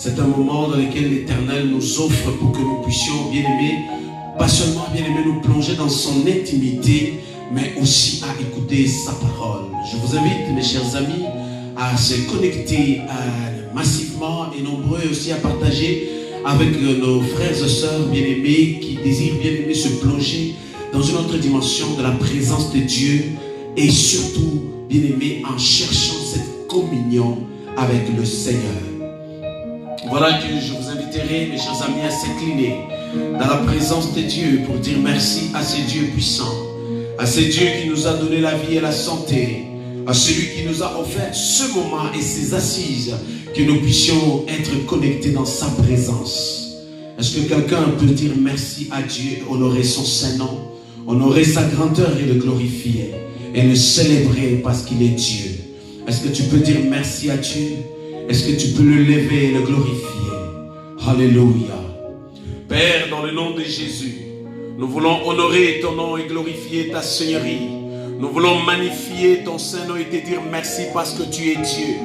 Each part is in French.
C'est un moment dans lequel l'Éternel nous offre pour que nous puissions, bien-aimés, pas seulement, bien-aimés, nous plonger dans son intimité, mais aussi à écouter sa parole. Je vous invite, mes chers amis, à se connecter massivement et nombreux aussi à partager avec nos frères et sœurs bien-aimés qui désirent, bien-aimés, se plonger dans une autre dimension de la présence de Dieu et surtout, bien-aimés, en cherchant cette communion avec le Seigneur. Voilà que je vous inviterai, mes chers amis, à s'incliner dans la présence de Dieu pour dire merci à ce Dieu puissant, à ce Dieu qui nous a donné la vie et la santé, à celui qui nous a offert ce moment et ces assises, que nous puissions être connectés dans sa présence. Est-ce que quelqu'un peut dire merci à Dieu, honorer son Saint-Nom, honorer sa grandeur et le glorifier, et le célébrer parce qu'il est Dieu? Est-ce que tu peux dire merci à Dieu? Est-ce que tu peux le lever et le glorifier? Alléluia. Père, dans le nom de Jésus, nous voulons honorer ton nom et glorifier ta Seigneurie. Nous voulons magnifier ton Saint-Nom et te dire merci parce que tu es Dieu.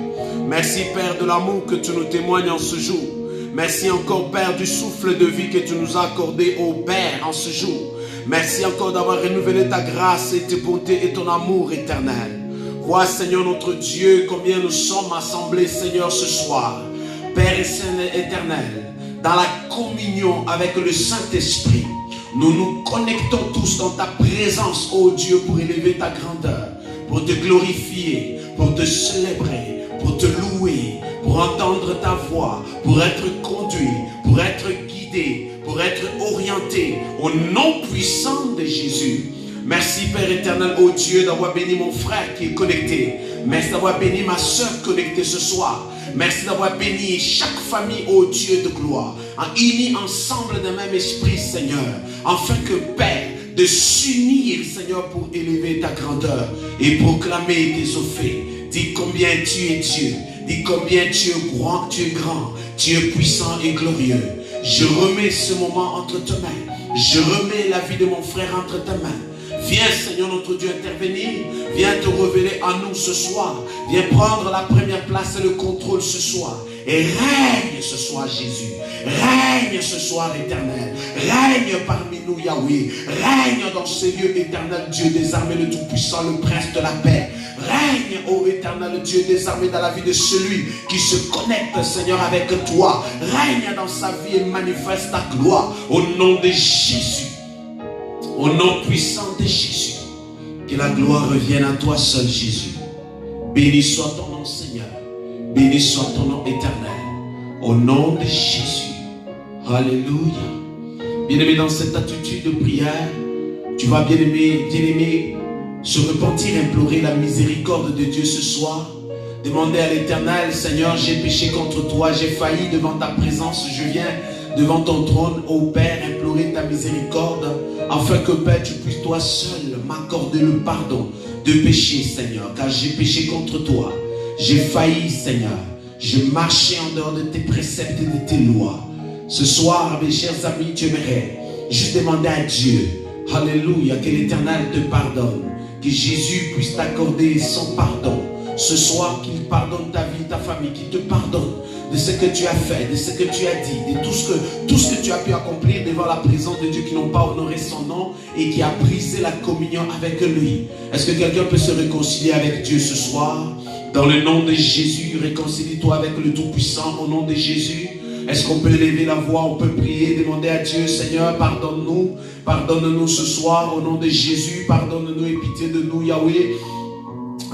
Merci, Père, de l'amour que tu nous témoignes en ce jour. Merci encore, Père, du souffle de vie que tu nous as accordé, ô Père, en ce jour. Merci encore d'avoir renouvelé ta grâce et tes bontés et ton amour éternel. Vois, Seigneur, notre Dieu, combien nous sommes assemblés, Seigneur, ce soir. Père et Saint éternel, dans la communion avec le Saint-Esprit, nous nous connectons tous dans ta présence, ô Dieu, pour élever ta grandeur, pour te glorifier, pour te célébrer, pour te louer, pour entendre ta voix, pour être conduit, pour être guidé, pour être orienté, au nom puissant de Jésus. Merci, Père éternel, ô Dieu, d'avoir béni mon frère qui est connecté. Merci d'avoir béni ma soeur connectée ce soir. Merci d'avoir béni chaque famille, ô Dieu de gloire, unis ensemble d'un même esprit, Seigneur, afin que, Père, de s'unir, Seigneur, pour élever ta grandeur et proclamer tes faits. Dis combien tu es Dieu. Dis combien tu es grand, tu es puissant et glorieux. Je remets ce moment entre tes mains. Je remets la vie de mon frère entre tes mains. Viens, Seigneur notre Dieu, intervenir. Viens te révéler à nous ce soir. Viens prendre la première place et le contrôle ce soir. Et règne ce soir, Jésus. Règne ce soir, éternel. Règne parmi nous, Yahweh. Règne dans ces lieux, éternel, Dieu des armées, le Tout-Puissant, le Prince de la paix. Règne, ô éternel Dieu des armées, dans la vie de celui qui se connecte, Seigneur, avec toi. Règne dans sa vie et manifeste ta gloire. Au nom de Jésus. Au nom puissant de Jésus. Que la gloire revienne à toi seul, Jésus. Béni soit ton nom, Seigneur. Béni soit ton nom éternel. Au nom de Jésus. Alléluia. Bien-aimé, dans cette attitude de prière, tu vas, bien-aimé, se repentir, implorer la miséricorde de Dieu ce soir. Demander à l'Éternel, Seigneur, j'ai péché contre toi, j'ai failli devant ta présence, je viens devant ton trône, ô Père, implorer ta miséricorde, afin que, Père, tu puisses toi seul m'accorder le pardon de péché, Seigneur, car j'ai péché contre toi, j'ai failli, Seigneur, j'ai marché en dehors de tes préceptes et de tes lois. Ce soir, mes chers amis, tu aimerais juste demander à Dieu, alléluia, que l'Éternel te pardonne, que Jésus puisse t'accorder son pardon. Ce soir, qu'il pardonne ta vie, ta famille, qu'il te pardonne de ce que tu as fait, de ce que tu as dit, de tout ce que tu as pu accomplir devant la présence de Dieu, qui n'ont pas honoré son nom et qui a brisé la communion avec lui. Est-ce que quelqu'un peut se réconcilier avec Dieu ce soir? Dans le nom de Jésus, réconcilie-toi avec le Tout-Puissant au nom de Jésus. Est-ce qu'on peut lever la voix, on peut prier, demander à Dieu, Seigneur, pardonne-nous ce soir au nom de Jésus, pardonne-nous et pitié de nous, Yahweh.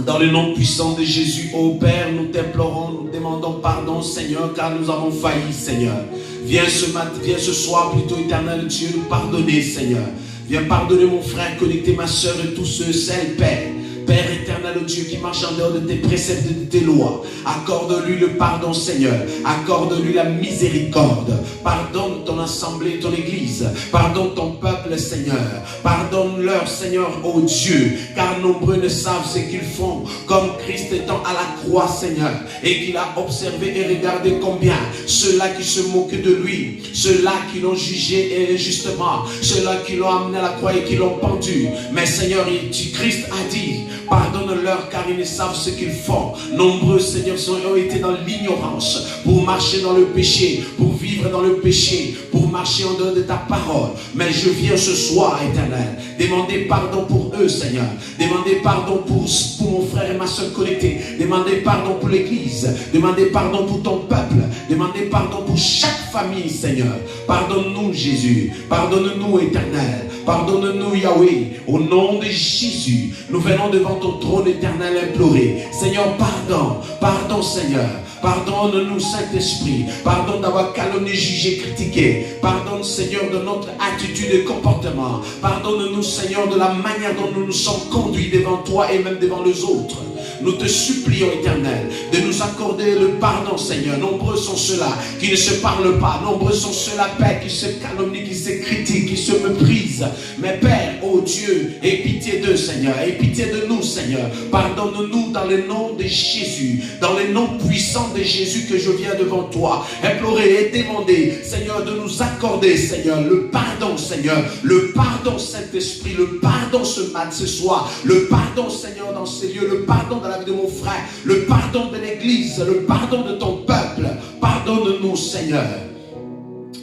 Dans le nom puissant de Jésus, ô Père, nous t'implorons, nous demandons pardon, Seigneur, car nous avons failli, Seigneur. Viens ce soir, plutôt, éternel Dieu, nous pardonner, Seigneur. Viens pardonner mon frère, connecter ma soeur et tous celles, Père. Père éternel, Dieu qui marche en dehors de tes préceptes et de tes lois, accorde-lui le pardon, Seigneur. Accorde-lui la miséricorde. Pardonne ton assemblée, ton église. Pardonne ton peuple, Seigneur. Pardonne-leur, Seigneur, ô Dieu, car nombreux ne savent ce qu'ils font. Comme Christ étant à la croix, Seigneur, et qu'il a observé et regardé combien ceux-là qui se moquaient de lui, ceux-là qui l'ont jugé injustement, ceux-là qui l'ont amené à la croix et qui l'ont pendu. Mais Seigneur, Christ a dit, Pardonne-leur car ils ne savent ce qu'ils font. Nombreux, Seigneur, ont été dans l'ignorance pour marcher dans le péché, pour vivre dans le péché, pour marcher en dehors de ta parole. Mais je viens ce soir, Éternel, demander pardon pour eux, Seigneur. Demander pardon pour mon frère et ma soeur connectés. Demander pardon pour l'Église. Demander pardon pour ton peuple. Demander pardon pour chaque famille, Seigneur. Pardonne-nous, Jésus. Pardonne-nous, Éternel. Pardonne-nous, Yahweh. Au nom de Jésus, nous venons devant ton trône éternel implorer. Seigneur, pardon. Pardon, Seigneur. Pardonne-nous, Saint-Esprit. Pardon d'avoir calomnié, jugé, critiqué. Pardonne, Seigneur, de notre attitude et comportement. Pardonne-nous, Seigneur, de la manière dont nous nous sommes conduits devant toi et même devant les autres. Nous te supplions, Éternel, de nous accorder le pardon, Seigneur. Nombreux sont ceux-là qui ne se parlent pas. Nombreux sont ceux-là, Père, qui se calomnient, qui se critiquent, qui se méprisent. Mais Père, oh Dieu, aie pitié d'eux, Seigneur. Aie pitié de nous, Seigneur. Pardonne-nous dans le nom de Jésus. Dans le nom puissant de Jésus que je viens devant toi. Implorer et demander, Seigneur, de nous accorder, Seigneur, le pardon, Seigneur. Le pardon, Saint-Esprit. Le pardon ce soir. Le pardon, Seigneur, dans ces lieux. Le pardon dans la vie de mon frère, le pardon de l'Église, le pardon de ton peuple. Pardonne-nous, Seigneur.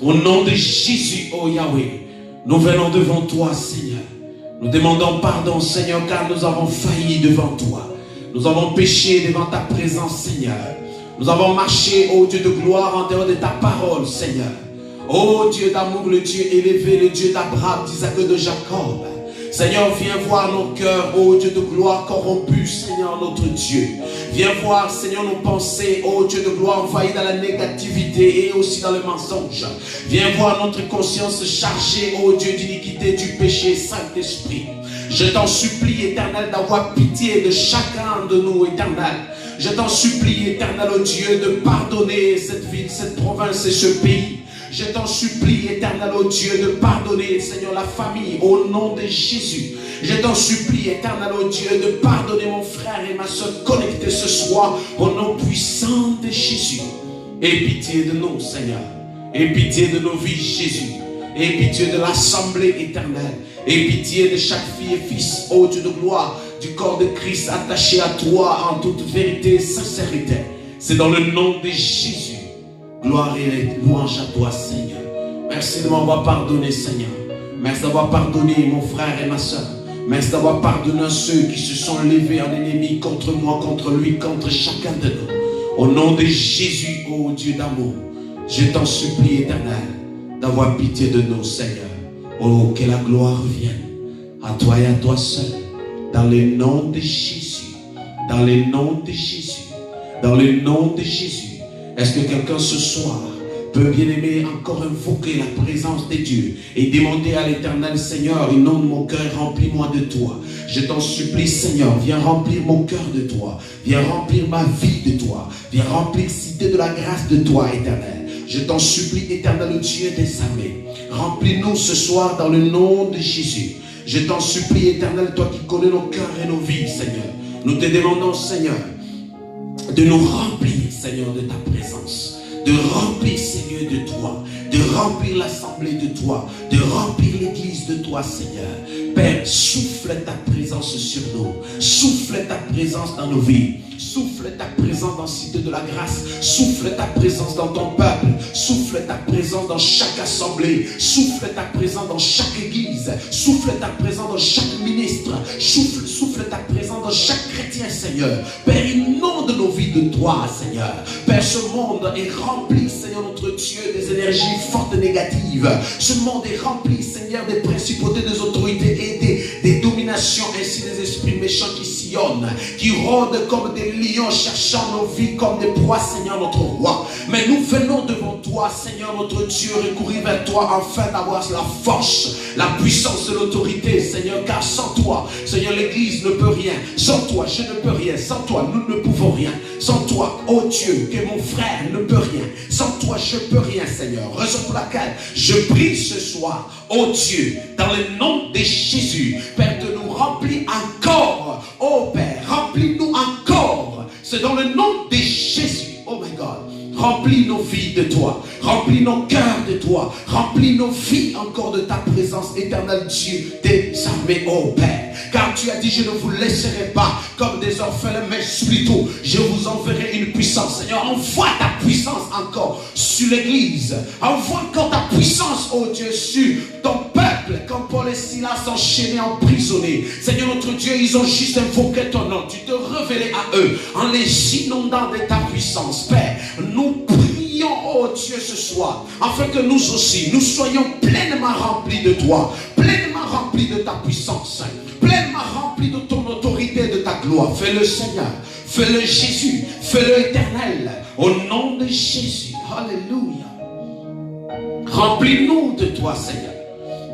Au nom de Jésus, oh Yahweh, nous venons devant toi, Seigneur. Nous demandons pardon, Seigneur, car nous avons failli devant toi. Nous avons péché devant ta présence, Seigneur. Nous avons marché, oh Dieu de gloire, en dehors de ta parole, Seigneur. Oh Dieu d'amour, le Dieu élevé, le Dieu d'Abraham, d'Isaac et de Jacob. Seigneur, viens voir nos cœurs, ô Dieu de gloire, corrompus, Seigneur, notre Dieu. Viens voir, Seigneur, nos pensées, ô Dieu de gloire, envahies dans la négativité et aussi dans le mensonge. Viens voir notre conscience chargée, ô Dieu, d'iniquité, du péché, Saint-Esprit. Je t'en supplie, Éternel, d'avoir pitié de chacun de nous, Éternel. Je t'en supplie, Éternel, ô Dieu, de pardonner cette ville, cette province et ce pays. Je t'en supplie, Éternel, ô Dieu, de pardonner, Seigneur, la famille, au nom de Jésus. Je t'en supplie, Éternel, ô Dieu, de pardonner mon frère et ma soeur connectés ce soir, au nom puissant de Jésus. Aie pitié de nous, Seigneur. Aie pitié de nos vies, Jésus. Aie pitié de l'assemblée éternelle. Aie pitié de chaque fille et fils, ô Dieu de gloire, du corps de Christ attaché à toi en toute vérité et sincérité. C'est dans le nom de Jésus. Gloire et louange à toi, Seigneur. Merci de m'avoir pardonné, Seigneur. Merci d'avoir pardonné mon frère et ma soeur. Merci d'avoir pardonné à ceux qui se sont levés en ennemi contre moi, contre lui, contre chacun de nous. Au nom de Jésus, ô Dieu d'amour, je t'en supplie, Éternel, d'avoir pitié de nous, Seigneur. Oh, que la gloire revienne à toi et à toi seul. Dans le nom de Jésus. Dans le nom de Jésus. Dans le nom de Jésus. Est-ce que quelqu'un ce soir peut, bien aimer, encore invoquer la présence de Dieu et demander à l'Éternel, Seigneur, inonde mon cœur, remplis-moi de toi. Je t'en supplie, Seigneur, viens remplir mon cœur de toi. Viens remplir ma vie de toi. Viens remplir cité de la grâce de toi, Éternel. Je t'en supplie, Éternel Dieu des armées. Remplis-nous ce soir dans le nom de Jésus. Je t'en supplie, Éternel, toi qui connais nos cœurs et nos vies, Seigneur. Nous te demandons, Seigneur, de nous remplir, Seigneur, de ta présence, de remplir ces lieux de toi, de remplir l'assemblée de toi, de remplir l'église de toi, Seigneur. Père, souffle ta présence sur nous, souffle ta présence dans nos vies, souffle ta présence dans la cité de la grâce, souffle ta présence dans ton peuple, souffle ta présence dans chaque assemblée, souffle ta présence dans chaque église, souffle ta présence dans chaque ministre, souffle ta présence dans chaque chrétien, Seigneur. Père, inonde nos vies de toi, Seigneur. Père, ce monde est rempli, Seigneur notre Dieu, des énergies fortes négatives. Ce monde est rempli, Seigneur, des principautés, des autorités et des dominations, ainsi des esprits méchants qui sillonnent, qui rôdent comme des lions cherchant nos vies comme des proies, Seigneur notre roi. Mais nous venons devant toi, Seigneur notre Dieu, recourir vers toi afin d'avoir la force, la puissance de l'autorité, Seigneur, car sans toi, Seigneur, l'église ne peut rien. Sans toi, je ne peux rien. Sans toi, nous ne pouvons rien. Sans toi, oh Dieu, que mon frère ne peut rien. Sans toi, je ne peux rien, Seigneur. Raison pour laquelle je prie ce soir, oh Dieu, dans le nom de Jésus, Père, de nous remplir encore. Oh Père, remplis-nous encore. C'est dans le nom de Jésus, oh my God. Remplis nos vies de toi. Remplis nos cœurs de toi. Remplis nos vies encore de ta présence, éternel Dieu des armées, ô Père. Car tu as dit, je ne vous laisserai pas comme des orphelins, mais plutôt, je vous enverrai une puissance. Seigneur, envoie ta puissance encore sur l'église. Envoie encore ta puissance, ô Dieu, sur ton peuple. Quand Paul et Silas enchaînés, emprisonnés. Seigneur notre Dieu, ils ont juste invoqué ton nom. Tu te révélais à eux en les inondant de ta puissance. Père, nous prions, oh Dieu, ce soir, afin que nous aussi, nous soyons pleinement remplis de toi, pleinement remplis de ta puissance, pleinement remplis de ton autorité et de ta gloire. Fais-le Seigneur, fais-le Jésus, fais-le Éternel, au nom de Jésus. Alléluia. Remplis-nous de toi, Seigneur.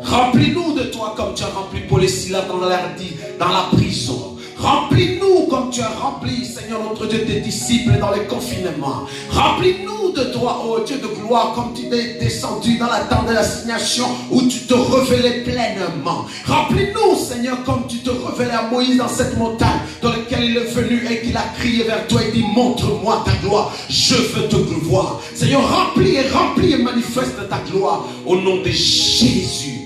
Remplis-nous de toi comme tu as rempli Paul et Silas dans la prison. Remplis-nous comme tu as rempli, Seigneur notre Dieu, tes disciples dans les confinements. Remplis-nous de toi, ô Dieu de gloire, comme tu es descendu dans la tente de l'assignation où tu te révélais pleinement. Remplis-nous, Seigneur, comme tu te révélais à Moïse dans cette montagne dans laquelle il est venu et qu'il a crié vers toi et dit, montre-moi ta gloire, je veux te voir. Seigneur, remplis et manifeste ta gloire au nom de Jésus.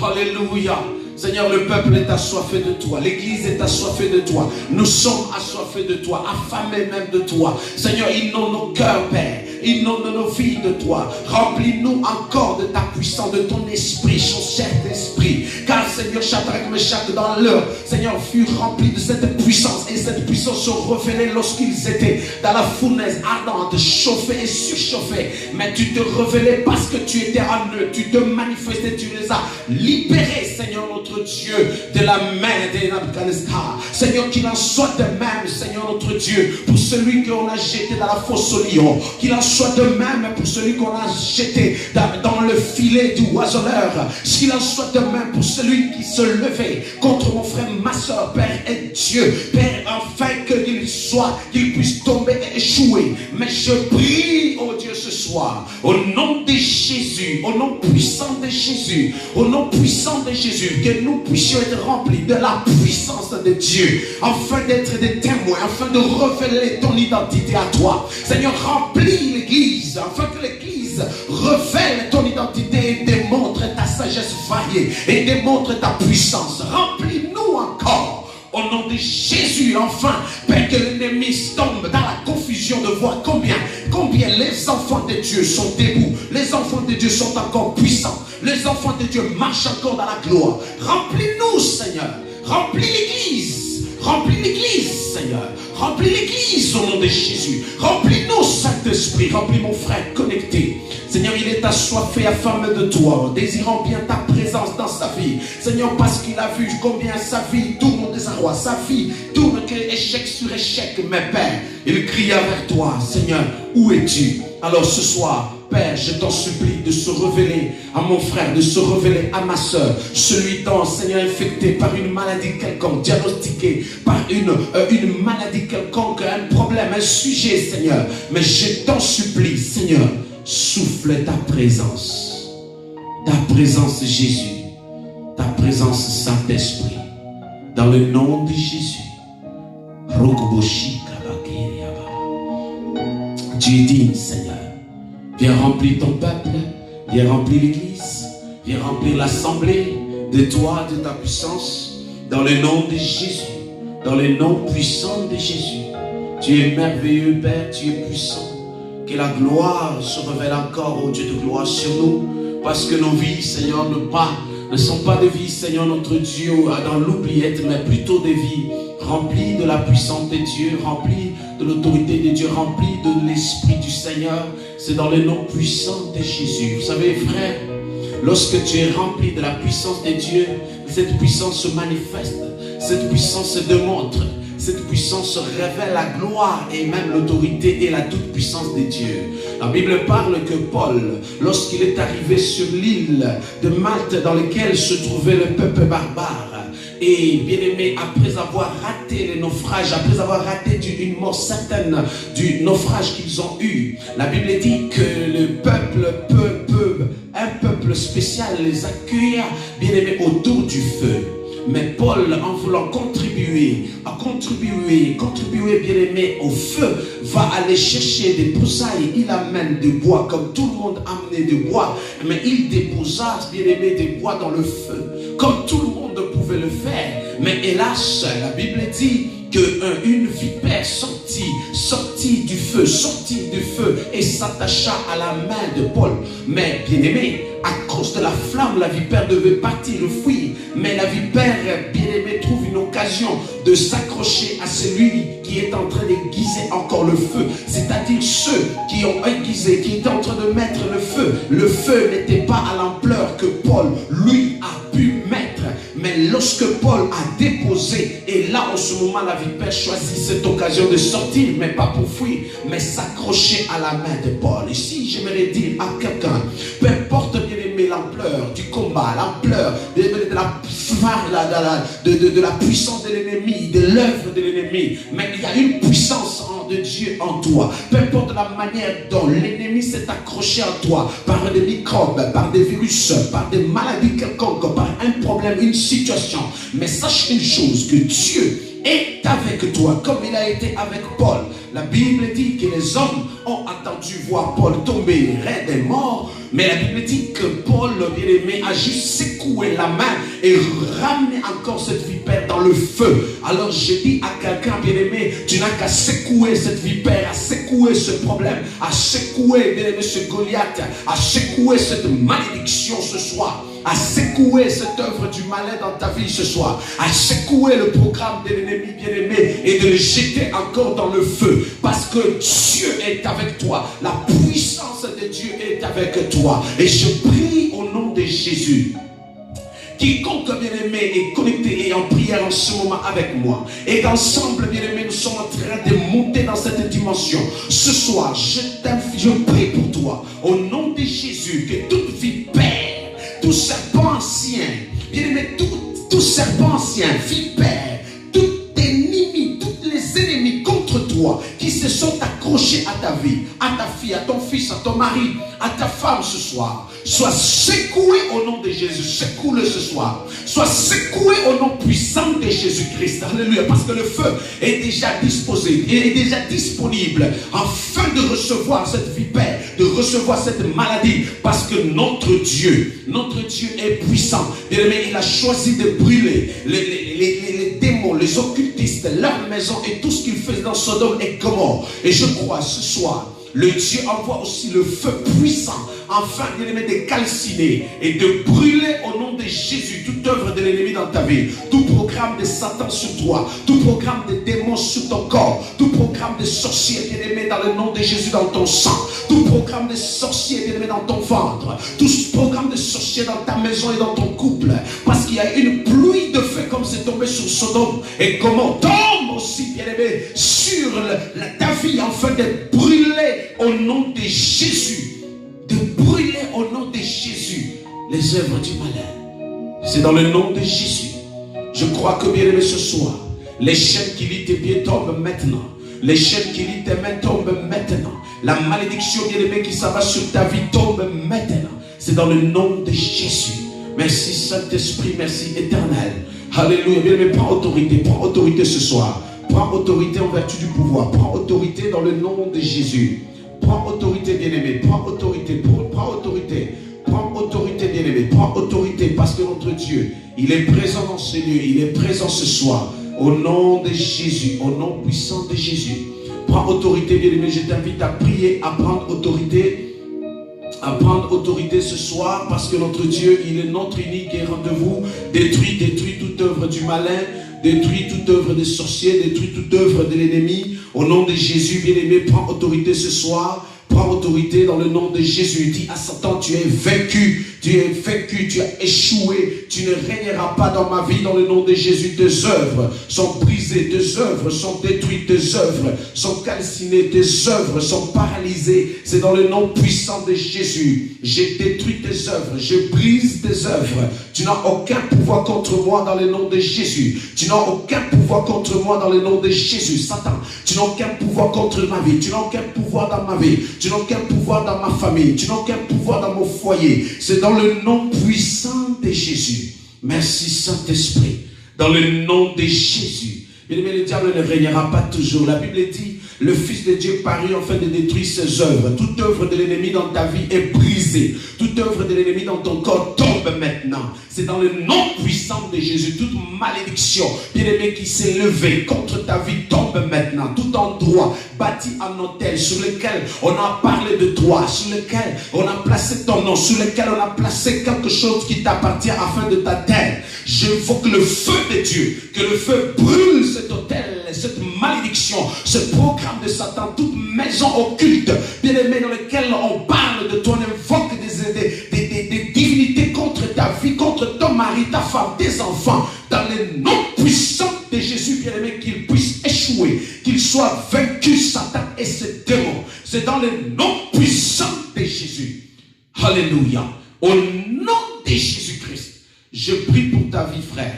Alléluia. Seigneur, le peuple est assoiffé de toi. L'église est assoiffée de toi. Nous sommes assoiffés de toi, affamés même de toi. Seigneur, inonde nos cœurs, Père. Inonde nos vies de toi. Remplis-nous encore de ta puissance, de ton esprit, ton Saint-Esprit. Car, Seigneur, Shadrach, Meshach, dans l'heure, Seigneur, fut rempli de cette puissance. Et cette puissance se révélait lorsqu'ils étaient dans la fournaise ardente, chauffés et surchauffés. Mais tu te révélais parce que tu étais en eux. Tu te manifestais, tu les as libérés, Seigneur, notre Dieu, de la main de Nabucodonosor. Seigneur, qu'il en soit de même, Seigneur notre Dieu, pour celui qu'on a jeté dans la fosse au lion. Qu'il en soit de même pour celui qu'on a jeté dans le filet du oiseleur. Qu'il en soit de même pour celui qui se levait contre mon frère, ma soeur, Père et Dieu. Père, afin qu'il puisse tomber et échouer. Mais je prie, oh Dieu, ce soir, au nom de Jésus, au nom puissant de Jésus, au nom puissant de Jésus, que nous puissions être remplis de la puissance de Dieu, afin d'être des témoins, afin de révéler ton identité à toi. Seigneur, remplis l'église, afin que l'église révèle ton identité et démontre ta sagesse variée, et démontre ta puissance. Remplis-nous encore. Au nom de Jésus, enfin, Père, que l'ennemi tombe dans la confusion de voir combien les enfants de Dieu sont debout, les enfants de Dieu sont encore puissants, les enfants de Dieu marchent encore dans la gloire. Remplis-nous, Seigneur, remplis l'église, Seigneur, remplis l'église au nom de Jésus. Remplis-nous, Saint-Esprit, remplis mon frère connecté. Seigneur, il est assoiffé, affamé de toi, désirant bien ta présence dans sa vie. Seigneur, parce qu'il a vu combien sa vie tourne au désarroi, sa vie tourne échec sur échec, mais Père, il cria vers toi, Seigneur, où es-tu? Alors ce soir, Père, je t'en supplie de se révéler à mon frère, de se révéler à ma soeur, celui-là, Seigneur, infecté par une maladie quelconque, diagnostiqué par une maladie quelconque, un problème, un sujet, Seigneur. Mais je t'en supplie, Seigneur, souffle ta présence Jésus, ta présence Saint-Esprit, dans le nom de Jésus. Tu es digne, Seigneur. Viens remplir ton peuple, viens remplir l'église, viens remplir l'assemblée de toi, de ta puissance, dans le nom de Jésus, dans le nom puissant de Jésus. Tu es merveilleux, Père, tu es puissant. Que la gloire se révèle encore, ô Dieu de gloire, sur nous, parce que nos vies, Seigneur, ne sont pas des vies, Seigneur, notre Dieu, dans l'oubliette, mais plutôt des vies remplies de la puissance de Dieu, remplies de l'autorité de Dieu, remplies de l'Esprit du Seigneur. C'est dans le nom puissant de Jésus. Vous savez, frère, lorsque tu es rempli de la puissance de Dieu, cette puissance se manifeste, cette puissance se démontre. Cette puissance révèle la gloire et même l'autorité et la toute-puissance de Dieu. La Bible parle que Paul, lorsqu'il est arrivé sur l'île de Malte dans laquelle se trouvait le peuple barbare, et bien aimé, après avoir raté les naufrages, après avoir raté une mort certaine du naufrage qu'ils ont eu, la Bible dit que le peuple un peuple spécial les accueillir, bien aimé, autour du feu. Mais Paul, en voulant contribuer, bien aimé, au feu, va aller chercher des broussailles. Il amène du bois, comme tout le monde amenait du bois. Mais il déposa, bien aimé, des bois dans le feu, comme tout le monde pouvait le faire. Mais hélas, la Bible dit qu'une vipère sortit du feu et s'attacha à la main de Paul. Mais bien aimé, à cause de la flamme, la vipère devait partir, fuir. Mais la vipère, bien aimé, trouve une occasion de s'accrocher à celui qui est en train d'aiguiser encore le feu. C'est-à-dire ceux qui ont aiguisé, qui étaient en train de mettre le feu. Le feu n'était pas à l'ampleur que Paul, lui, a pu mettre. Mais lorsque Paul a déposé, et là en ce moment la vipère choisit cette occasion de sortir, mais pas pour fuir, mais s'accrocher à la main de Paul. Ici j'aimerais dire à quelqu'un, peu importe bien aimé l'ampleur du combat, l'ampleur de la puissance de l'ennemi, de l'œuvre de l'ennemi, mais il y a une puissance de Dieu en toi. Peu importe la manière dont l'ennemi s'est accroché à toi, par des microbes, par des virus, par des maladies quelconques, par un problème, une situation. Mais sache une chose, que Dieu est avec toi, comme il a été avec Paul. La Bible dit que les hommes ont attendu voir Paul tomber raide et mort, mais la Bible dit que Paul, bien-aimé, a juste secoué la main et ramené encore cette vipère dans le feu. Alors je dis à quelqu'un, bien-aimé, tu n'as qu'à secouer cette vipère, à secouer ce problème, à secouer, bien-aimé, ce Goliath, à secouer cette malédiction ce soir, à secouer cette œuvre du malin dans ta vie ce soir, à secouer le programme de l'ennemi bien-aimé et de le jeter encore dans le feu, parce que Dieu est avec toi, la puissance de Dieu est avec toi. Et je prie au nom de Jésus, quiconque bien-aimé est connecté et en prière en ce moment avec moi, et qu'ensemble bien-aimé nous sommes en train de monter dans cette dimension. Ce soir je prie pour toi au nom de Jésus, que toute vipère, tout serpent ancien, bien-aimé, tout serpent ancien, vipère, tout ennemi, tous les ennemis contre toi qui se sont accrochés à ta vie, à ta fille, à ton fils, à ton mari, à ta femme ce soir, sois secoué au nom de Jésus. Secoue-le ce soir. Sois secoué au nom puissant de Jésus-Christ. Alléluia. Parce que le feu est déjà disposé, il est déjà disponible afin de recevoir cette vipère, de recevoir cette maladie. Parce que notre Dieu est puissant. Bien-aimé, il a choisi de brûler les démons, les occultistes, leur maison et tout ce qu'ils faisaient dans Sodome et Gomorrhe. Et je crois ce soir, le Dieu envoie aussi le feu puissant, afin, bien-aimé, de calciner et de brûler au nom de Jésus toute œuvre de l'ennemi dans ta vie, tout programme de Satan sur toi, tout programme de démons sur ton corps, tout programme de sorcier, bien-aimé, dans le nom de Jésus dans ton sang, tout programme de sorcier, bien-aimé, dans ton ventre, tout programme de sorcier dans ta maison et dans ton couple, parce qu'il y a une pluie de feu comme c'est tombé sur Sodome et comment tombe aussi, bien-aimé, sur ta vie, afin de brûler au nom de Jésus, de brûler au nom de Jésus les œuvres du malin. C'est dans le nom de Jésus. Je crois que, bien aimé, ce soir, les chaînes qui lient tes pieds tombent maintenant. Les chaînes qui lient tes mains tombent maintenant. La malédiction, bien aimé, qui s'abat sur ta vie tombe maintenant. C'est dans le nom de Jésus. Merci Saint-Esprit, merci Éternel. Alléluia. Bien aimé, prends autorité ce soir. Prends autorité en vertu du pouvoir. Prends autorité dans le nom de Jésus. Prends autorité, bien-aimé. Prends autorité. Prends autorité. Prends autorité, bien-aimé. Prends autorité, parce que notre Dieu, il est présent dans ce lieu. Il est présent ce soir. Au nom de Jésus. Au nom puissant de Jésus. Prends autorité, bien-aimé. Je t'invite à prier, à prendre autorité. À prendre autorité ce soir, parce que notre Dieu, il est notre unique rendez-vous. Détruit toute œuvre du malin. Détruis toute œuvre des sorciers, détruis toute œuvre de l'ennemi. Au nom de Jésus, bien-aimé, prends autorité ce soir. Prends autorité dans le nom de Jésus. Dis à Satan, tu es vaincu, tu as échoué, tu ne régneras pas dans ma vie dans le nom de Jésus. Tes œuvres sont brisées, tes œuvres sont détruites, tes œuvres sont calcinées, tes œuvres sont paralysées. C'est dans le nom puissant de Jésus. J'ai détruit tes œuvres, je brise tes œuvres. Tu n'as aucun pouvoir contre moi dans le nom de Jésus. Tu n'as aucun pouvoir contre moi dans le nom de Jésus. Satan, tu n'as aucun pouvoir contre ma vie, tu n'as aucun pouvoir dans ma vie. Tu n'as aucun pouvoir dans ma famille. Tu n'as aucun pouvoir dans mon foyer. C'est dans le nom puissant de Jésus. Merci Saint-Esprit. dans le nom de Jésus. Bien-aimé, le diable ne régnera pas toujours. La Bible dit, le Fils de Dieu parut afin de détruire ses œuvres. Toute œuvre de l'ennemi dans ta vie est brisée. Toute œuvre de l'ennemi dans ton corps tombe maintenant. C'est dans le nom puissant de Jésus. Toute malédiction, bien-aimé, qui s'est levée contre ta vie tombe maintenant. Tout endroit bâti en hôtel sur lequel on a parlé de toi, sur lequel on a placé ton nom, sur lequel on a placé quelque chose qui t'appartient afin de t'atteindre. J'invoque le feu de Dieu, que le feu brûle cet hôtel, cette malédiction, ce programme de Satan, toute maison occulte, bien-aimé, dans laquelle on parle de toi, on invoque des divinités contre ta vie, contre ton mari, ta femme, tes enfants, dans le nom puissant de Jésus, bien-aimé, qu'il puisse échouer, qu'il soit vaincu, Satan et ses démons. C'est dans le nom puissant de Jésus. Alléluia. Au nom de Jésus-Christ, je prie pour ta vie, frère.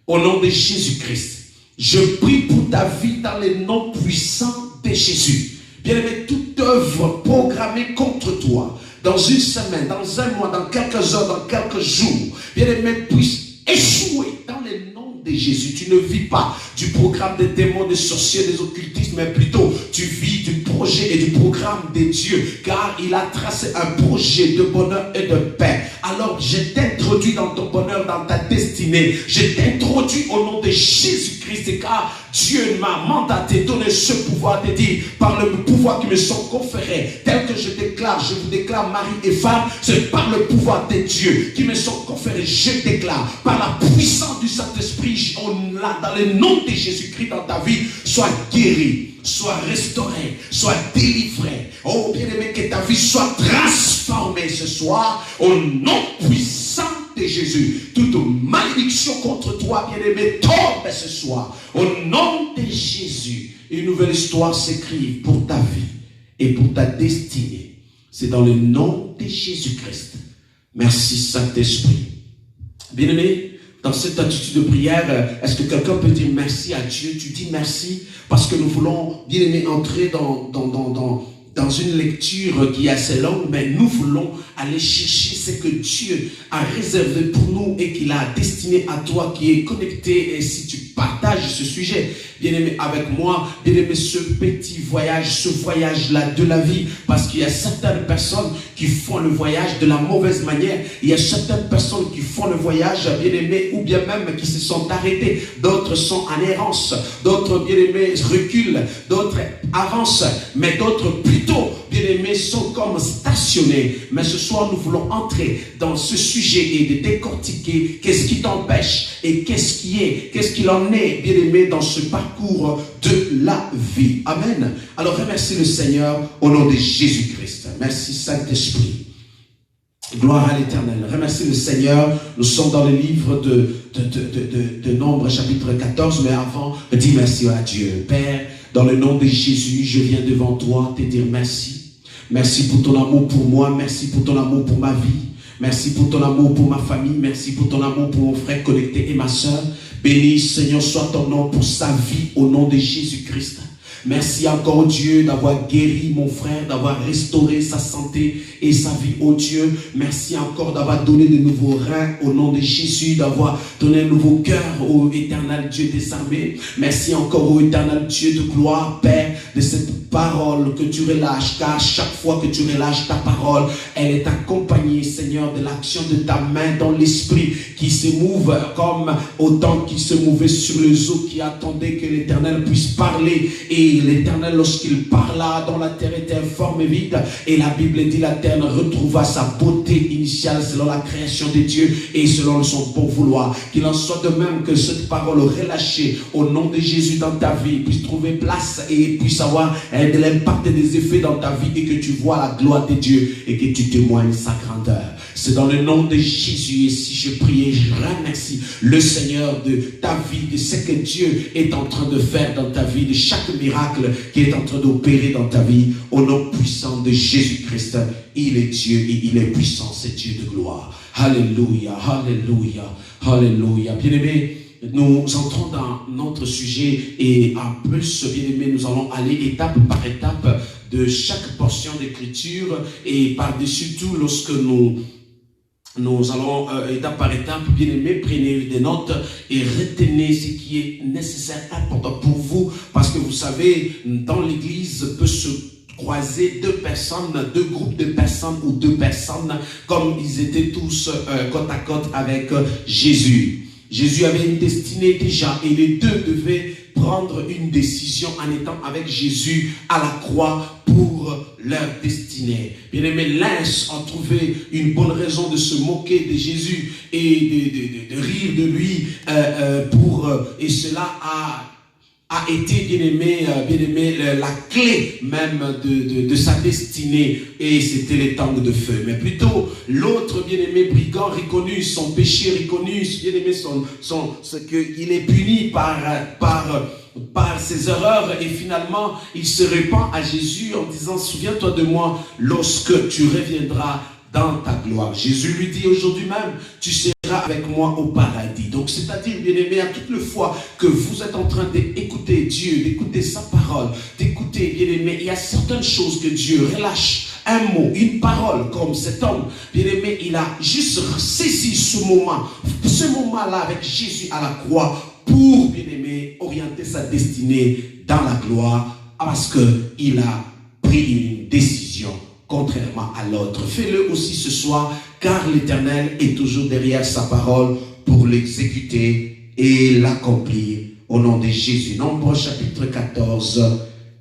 Au nom de Jésus-Christ, je prie pour ta vie dans le nom puissant de Jésus. Bien-aimé, toute œuvre programmée contre toi, dans une semaine, dans un mois, dans quelques heures, dans quelques jours, bien-aimé, puisse échouer dans le nom de Jésus. Tu ne vis pas du programme des démons, des sorciers, des occultistes, mais plutôt tu vis du projet et du programme de Dieu, car il a tracé un projet de bonheur et de paix. Alors je t'introduis dans ton bonheur, dans ta destinée. Je t'introduis au nom de Jésus-Christ, car Dieu m'a mandaté, donné ce pouvoir de dire, par le pouvoir qui me sont conférés, tel que je déclare, je vous déclare mari et femme, c'est par le pouvoir de Dieu qui me sont conférés, je déclare, par la puissance du Saint-Esprit, dans le nom de Jésus-Christ dans ta vie, sois guéri, sois restauré, sois délivré. Oh bien-aimé, que ta vie soit transformée ce soir, au nom puissant de Jésus. Toute malédiction contre toi, bien-aimé, tombe ce soir. Au nom de Jésus, une nouvelle histoire s'écrit pour ta vie et pour ta destinée. C'est dans le nom de Jésus-Christ. Merci Saint-Esprit. Bien-aimé, dans cette attitude de prière, est-ce que quelqu'un peut dire merci à Dieu? Tu dis merci parce que nous voulons, bien-aimé, entrer dans une lecture qui est assez longue, mais nous voulons aller chercher ce que Dieu a réservé pour nous et qu'il a destiné à toi qui est connecté. Et si tu partages ce sujet, bien-aimé, avec moi, bien-aimé, ce petit voyage, ce voyage-là de la vie, parce qu'il y a certaines personnes qui font le voyage de la mauvaise manière, il y a certaines personnes qui font le voyage, bien-aimé, ou bien même qui se sont arrêtés, d'autres sont en errance, d'autres, bien-aimés, reculent, d'autres avancent, mais d'autres plutôt, bien-aimés, sont comme stationnés. Mais ce soir, nous voulons entrer dans ce sujet et de décortiquer qu'est-ce qui t'empêche et qu'est-ce qu'il en est, bien-aimé, dans ce parcours de la vie. Amen. Alors, remercie le Seigneur au nom de Jésus-Christ. Merci Saint-Esprit. Gloire à l'Éternel. Remercie le Seigneur. Nous sommes dans le livre de Nombre, chapitre 14. Mais avant, dis merci à Dieu. Père, dans le nom de Jésus, je viens devant toi te dire merci. Merci pour ton amour pour moi. Merci pour ton amour pour ma vie. Merci pour ton amour pour ma famille. Merci pour ton amour pour mon frère connecté et ma soeur. Béni, Seigneur, soit ton nom pour sa vie au nom de Jésus-Christ. Merci encore Dieu d'avoir guéri mon frère, d'avoir restauré sa santé et sa vie, oh Dieu. Merci encore d'avoir donné de nouveaux reins au nom de Jésus, d'avoir donné un nouveau cœur au éternel Dieu des armées. Merci encore au éternel Dieu de gloire, Père, de cette parole que tu relâches, car chaque fois que tu relâches ta parole, elle est accompagnée, Seigneur, de l'action de ta main dans l'esprit qui se mouve comme autant qu'il se mouvait sur les eaux, qui attendait que l'Éternel puisse parler. Et l'Éternel, lorsqu'il parla, dans la terre était informe et vide, et la Bible dit la terre retrouva sa beauté initiale selon la création de Dieu et selon son bon vouloir. Qu'il en soit de même que cette parole relâchée au nom de Jésus dans ta vie puisse trouver place et puisse avoir de l'impact et des effets dans ta vie, et que tu vois la gloire de Dieu et que tu témoignes sa grandeur. C'est dans le nom de Jésus. Et si je prie et je remercie le Seigneur de ta vie, de ce que Dieu est en train de faire dans ta vie, de chaque miracle qui est en train d'opérer dans ta vie, au nom puissant de Jésus-Christ. Il est Dieu et il est puissant, c'est Dieu de gloire. Alléluia, alléluia, alléluia. Bien-aimés, nous entrons dans notre sujet et en plus, bien-aimés, nous allons aller étape par étape de chaque portion d'écriture, et par-dessus tout, lorsque nous Nous allons étape par étape, bien aimé, prenez des notes et retenez ce qui est nécessaire, important pour vous, parce que vous savez, dans l'église peut se croiser deux personnes, deux groupes de personnes ou deux personnes, comme ils étaient tous côte à côte avec Jésus. Jésus avait une destinée déjà et les deux devaient prendre une décision en étant avec Jésus à la croix pour leur destinée. Bien aimé, l'un a trouvé une bonne raison de se moquer de Jésus et de rire de lui et cela a été, bien aimé, la clé même de sa destinée, et c'était les tongs de feu. Mais plutôt, l'autre bien-aimé brigand reconnu son péché, reconnu, bien-aimé, ce qu'il est puni par ses erreurs, et finalement, il se répand à Jésus en disant, souviens-toi de moi lorsque tu reviendras dans ta gloire. Jésus lui dit aujourd'hui même, tu seras avec moi au paradis. Donc, c'est-à-dire, bien-aimé, à toute le fois que vous êtes en train d'écouter Dieu, d'écouter sa parole, d'écouter, bien-aimé, il y a certaines choses que Dieu relâche. Un mot, une parole, comme cet homme, bien-aimé, il a juste saisi ce moment-là avec Jésus à la croix pour, bien-aimé, orienter sa destinée dans la gloire, parce qu'il a pris une décision contrairement à l'autre. Fais-le aussi ce soir, car l'Éternel est toujours derrière sa parole pour l'exécuter et l'accomplir au nom de Jésus. Nombre chapitre 14,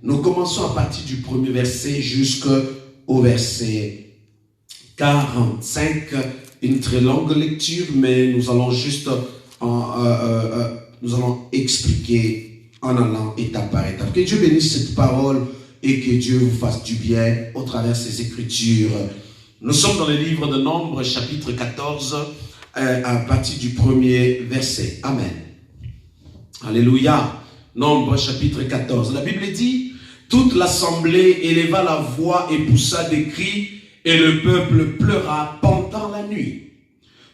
nous commençons à partir du premier verset jusqu'au verset 45. Une très longue lecture, mais nous allons juste nous allons expliquer en allant étape par étape. Que Dieu bénisse cette parole et que Dieu vous fasse du bien au travers de ces Écritures. Nous sommes dans le livre de Nombre, chapitre 14, à partir du premier verset. Amen. Alléluia. Nombre, chapitre 14. La Bible dit, toute l'assemblée éleva la voix et poussa des cris, et le peuple pleura pendant la nuit.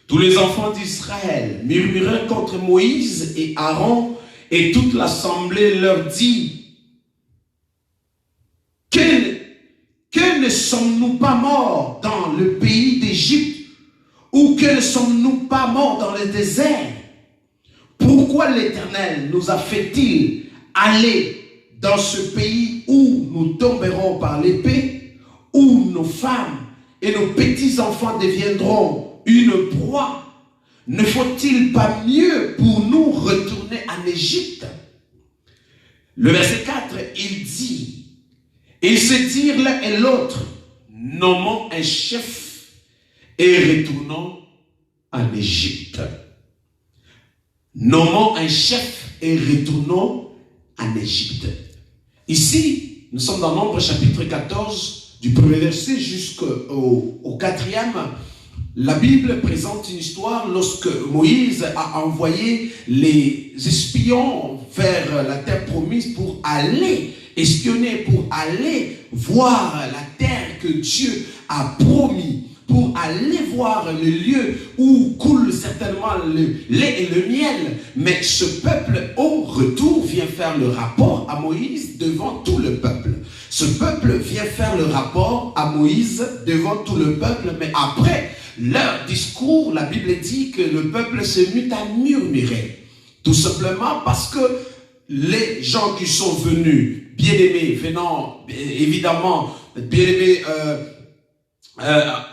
Tous les enfants d'Israël murmurèrent contre Moïse et Aaron, et toute l'assemblée leur dit, que ne sommes-nous pas morts dans le pays d'Égypte, ou que ne sommes-nous pas morts dans le désert? Pourquoi l'Éternel nous a fait-il aller dans ce pays où nous tomberons par l'épée, où nos femmes et nos petits-enfants deviendront une proie? Ne faut-il pas mieux pour nous retourner en Égypte? Le verset 4, il dit, ils se dirent l'un et l'autre, nommons un chef et retournons en Égypte. Nommons un chef et retournons en Égypte. Ici, nous sommes dans Nombre chapitre 14, du premier verset jusqu'au 4e. La Bible présente une histoire lorsque Moïse a envoyé les espions vers la terre promise pour aller espionner, pour aller voir la terre que Dieu a promis, pour aller voir le lieu où coule certainement le lait et le miel. Mais ce peuple, au retour, vient faire le rapport à Moïse devant tout le peuple. Ce peuple vient faire le rapport à Moïse devant tout le peuple, mais après leur discours, la Bible dit que le peuple se mit à murmurer. Tout simplement parce que les gens qui sont venus, bien-aimés, venant évidemment, bien-aimés,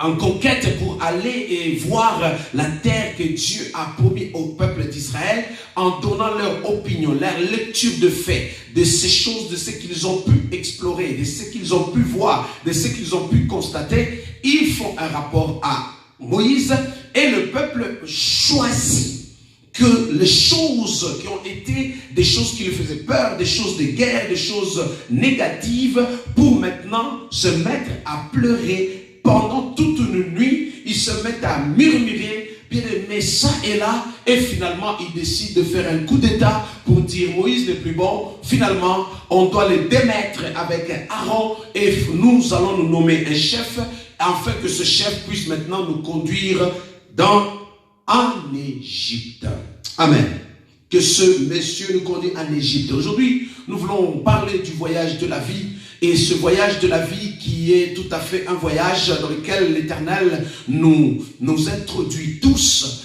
en conquête pour aller et voir la terre que Dieu a promis au peuple d'Israël, en donnant leur opinion, leur lecture de faits, de ces choses, de ce qu'ils ont pu explorer, de ce qu'ils ont pu voir, de ce qu'ils ont pu constater. Ils font un rapport à Moïse et le peuple choisit que les choses qui ont été des choses qui lui faisaient peur, des choses de guerre, des choses négatives, pour maintenant se mettre à pleurer pendant toute une nuit. Ils se mettent à murmurer, bien aimé, ça et là, et finalement ils décident de faire un coup d'état pour dire Moïse n'est plus bon. Finalement, on doit le démettre avec Aaron et nous allons nous nommer un chef, afin que ce chef puisse maintenant nous conduire en Égypte. Amen. Que ce monsieur nous conduise en Égypte. Aujourd'hui, nous voulons parler du voyage de la vie Et ce voyage de la vie qui est tout à fait un voyage dans lequel l'Éternel nous introduit tous,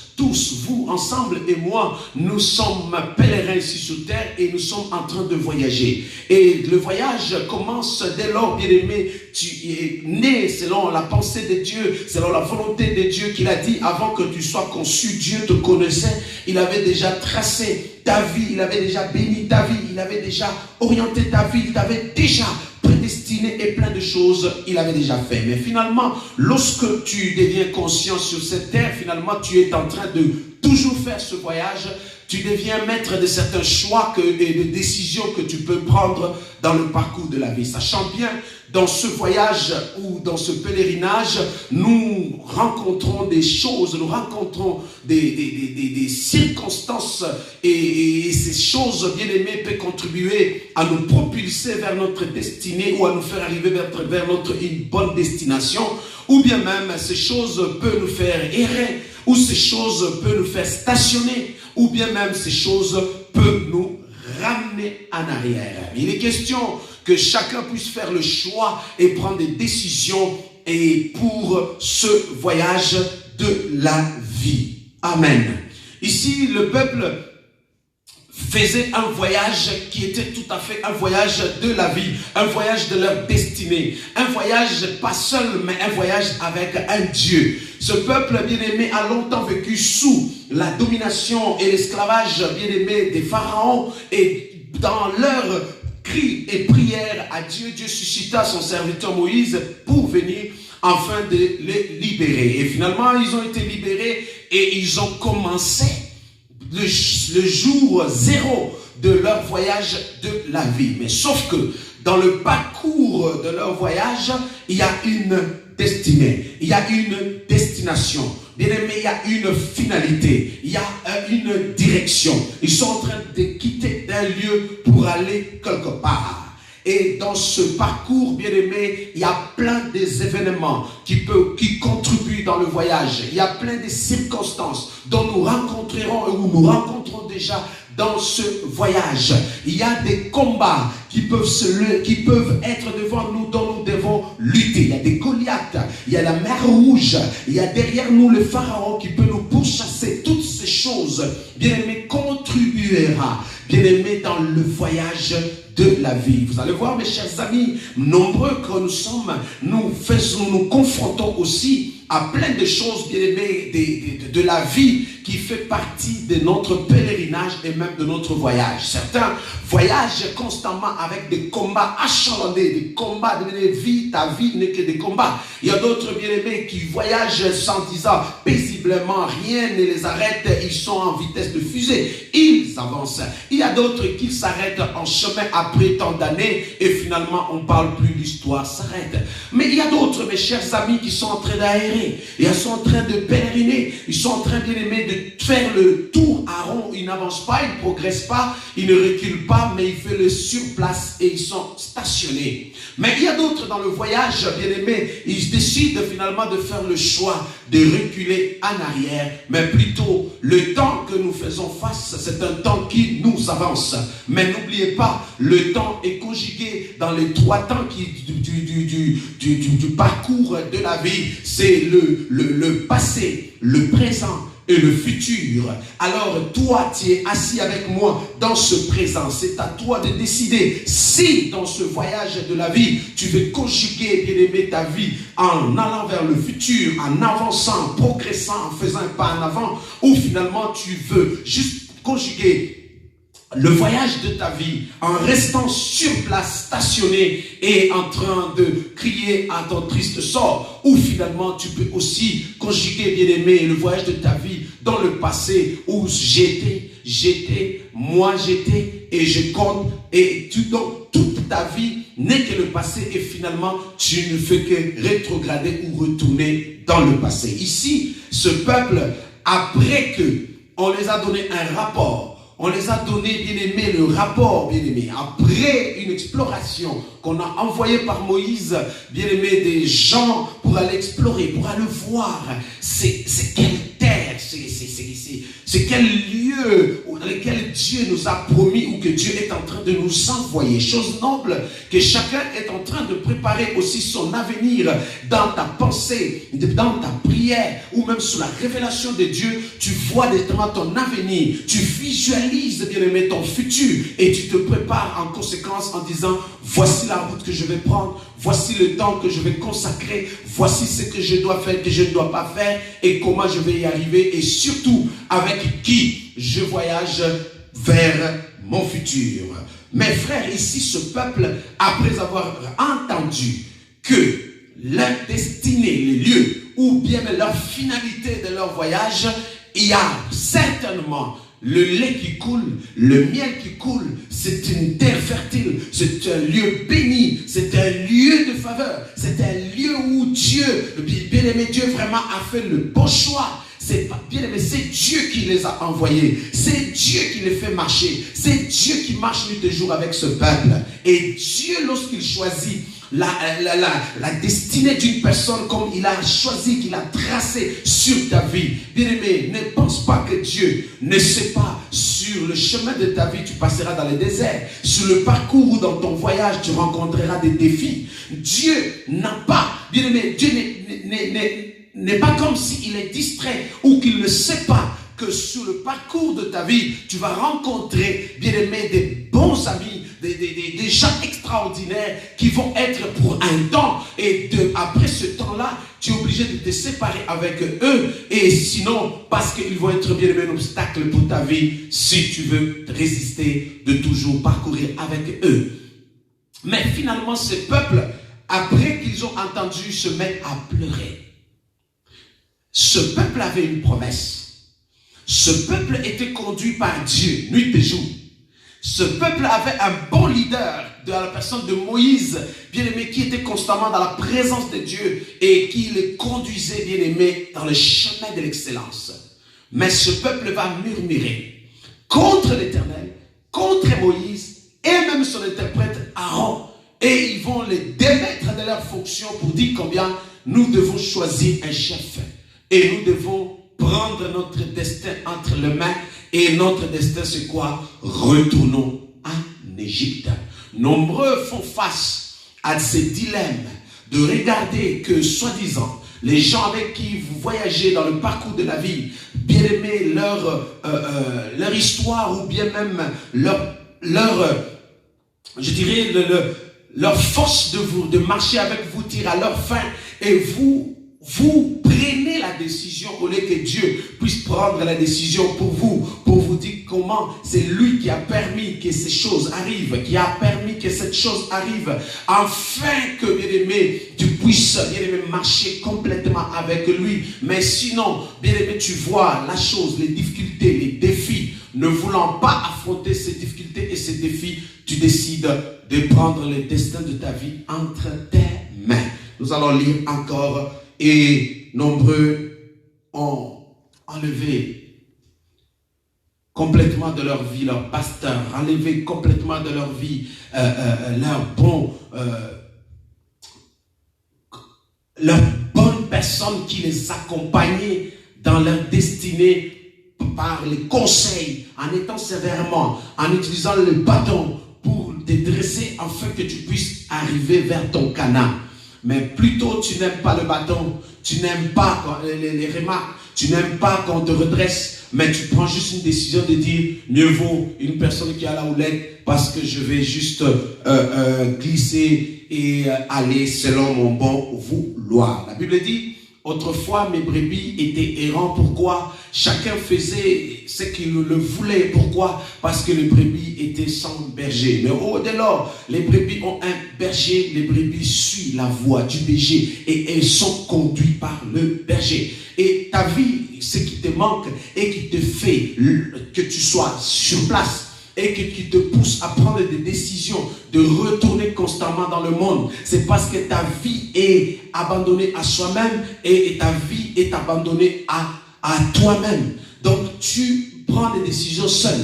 vous ensemble et moi, nous sommes pèlerins ici sur terre et nous sommes en train de voyager. Et le voyage commence dès lors, bien-aimé, tu es né selon la pensée de Dieu, selon la volonté de Dieu qu'il a dit avant que tu sois conçu. Dieu te connaissait, il avait déjà tracé ta vie, il avait déjà béni ta vie, il avait déjà orienté ta vie, il t'avait déjà prédestiné et plein de choses il avait déjà fait. Mais finalement, lorsque tu deviens conscient sur cette terre, finalement tu es en train de toujours faire ce voyage. Tu deviens maître de certains choix et de décisions que tu peux prendre dans le parcours de la vie. Sachant bien, dans ce voyage ou dans ce pèlerinage, nous rencontrons des choses, nous rencontrons des circonstances et ces choses, bien aimées, peuvent contribuer à nous propulser vers notre destinée ou à nous faire arriver vers une bonne destination, ou bien même ces choses peuvent nous faire errer, ou ces choses peuvent nous faire stationner, ou bien même ces choses peuvent nous ramener en arrière. Il est question que chacun puisse faire le choix et prendre des décisions et pour ce voyage de la vie. Amen. Ici, le peuple faisait un voyage qui était tout à fait un voyage de la vie, un voyage de leur destinée, un voyage pas seul, mais un voyage avec un Dieu. Ce peuple bien-aimé a longtemps vécu sous la domination et l'esclavage bien-aimé des pharaons, et dans leur cri et prière à Dieu, Dieu suscita son serviteur Moïse pour venir afin de les libérer. Et finalement, ils ont été libérés et ils ont commencé le jour zéro de leur voyage de la vie. Mais sauf que dans le parcours de leur voyage, il y a une destinée, il y a une destination. Bien aimé, il y a une finalité, il y a une direction. Ils sont en train de quitter un lieu pour aller quelque part. Et dans ce parcours, bien aimé, il y a plein d'événements qui contribuent dans le voyage. Il y a plein de circonstances dont nous rencontrerons ou nous rencontrons déjà dans ce voyage. Il y a des combats qui peuvent être devant nous, dont nous devons lutter. Il y a des Goliaths, il y a la mer Rouge, il y a derrière nous le Pharaon qui peut nous pourchasser. Toutes ces choses, bien aimé, contribuera, bien aimé, dans le voyage de la vie. Vous allez voir, mes chers amis, nombreux que nous sommes, nous confrontons aussi à plein de choses, bien aimées, de la vie qui fait partie de notre pèlerinage et même de notre voyage. Certains voyagent constamment avec des combats achalandés, des combats de vie. Ta vie n'est que des combats. Il y a d'autres bien-aimés qui voyagent sans disant paisiblement, rien ne les arrête, ils sont en vitesse de fusée, ils avancent. Il y a d'autres qui s'arrêtent en chemin après tant d'années et finalement on ne parle plus, l'histoire s'arrête. Mais il y a d'autres, mes chers amis, qui sont en train d'aérer, ils sont en train de pèleriner, ils sont en train, bien-aimés, de faire le tour à rond. Ils n'avancent pas, ils ne progressent pas, ils ne reculent pas, mais ils font le sur place et ils sont stationnés. Mais il y a d'autres dans le voyage, bien-aimés, ils décident finalement de faire le choix de reculer en arrière, mais plutôt le temps que nous faisons face, c'est un temps qui nous avance. Mais n'oubliez pas, le temps est conjugué dans les trois temps du parcours de la vie. C'est le passé, le présent et le futur. Alors toi, tu es assis avec moi dans ce présent. C'est à toi de décider si dans ce voyage de la vie, tu veux conjuguer, bien-aimé, ta vie en allant vers le futur, en avançant, progressant, en faisant un pas en avant, ou finalement tu veux juste conjuguer le voyage de ta vie en restant sur place, stationné et en train de crier à ton triste sort. Ou finalement tu peux aussi conjuguer, bien-aimé, le voyage de ta vie dans le passé où j'étais et je compte, et donc toute ta vie n'est que le passé et finalement tu ne fais que rétrograder ou retourner dans le passé. Ici, ce peuple, après que on les a donné un rapport, on les a donné, bien-aimé, le rapport, bien-aimé. Après une exploration qu'on a envoyée par Moïse, bien-aimé, des gens pour aller explorer, pour aller voir c'est quelle terre, c'est quel lieu dans lequel Dieu nous a promis ou que Dieu est en train de nous envoyer. Chose noble que chacun est en train de préparer aussi son avenir dans ta pensée, dans ta prière ou même sous la révélation de Dieu. Tu vois directement ton avenir, tu visualises, bien aimé, ton futur et tu te prépares en conséquence en disant voici la route que je vais prendre, voici le temps que je vais consacrer, voici ce que je dois faire, que je ne dois pas faire et comment je vais y arriver et surtout avec qui je voyage vers mon futur. Mes frères, ici ce peuple, après avoir entendu que leur destinée, les lieux ou bien leur finalité de leur voyage, il y a certainement le lait qui coule, le miel qui coule, c'est une terre fertile, c'est un lieu béni, c'est un lieu de faveur, c'est un lieu où Dieu, bien aimé Dieu vraiment a fait le bon choix. C'est bien aimé, c'est Dieu qui les a envoyés, c'est Dieu qui les fait marcher, c'est Dieu qui marche nuit et jour avec ce peuple. Et Dieu, lorsqu'il choisit la destinée d'une personne comme il a choisi, qu'il a tracé sur ta vie. Bien-aimé, ne pense pas que Dieu ne sait pas. Sur le chemin de ta vie, tu passeras dans le désert. Sur le parcours ou dans ton voyage, tu rencontreras des défis. Dieu n'a pas, bien-aimé, Dieu n'est pas comme s'il est distrait ou qu'il ne sait pas que sur le parcours de ta vie, tu vas rencontrer, bien-aimé, des bons amis, des gens extraordinaires qui vont être pour un temps. Et après ce temps-là, tu es obligé de te séparer avec eux. Et sinon, parce qu'ils vont être, bien-aimé, un obstacle pour ta vie, si tu veux résister, de toujours parcourir avec eux. Mais finalement, ce peuple, après qu'ils ont entendu, se mettent à pleurer. Ce peuple avait une promesse. Ce peuple était conduit par Dieu, nuit et jour. Ce peuple avait un bon leader de la personne de Moïse, bien-aimé, qui était constamment dans la présence de Dieu et qui le conduisait, bien-aimé, dans le chemin de l'excellence. Mais ce peuple va murmurer contre l'Éternel, contre Moïse et même son interprète Aaron. Et ils vont les démettre de leur fonction pour dire combien nous devons choisir un chef. Et nous devons prendre notre destin entre les mains. Et notre destin, c'est quoi? Retournons en Égypte. Nombreux font face à ces dilemmes de regarder que, soi-disant, les gens avec qui vous voyagez dans le parcours de la vie, bien aimé leur histoire ou bien même leur force de marcher avec vous tire à leur fin et vous prenez la décision au lieu que Dieu puisse prendre la décision pour vous dire comment c'est lui qui a permis que ces choses arrivent, qui a permis que cette chose arrive, afin que, bien-aimé, tu puisses, bien-aimé, marcher complètement avec lui. Mais sinon, bien-aimé, tu vois la chose, les difficultés, les défis, ne voulant pas affronter ces difficultés et ces défis, tu décides de prendre le destin de ta vie entre tes mains. Nous allons lire encore. Et nombreux ont enlevé complètement de leur vie leur pasteur, enlevé complètement de leur vie leur bonne personne qui les accompagnait dans leur destinée par les conseils, en étant sévèrement, en utilisant le bâton pour te dresser afin que tu puisses arriver vers ton Canaan. Mais plutôt tu n'aimes pas le bâton, tu n'aimes pas les remarques, tu n'aimes pas qu'on te redresse, mais tu prends juste une décision de dire mieux vaut une personne qui a la houlette parce que je vais juste glisser et aller selon mon bon vouloir. La Bible dit autrefois mes brebis étaient errants. Pourquoi? Chacun faisait ce qu'il le voulait. Pourquoi? Parce que les brebis étaient sans berger. Mais au-delà, les brebis ont un berger. Les brebis suivent la voie du berger et elles sont conduites par le berger. Et ta vie, ce qui te manque et qui te fait que tu sois sur place et qui te pousse à prendre des décisions, de retourner constamment dans le monde, c'est parce que ta vie est abandonnée à soi-même et ta vie est abandonnée à toi-même. Donc tu prends des décisions seul,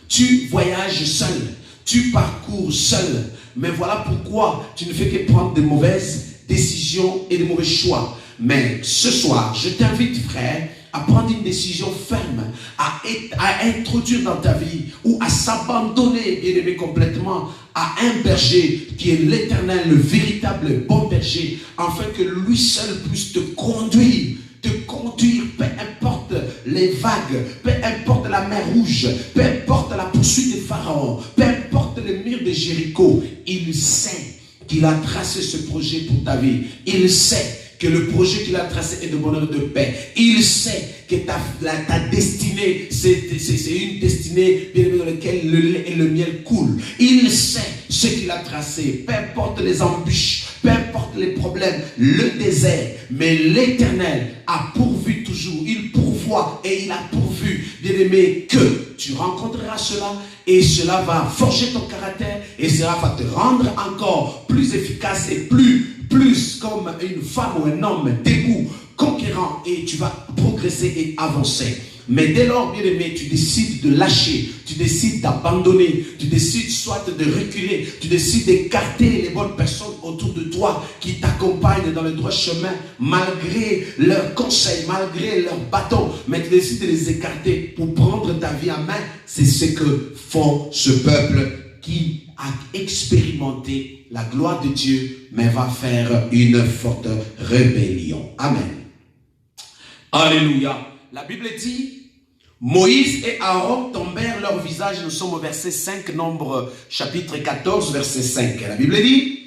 tu voyages seul, tu parcours seul. Mais voilà pourquoi tu ne fais que prendre de mauvaises décisions et de mauvais choix. Mais ce soir, je t'invite, frère, à prendre une décision ferme, à introduire dans ta vie ou à s'abandonner, bien aimé, complètement à un berger qui est l'Éternel, le véritable bon berger, afin que lui seul puisse te conduire, peu importe les vagues, peu importe la mer rouge, peu importe la poursuite des pharaons, peu importe les murs de Jéricho. Il sait qu'il a tracé ce projet pour ta vie. Il sait que le projet qu'il a tracé est de bonheur et de paix. Il sait que ta destinée, c'est une destinée dans laquelle le lait et le miel coulent. Il sait ce qu'il a tracé. Peu importe les embûches, peu importe les problèmes, le désert, mais l'Éternel a pourvu toujours. Il pourvoit et il a pourvu, bien-aimé, que tu rencontreras cela et cela va forger ton caractère et cela va te rendre encore plus efficace et plus comme une femme ou un homme debout, conquérant, et tu vas progresser et avancer. Mais dès lors, bien aimé, tu décides de lâcher, tu décides d'abandonner, tu décides soit de reculer, tu décides d'écarter les bonnes personnes autour de toi qui t'accompagnent dans le droit chemin, malgré leurs conseils, malgré leurs bâtons, mais tu décides de les écarter pour prendre ta vie en main. C'est ce que font ce peuple qui a expérimenté la gloire de Dieu, mais va faire une forte rébellion. Amen. Alléluia. La Bible dit, Moïse et Aaron tombèrent leur visage. Nous sommes au verset 5, Nombre chapitre 14, verset 5. La Bible dit,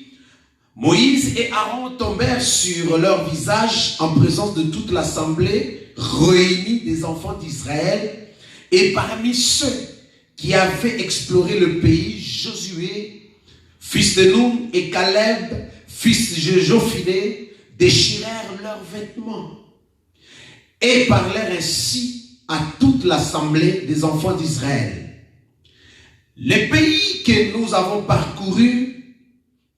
Moïse et Aaron tombèrent sur leur visage en présence de toute l'assemblée réunie des enfants d'Israël, et parmi ceux qui avaient exploré le pays, Josué, fils de Nun, et Caleb, fils de Jophiné, déchirèrent leurs vêtements et parlèrent ainsi à toute l'assemblée des enfants d'Israël. Le pays que nous avons parcouru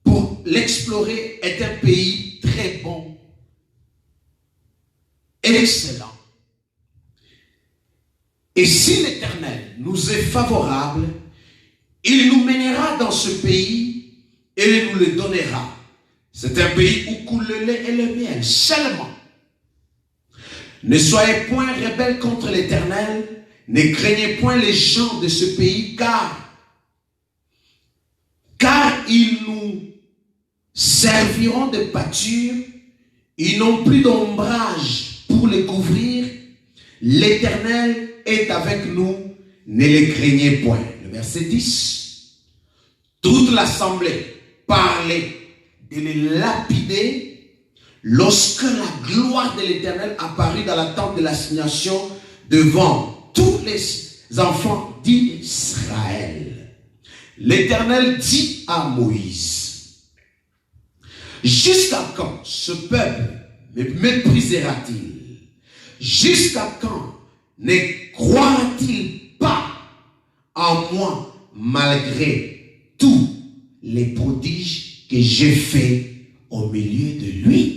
pour l'explorer est un pays très bon, excellent. Et si l'Éternel nous est favorable, il nous mènera dans ce pays et il nous le donnera. C'est un pays où coule le lait et le miel seulement. Ne soyez point rebelles contre l'Éternel, ne craignez point les gens de ce pays, car ils nous serviront de pâture, ils n'ont plus d'ombrage pour les couvrir. L'Éternel est avec nous, ne les craignez point. Le verset 10. Toute l'assemblée parlait de les lapider lorsque la gloire de l'Éternel apparut dans la tente de l'assignation devant tous les enfants d'Israël. L'Éternel dit à Moïse, jusqu'à quand ce peuple me méprisera-t-il? Jusqu'à quand ne croira-t-il pas en moi malgré tous les prodiges que j'ai faits au milieu de lui?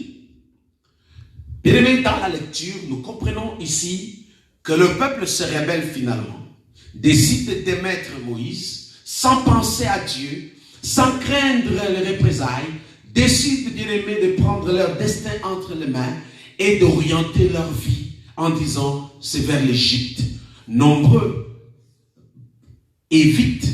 Bien-aimés, dans la lecture, nous comprenons ici que le peuple se rebelle finalement, décide de démettre Moïse, sans penser à Dieu, sans craindre les représailles, décide, bien-aimés, de prendre leur destin entre les mains et d'orienter leur vie en disant, c'est vers l'Égypte. Nombreux évitent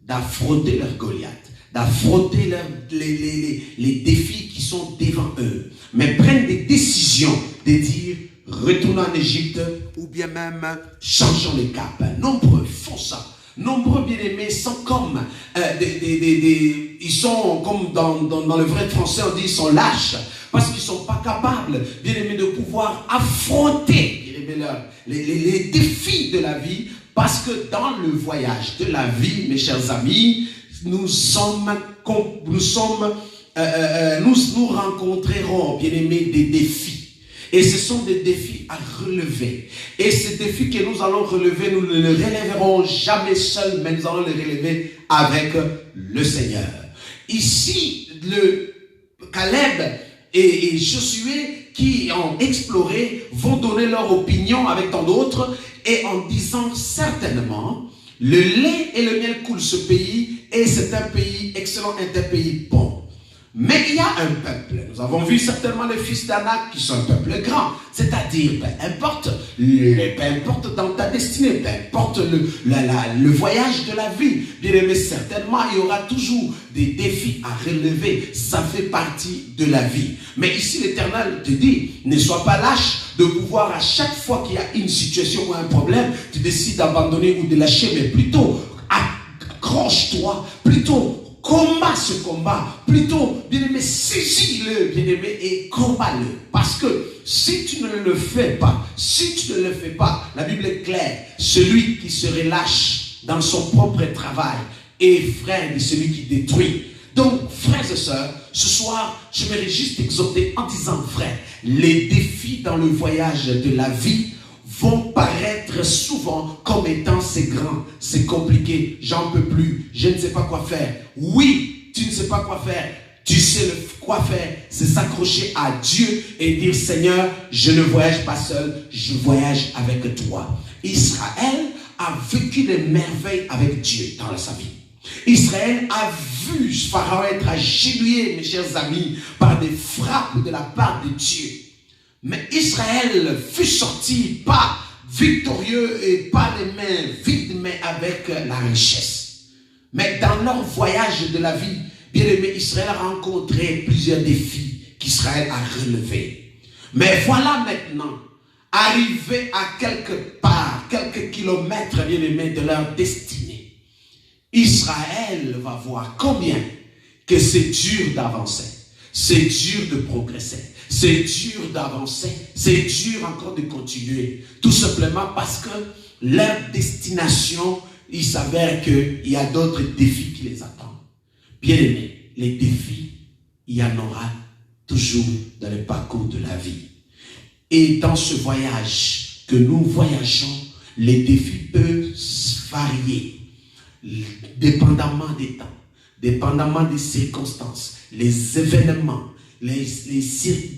d'affronter leur Goliath, d'affronter les défis qui sont devant eux, mais prennent des décisions de dire, retournons en Égypte, ou bien même changeons les cap. Nombreux font ça. Nombreux bien-aimés sont comme ils sont comme dans le vrai français on dit ils sont lâches parce qu'ils ne sont pas capables, bien-aimés, de pouvoir affronter, bien-aimés, les défis de la vie, parce que dans le voyage de la vie, mes chers amis, nous rencontrerons, bien-aimés, des défis. Et ce sont des défis à relever. Et ces défis que nous allons relever, nous ne les relèverons jamais seuls, mais nous allons les relever avec le Seigneur. Ici, Caleb et Josué qui ont exploré vont donner leur opinion avec tant d'autres et en disant certainement, le lait et le miel coulent ce pays et c'est un pays excellent, un pays bon. Mais il y a un peuple. Nous avons vu certainement les fils d'Anak qui sont un peuple grand. C'est-à-dire, peu importe dans ta destinée, peu importe le voyage de la vie. Bien aimé, certainement, il y aura toujours des défis à relever. Ça fait partie de la vie. Mais ici, l'Éternel te dit, ne sois pas lâche de pouvoir à chaque fois qu'il y a une situation ou un problème, tu décides d'abandonner ou de lâcher, mais plutôt accroche-toi, plutôt combat ce combat, plutôt, bien-aimé, saisis-le, bien-aimé, et combat-le. Parce que si tu ne le fais pas, la Bible est claire, celui qui se relâche dans son propre travail est frère de celui qui détruit. Donc, frères et sœurs, ce soir, je me juste t'exhorter en disant, frère, les défis dans le voyage de la vie vont paraître souvent comme étant c'est grand, c'est compliqué, j'en peux plus, je ne sais pas quoi faire. Oui, tu ne sais pas quoi faire. Tu sais quoi faire, c'est s'accrocher à Dieu et dire, Seigneur, je ne voyage pas seul, je voyage avec toi. Israël a vécu des merveilles avec Dieu dans sa vie. Israël a vu Pharaon être agenouillé, mes chers amis, par des frappes de la part de Dieu. Mais Israël fut sorti pas victorieux et pas les mains vides, mais avec la richesse. Mais dans leur voyage de la vie, bien aimé, Israël a rencontré plusieurs défis qu'Israël a relevés. Mais voilà maintenant, arrivé à quelque part, quelques kilomètres, bien aimé, de leur destinée, Israël va voir combien que c'est dur d'avancer, c'est dur de progresser. C'est dur d'avancer, c'est dur encore de continuer. Tout simplement parce que leur destination, il s'avère qu'il y a d'autres défis qui les attendent. Bien aimés, les défis, il y en aura toujours dans le parcours de la vie. Et dans ce voyage que nous voyageons, les défis peuvent varier, dépendamment des temps, dépendamment des circonstances, les événements.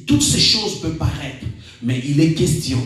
Toutes ces choses peuvent paraître, mais il est question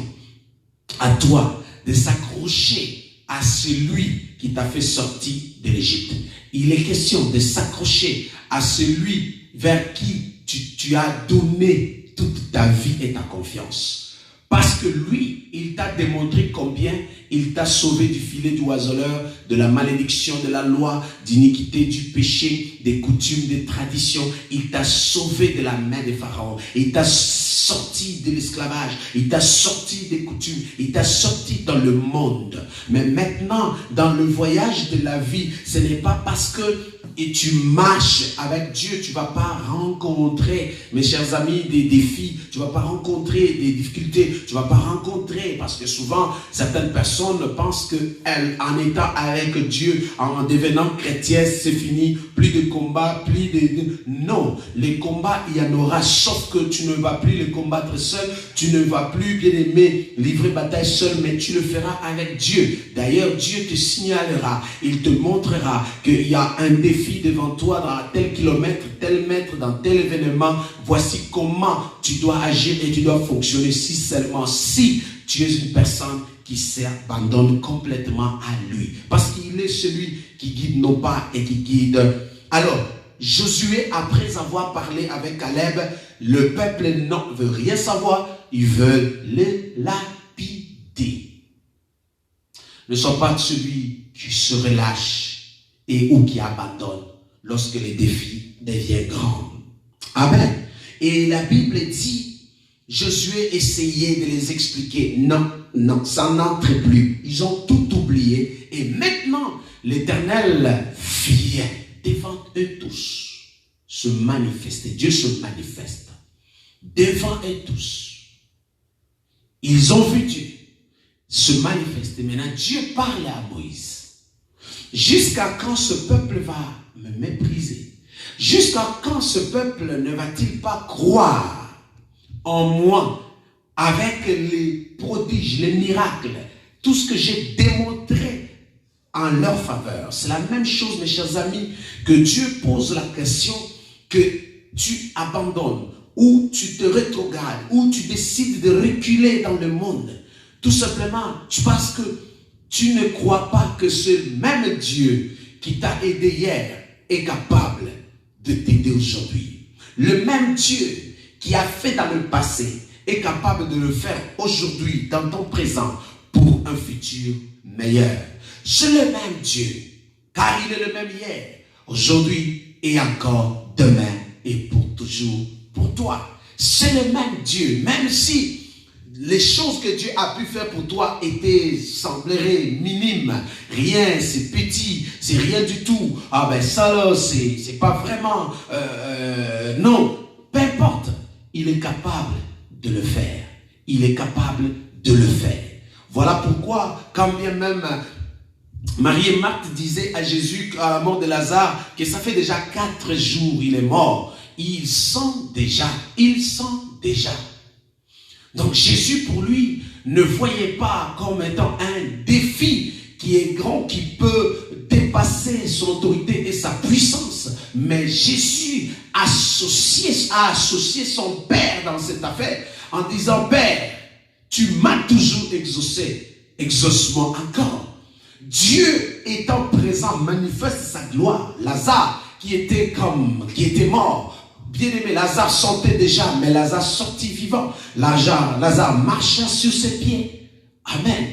à toi de s'accrocher à celui qui t'a fait sortir de l'Égypte. Il est question de s'accrocher à celui vers qui tu as donné toute ta vie et ta confiance. Parce que lui, il t'a démontré combien il t'a sauvé du filet du oiseleur, de la malédiction, de la loi, d'iniquité, du péché, des coutumes, des traditions. Il t'a sauvé de la main de Pharaon. Il t'a sorti de l'esclavage. Il t'a sorti des coutumes. Il t'a sorti dans le monde. Mais maintenant, dans le voyage de la vie, ce n'est pas parce que et tu marches avec Dieu, tu ne vas pas rencontrer, mes chers amis, des défis, tu ne vas pas rencontrer des difficultés, tu ne vas pas rencontrer, parce que souvent, certaines personnes pensent qu'en étant avec Dieu, en devenant chrétien, c'est fini, plus de combats, plus de... Non, les combats, il y en aura, sauf que tu ne vas plus les combattre seul, tu ne vas plus, bien aimé, livrer bataille seul, mais tu le feras avec Dieu. D'ailleurs, Dieu te signalera, il te montrera qu'il y a un défi devant toi dans tel kilomètre, tel mètre, dans tel événement. Voici comment tu dois agir et tu dois fonctionner si seulement si tu es une personne qui s'abandonne complètement à lui. Parce qu'il est celui qui guide nos pas et qui guide. Alors, Josué, après avoir parlé avec Caleb, le peuple ne veut rien savoir, ils veulent le lapider. Ne sois pas celui qui se relâche ou qui abandonne lorsque les défis deviennent grands. Amen. Et la Bible dit, Josué essayait de les expliquer. Non, ça n'entre plus. Ils ont tout oublié. Et maintenant, l'Éternel vient devant eux tous se manifester. Dieu se manifeste devant eux tous. Ils ont vu Dieu se manifester. Maintenant, Dieu parle à Moïse. Jusqu'à quand ce peuple va me mépriser? Jusqu'à quand ce peuple ne va-t-il pas croire en moi avec les prodiges, les miracles, tout ce que j'ai démontré en leur faveur? C'est la même chose, mes chers amis, que Dieu pose la question que tu abandonnes, ou tu te rétrogrades, ou tu décides de reculer dans le monde. Tout simplement, parce que tu ne crois pas que ce même Dieu qui t'a aidé hier est capable de t'aider aujourd'hui. Le même Dieu qui a fait dans le passé est capable de le faire aujourd'hui, dans ton présent, pour un futur meilleur. C'est le même Dieu, car il est le même hier, aujourd'hui et encore demain et pour toujours pour toi. C'est le même Dieu, même si les choses que Dieu a pu faire pour toi sembleraient minimes. Rien, c'est petit, c'est rien du tout. Ah ben ça là, c'est pas vraiment... non, peu importe. Il est capable de le faire. Il est capable de le faire. Voilà pourquoi, quand bien même Marie et Marthe disaient à Jésus, à la mort de Lazare, que ça fait déjà 4 jours, il est mort. Il sent déjà. Donc Jésus pour lui ne voyait pas comme étant un défi qui est grand, qui peut dépasser son autorité et sa puissance. Mais Jésus a associé son Père dans cette affaire en disant: Père, tu m'as toujours exaucé, exauce-moi encore. Dieu étant présent manifeste sa gloire. Lazare qui était mort, bien-aimé, Lazare sentait déjà, mais Lazare sortit vivant. Lazare marcha sur ses pieds. Amen.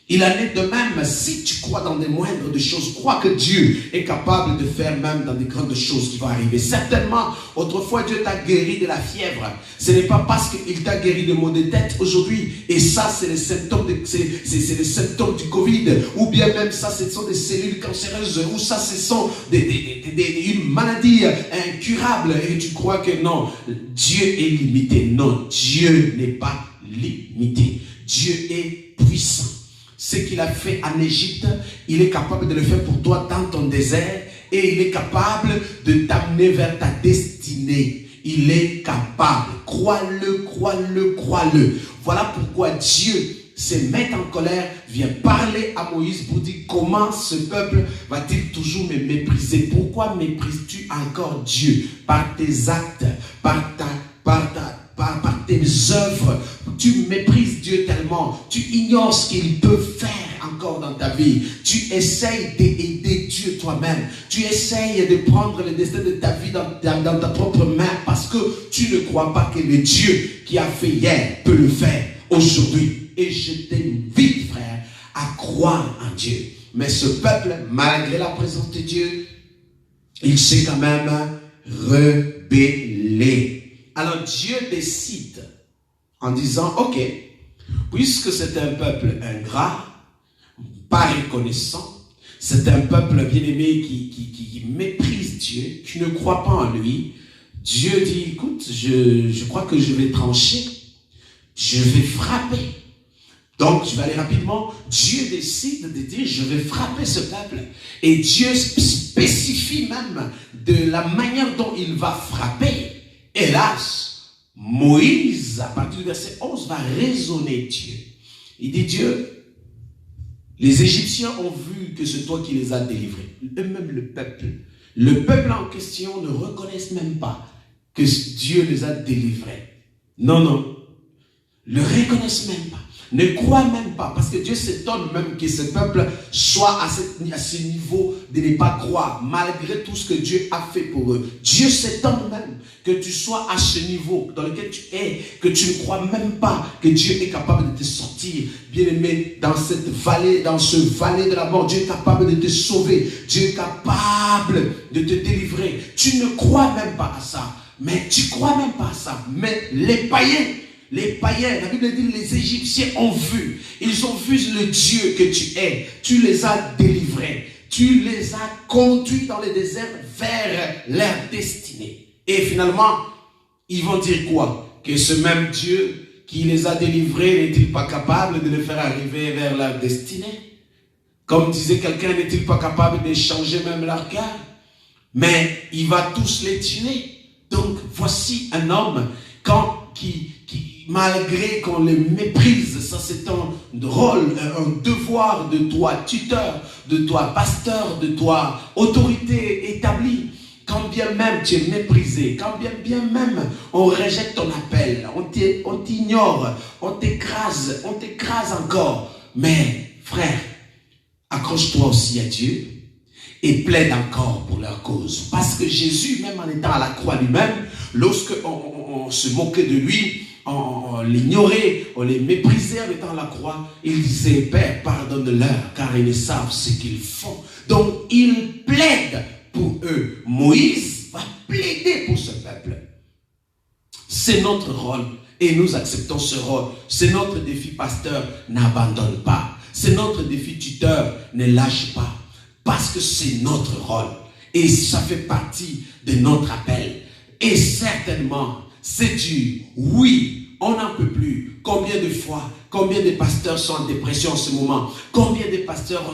Il en est de même, si tu crois dans des moindres de choses, crois que Dieu est capable de faire même dans des grandes choses qui vont arriver. Certainement, autrefois, Dieu t'a guéri de la fièvre. Ce n'est pas parce qu'il t'a guéri de maux de tête aujourd'hui. Et ça, c'est les symptômes c'est les symptômes du Covid. Ou bien même ça, ce sont des cellules cancéreuses. Ou ça, ce sont une maladie incurable. Et tu crois que non, Dieu est limité. Non, Dieu n'est pas limité. Dieu est puissant. Ce qu'il a fait en Égypte, il est capable de le faire pour toi dans ton désert et il est capable de t'amener vers ta destinée. Il est capable. Crois-le, crois-le, crois-le. Voilà pourquoi Dieu se met en colère, vient parler à Moïse pour dire: comment ce peuple va-t-il toujours me mépriser? Pourquoi méprises-tu encore Dieu? Par tes actes, par tes œuvres, tu méprises Dieu tellement, tu ignores ce qu'il peut faire encore dans ta vie. Tu essayes d'aider Dieu toi-même. Tu essayes de prendre le destin de ta vie dans ta propre main parce que tu ne crois pas que le Dieu qui a fait hier peut le faire aujourd'hui. Et je t'invite, frère, à croire en Dieu. Mais ce peuple, malgré la présence de Dieu, il s'est quand même rebellé. Alors Dieu décide en disant: ok, puisque c'est un peuple ingrat, pas reconnaissant, c'est un peuple bien-aimé qui méprise Dieu, qui ne croit pas en lui, Dieu dit: écoute, je crois que je vais trancher, je vais frapper. Donc, je vais aller rapidement. Dieu décide de dire: je vais frapper ce peuple. Et Dieu spécifie même de la manière dont il va frapper. Hélas, Moïse, à partir du verset 11, va raisonner Dieu. Il dit: Dieu, les Égyptiens ont vu que c'est toi qui les as délivrés. Eux-mêmes, le peuple en question ne reconnaissent même pas que Dieu les a délivrés. Non, ne reconnaissent même pas. Ne croient même pas, parce que Dieu s'étonne même que ce peuple soit à ce niveau de ne pas croire, malgré tout ce que Dieu a fait pour eux. Dieu s'étonne même que tu sois à ce niveau dans lequel tu es, que tu ne crois même pas que Dieu est capable de te sortir, bien-aimé, dans cette vallée, dans ce vallée de la mort. Dieu est capable de te sauver, Dieu est capable de te délivrer. Tu ne crois même pas à ça, mais les païens, la Bible dit: les Égyptiens ont vu. Ils ont vu le Dieu que tu es. Tu les as délivrés. Tu les as conduits dans le désert vers leur destinée. Et finalement, ils vont dire quoi? Que ce même Dieu qui les a délivrés n'est-il pas capable de les faire arriver vers leur destinée? Comme disait quelqu'un, n'est-il pas capable de changer même leur cœur? Mais il va tous les tuer. Donc voici un homme qui malgré qu'on le méprise, ça c'est un rôle, un devoir de toi tuteur, de toi pasteur, de toi autorité établie. Quand bien même tu es méprisé, quand bien même on rejette ton appel, on t'ignore, on t'écrase encore. Mais frère, accroche-toi aussi à Dieu. et plaide encore pour leur cause. Parce que Jésus, même en étant à la croix lui-même, lorsque on se moquait de lui, on l'ignorait, on les méprisait en étant à la croix, il disait, Père, pardonne-leur, car ils ne savent ce qu'ils font. Donc, il plaide pour eux. Moïse va plaider pour ce peuple. C'est notre rôle et nous acceptons ce rôle. C'est notre défi, pasteur, n'abandonne pas. C'est notre défi, tuteur, ne lâche pas. Parce que c'est notre rôle et ça fait partie de notre appel. Et certainement, c'est dur. Oui, on n'en peut plus. Combien de fois, combien de pasteurs sont en dépression en ce moment? Combien de pasteurs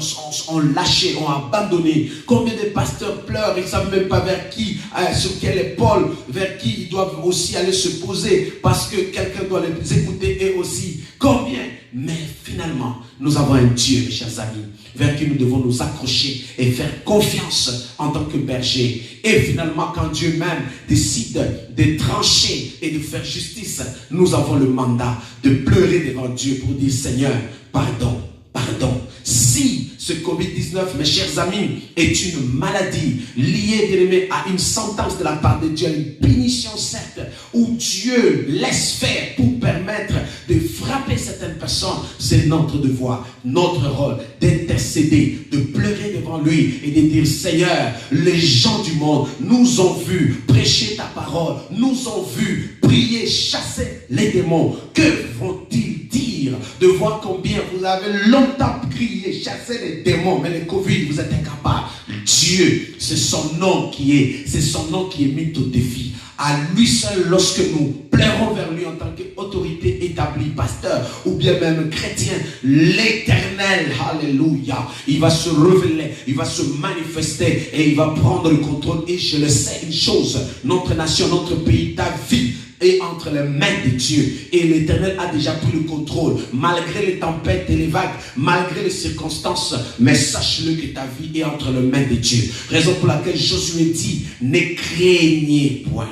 ont lâché, ont abandonné? Combien de pasteurs pleurent, ils ne savent même pas vers qui, sur quelle épaule, vers qui ils doivent aussi aller se poser parce que quelqu'un doit les écouter eux aussi. Combien? Mais finalement, nous avons un Dieu, mes chers amis, vers qui nous devons nous accrocher et faire confiance en tant que berger. Et finalement, quand Dieu même décide de trancher et de faire justice, nous avons le mandat de pleurer devant Dieu pour dire, Seigneur, pardon, pardon. Si ce Covid-19, mes chers amis, est une maladie liée, bien aimé, à une sentence de la part de Dieu, une punition certes, où Dieu laisse faire pour permettre de frapper certaines personnes, c'est notre devoir, notre rôle d'intercéder, de pleurer devant lui et de dire, Seigneur, les gens du monde nous ont vus prêcher ta parole, nous ont vus prier, chasser les démons. Que vont-ils dire de voir combien vous avez longtemps crié, chassé les démons, mais le Covid, vous êtes incapables. Dieu, c'est son nom qui est mis au défi. À lui seul, lorsque nous pleurons vers lui en tant qu'autorité établie, pasteur ou bien même chrétien, l'Éternel, alléluia, il va se révéler, il va se manifester et il va prendre le contrôle. Et je le sais, une chose, notre nation, notre pays, ta vie est entre les mains de Dieu. Et l'Éternel a déjà pris le contrôle, malgré les tempêtes et les vagues, malgré les circonstances. Mais sache-le que ta vie est entre les mains de Dieu. Raison pour laquelle Josué dit, ne craignez point.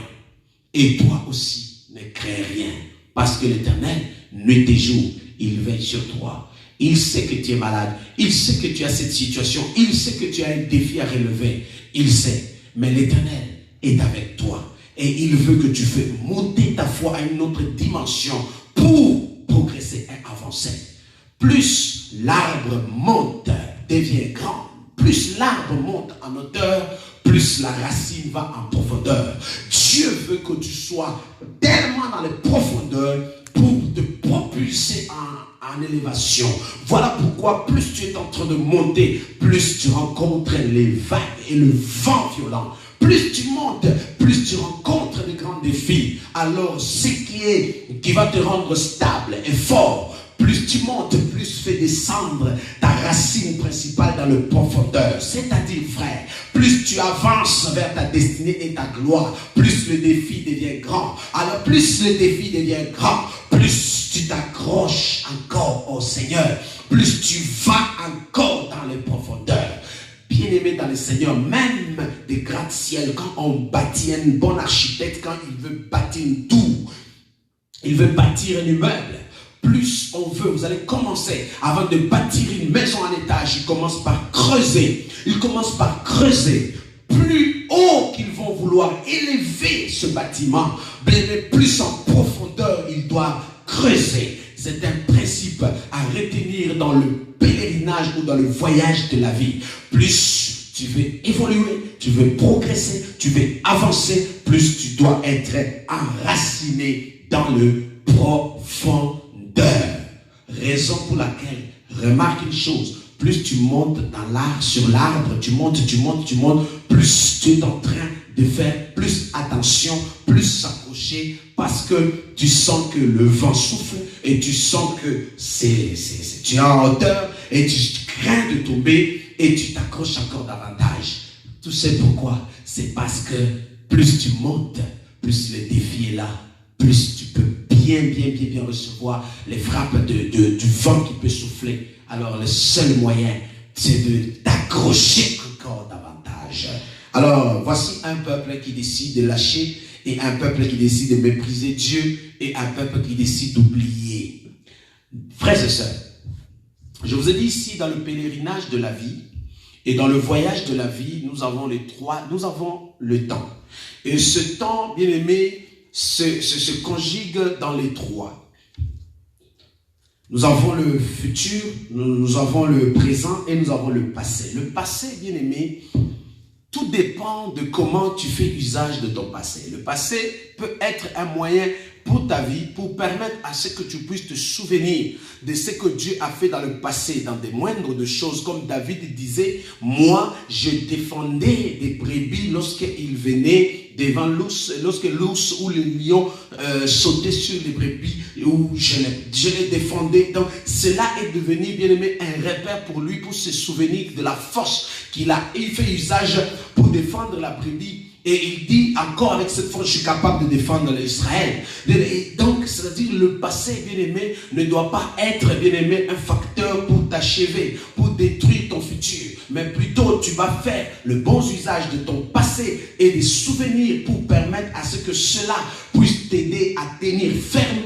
Et toi aussi, ne crains rien. Parce que l'Éternel, nuit et jour, il veille sur toi. Il sait que tu es malade. Il sait que tu as cette situation. Il sait que tu as un défi à relever. Il sait. Mais l'Éternel est avec toi. Et il veut que tu fasses monter ta foi à une autre dimension pour progresser et avancer. Plus l'arbre monte, devient grand. Plus l'arbre monte en hauteur, plus la racine va en profondeur. Dieu veut que tu sois tellement dans les profondeurs pour te propulser en élévation. Voilà pourquoi plus tu es en train de monter, plus tu rencontres les vagues et le vent violent. Plus tu montes, plus tu rencontres de grands défis. Alors ce qui va te rendre stable et fort, plus tu montes, plus tu fais descendre ta racine principale dans le profondeur. C'est-à-dire, frère, plus tu avances vers ta destinée et ta gloire, plus le défi devient grand. Alors plus le défi devient grand, plus tu t'accroches encore au Seigneur, plus tu vas encore dans les profondeurs. Bien-aimé dans le Seigneur, même des gratte-ciel, quand on bâtit un bon architecte, quand il veut bâtir une tour, il veut bâtir un immeuble, plus on veut, vous allez commencer, avant de bâtir une maison en étage, il commence par creuser. Il commence par creuser. Plus haut qu'ils vont vouloir élever ce bâtiment, plus en profondeur ils doivent creuser. C'est un principe à retenir dans le pèlerinage ou dans le voyage de la vie. Plus tu veux évoluer, tu veux progresser, tu veux avancer, plus tu dois être enraciné dans le profondeur. Raison pour laquelle, remarque une chose, plus tu montes dans l'arbre, sur l'arbre, tu montes, plus tu es en train de faire plus attention, plus s'accrocher, parce que tu sens que le vent souffle et tu sens que tu es en hauteur et tu crains de tomber et tu t'accroches encore davantage. Tout c'est pourquoi? C'est parce que plus tu montes, plus le défi est là, plus tu peux bien recevoir les frappes du vent qui peut souffler. Alors le seul moyen, c'est de t'accrocher encore davantage. Alors voici un peuple qui décide de lâcher et un peuple qui décide de mépriser Dieu et un peuple qui décide d'oublier. Frères et sœurs, je vous ai dit ici dans le pèlerinage de la vie, Et dans le voyage de la vie, nous avons le temps. Et ce temps, bien aimé, se conjugue dans les trois. Nous avons le futur, nous avons le présent et nous avons le passé. Le passé, bien aimé, tout dépend de comment tu fais usage de ton passé. Le passé peut être un moyen pour ta vie, pour permettre à ce que tu puisses te souvenir de ce que Dieu a fait dans le passé, dans des moindres de choses. Comme David disait, moi, je défendais des brebis lorsqu'ils venaient devant l'ours, lorsque l'ours ou le lion sautait sur les brebis, où je les défendais. Donc, cela est devenu, bien aimé, un repère pour lui, pour se souvenir de la force qu'il a. Il fait usage pour défendre la brebis. Et il dit encore avec cette force, je suis capable de défendre l'Israël. Donc, c'est-à-dire le passé, bien-aimé, ne doit pas être, bien-aimé, un facteur pour t'achever, pour détruire ton futur. Mais plutôt, tu vas faire le bon usage de ton passé et des souvenirs pour permettre à ce que cela puisse t'aider à tenir ferme,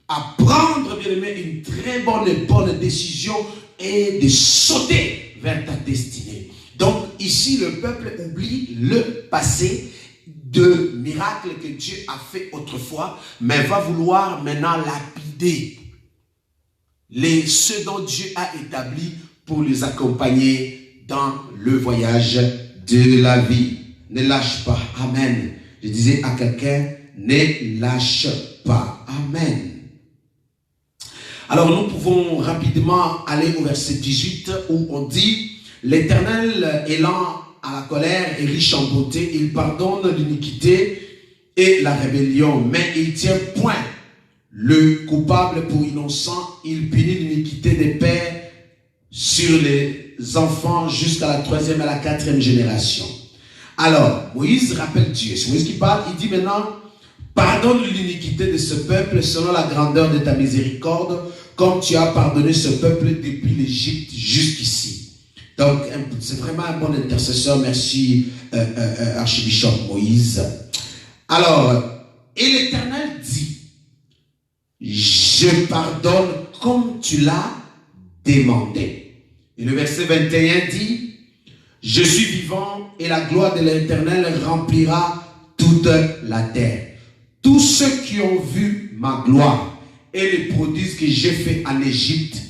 à prendre, bien-aimé, une très bonne décision et de sauter vers ta destinée. Donc, ici, le peuple oublie le passé de miracles que Dieu a fait autrefois, mais va vouloir maintenant lapider ceux dont Dieu a établi pour les accompagner dans le voyage de la vie. Ne lâche pas. Amen. Je disais à quelqu'un, ne lâche pas. Amen. Alors, nous pouvons rapidement aller au verset 18 où on dit: l'Éternel est lent à la colère et riche en beauté, il pardonne l'iniquité et la rébellion, mais il tient point le coupable pour innocent, il punit l'iniquité des pères sur les enfants jusqu'à la 3e et la 4e génération. Alors, Moïse rappelle Dieu, c'est Moïse qui parle, il dit maintenant: pardonne l'iniquité de ce peuple selon la grandeur de ta miséricorde, comme tu as pardonné ce peuple depuis l'Égypte jusqu'ici. Donc, c'est vraiment un bon intercesseur. Merci, archibishop Moïse. Alors, et l'Éternel dit: je pardonne comme tu l'as demandé. Et le verset 21 dit: je suis vivant et la gloire de l'Éternel remplira toute la terre. Tous ceux qui ont vu ma gloire et les prodiges que j'ai fait en Égypte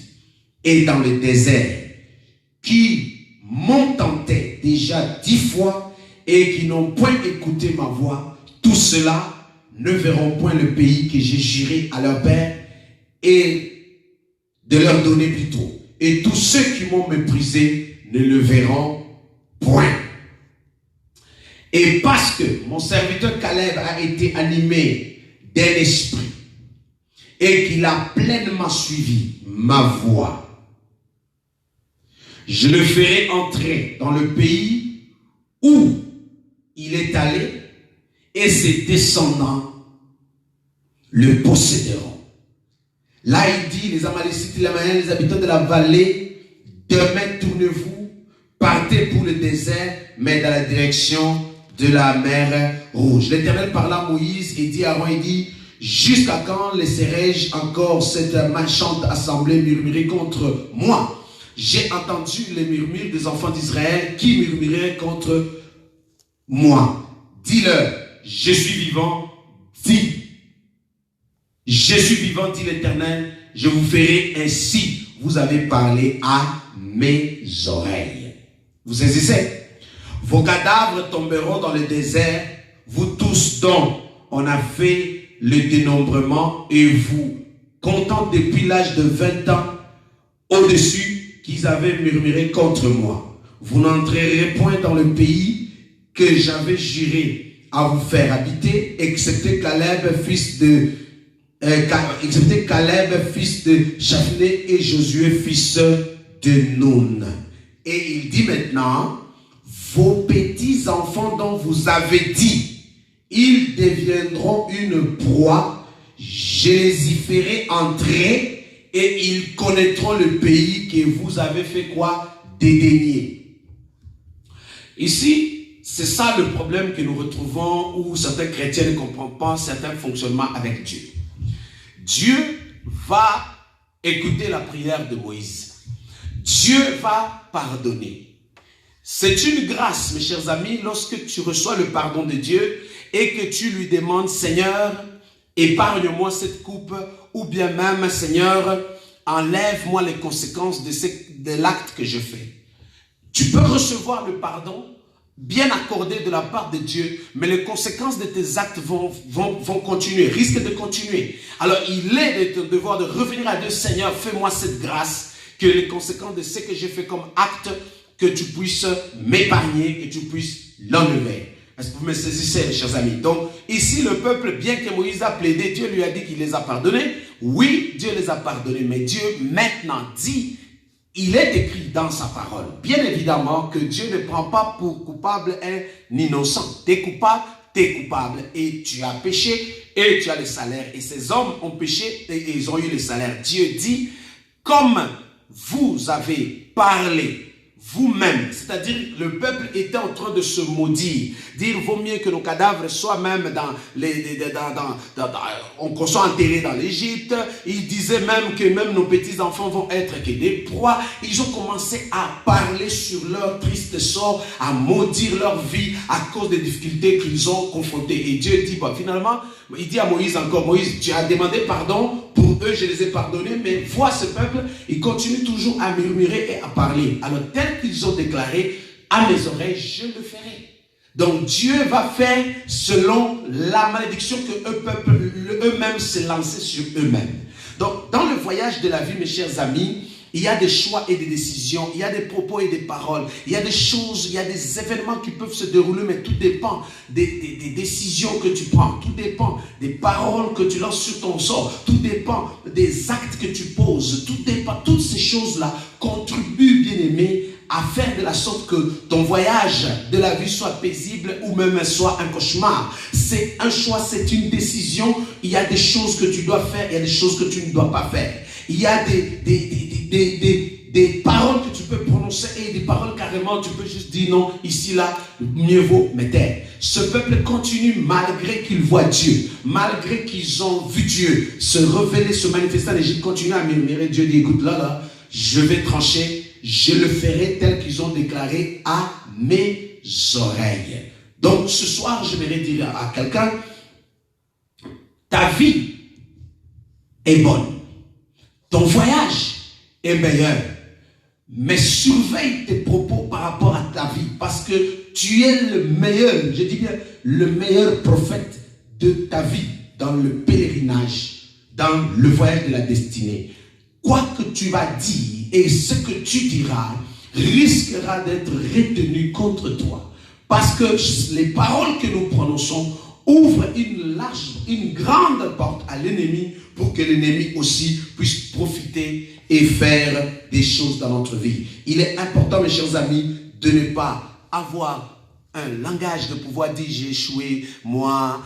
et dans le désert, qui m'ont tenté déjà 10 fois et qui n'ont point écouté ma voix, tous ceux-là ne verront point le pays que j'ai juré à leur père et de leur donner plutôt. Et tous ceux qui m'ont méprisé ne le verront point. Et parce que mon serviteur Caleb a été animé d'un esprit et qu'il a pleinement suivi ma voix, je le ferai entrer dans le pays où il est allé et ses descendants le posséderont. Là, il dit: les Amalécites, les Amaléciens, les habitants de la vallée, demain tournez-vous, partez pour le désert, mais dans la direction de la mer Rouge. L'Éternel parla à Moïse et dit à Aaron, il dit: jusqu'à quand laisserai-je encore cette méchante assemblée murmurer contre moi? J'ai entendu les murmures des enfants d'Israël qui murmuraient contre moi. Dis-leur: je suis vivant, dis. Je suis vivant, dit l'Éternel, je vous ferai ainsi. Vous avez parlé à mes oreilles. Vous saisissez? Vos cadavres tomberont dans le désert, vous tous dont on a fait le dénombrement, et vous, comptant depuis l'âge de 20 ans, au-dessus, qu'ils avaient murmuré contre moi. Vous n'entrerez point dans le pays que j'avais juré à vous faire habiter, excepté Caleb, fils de Chaphnai et Josué, fils de Nun. Et il dit maintenant: vos petits enfants dont vous avez dit, ils deviendront une proie, je les y ferai entrer, et ils connaîtront le pays que vous avez fait quoi? Dédaigner. Ici, c'est ça le problème que nous retrouvons, où certains chrétiens ne comprennent pas certains fonctionnements avec Dieu. Dieu va écouter la prière de Moïse. Dieu va pardonner. C'est une grâce, mes chers amis, lorsque tu reçois le pardon de Dieu et que tu lui demandes, Seigneur, épargne-moi cette coupe, ou bien même, Seigneur, enlève-moi les conséquences de l'acte que je fais. Tu peux recevoir le pardon bien accordé de la part de Dieu, mais les conséquences de tes actes vont continuer, risquent de continuer. Alors, il est de ton devoir de revenir à Dieu, Seigneur, fais-moi cette grâce, que les conséquences de ce que j'ai fait comme acte, que tu puisses m'épargner, que tu puisses l'enlever. Est-ce que vous me saisissez, mes chers amis? Donc, ici, le peuple, bien que Moïse a plaidé, Dieu lui a dit qu'il les a pardonnés. Oui, Dieu les a pardonnés, mais Dieu maintenant dit, il est écrit dans sa parole, bien évidemment, que Dieu ne prend pas pour coupable un innocent. T'es coupable, t'es coupable, et tu as péché, et tu as le salaire. Et ces hommes ont péché, et ils ont eu le salaire. Dieu dit, comme vous avez parlé vous-même, c'est-à-dire le peuple était en train de se maudire, dire vaut mieux que nos cadavres soient même qu'on soit enterrés dans l'Égypte. Il disait même que même nos petits-enfants vont être que des proies. Ils ont commencé à parler sur leur triste sort, à maudire leur vie à cause des difficultés qu'ils ont confrontées. Et Dieu dit, bah, finalement, il dit à Moïse encore, Moïse, tu as demandé pardon, pour eux je les ai pardonnés, mais vois ce peuple, il continue toujours à murmurer et à parler. Alors tel qu'ils ont déclaré, à mes oreilles, je le ferai. Donc Dieu va faire selon la malédiction que eux-mêmes se lançaient sur eux-mêmes. Donc dans le voyage de la vie, mes chers amis, il y a des choix et des décisions, il y a des propos et des paroles, il y a des choses, il y a des événements qui peuvent se dérouler, mais tout dépend des décisions que tu prends, tout dépend des paroles que tu lances sur ton sort, tout dépend des actes que tu poses, tout dépend, toutes ces choses-là contribuent, bien aimé, à faire de la sorte que ton voyage de la vie soit paisible ou même soit un cauchemar. C'est un choix, c'est une décision. Il y a des choses que tu dois faire, il y a des choses que tu ne dois pas faire. Il y a des paroles que tu peux prononcer et des paroles carrément, tu peux juste dire non, ici, là, mieux vaut me taire. Ce peuple continue malgré qu'ils voient Dieu, malgré qu'ils ont vu Dieu se révéler, se manifester en Égypte, continue à murmurer. Dieu dit, écoute, là, je vais trancher, je le ferai tel qu'ils ont déclaré à mes oreilles. Donc, ce soir, j'aimerais dire à quelqu'un, ta vie est bonne. Ton voyage est meilleur. Mais surveille tes propos par rapport à ta vie. Parce que tu es le meilleur, je dis bien, le meilleur prophète de ta vie dans le pèlerinage, dans le voyage de la destinée. Quoi que tu vas dire et ce que tu diras risquera d'être retenu contre toi. Parce que les paroles que nous prononçons ouvrent une grande porte à l'ennemi pour que l'ennemi aussi puisse profiter et faire des choses dans notre vie. Il est important, mes chers amis, de ne pas avoir un langage de pouvoir dire j'ai échoué, moi,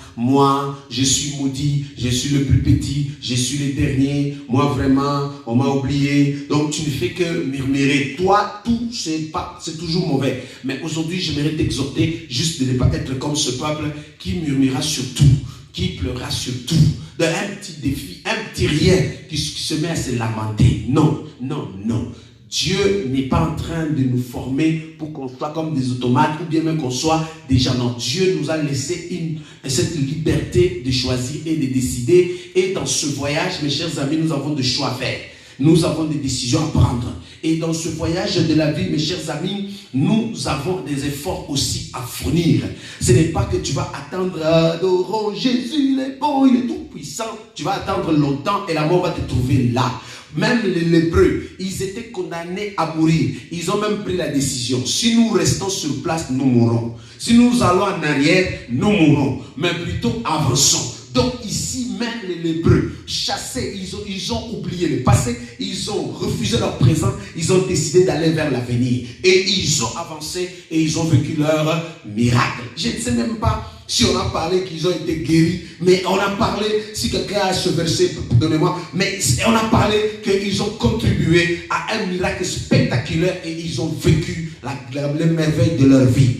je suis maudit, je suis le plus petit, je suis le dernier, moi vraiment, on m'a oublié. Donc tu ne fais que murmurer. Toi, tout, c'est toujours mauvais. Mais aujourd'hui, j'aimerais t'exhorter juste de ne pas être comme ce peuple qui murmurera sur tout, qui pleurera sur tout. Un petit défi, un petit rien qui se met à se lamenter. Non, non, non. Dieu n'est pas en train de nous former pour qu'on soit comme des automates ou bien même qu'on soit des gens. Non, Dieu nous a laissé cette liberté de choisir et de décider. Et dans ce voyage, mes chers amis, nous avons des choix à faire. Nous avons des décisions à prendre. Et dans ce voyage de la vie, mes chers amis, nous avons des efforts aussi à fournir. Ce n'est pas que tu vas attendre, adorons Jésus, il est bon, il est tout puissant. Tu vas attendre longtemps et la mort va te trouver là. Même les lépreux, ils étaient condamnés à mourir. Ils ont même pris la décision. Si nous restons sur place, nous mourrons. Si nous allons en arrière, nous mourrons. Mais plutôt avançons. Donc ici, même les lépreux, chassés, ils ont oublié le passé, ils ont refusé leur présent, ils ont décidé d'aller vers l'avenir. Et ils ont avancé et ils ont vécu leur miracle. Je ne sais même pas si on a parlé qu'ils ont été guéris, mais on a parlé, si quelqu'un a ce verset, donnez-moi, mais on a parlé qu'ils ont contribué à un miracle spectaculaire et ils ont vécu les merveilles de leur vie.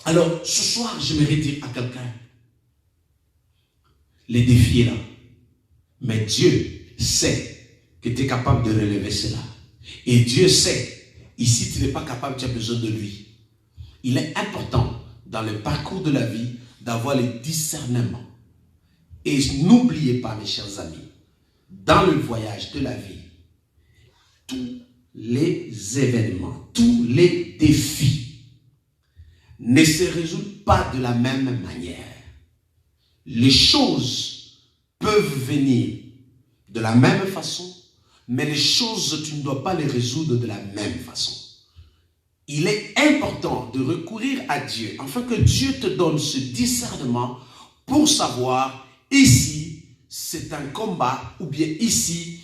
Alors, ce soir, j'aimerais dire à quelqu'un, les défis là. Mais Dieu sait que tu es capable de relever cela. Et Dieu sait, ici tu n'es pas capable, tu as besoin de lui. Il est important dans le parcours de la vie d'avoir le discernement. Et n'oubliez pas, mes chers amis, dans le voyage de la vie, tous les événements, tous les défis ne se résolvent pas de la même manière. Les choses peuvent venir de la même façon, mais les choses, tu ne dois pas les résoudre de la même façon. Il est important de recourir à Dieu, afin que Dieu te donne ce discernement pour savoir, ici, c'est un combat, ou bien ici,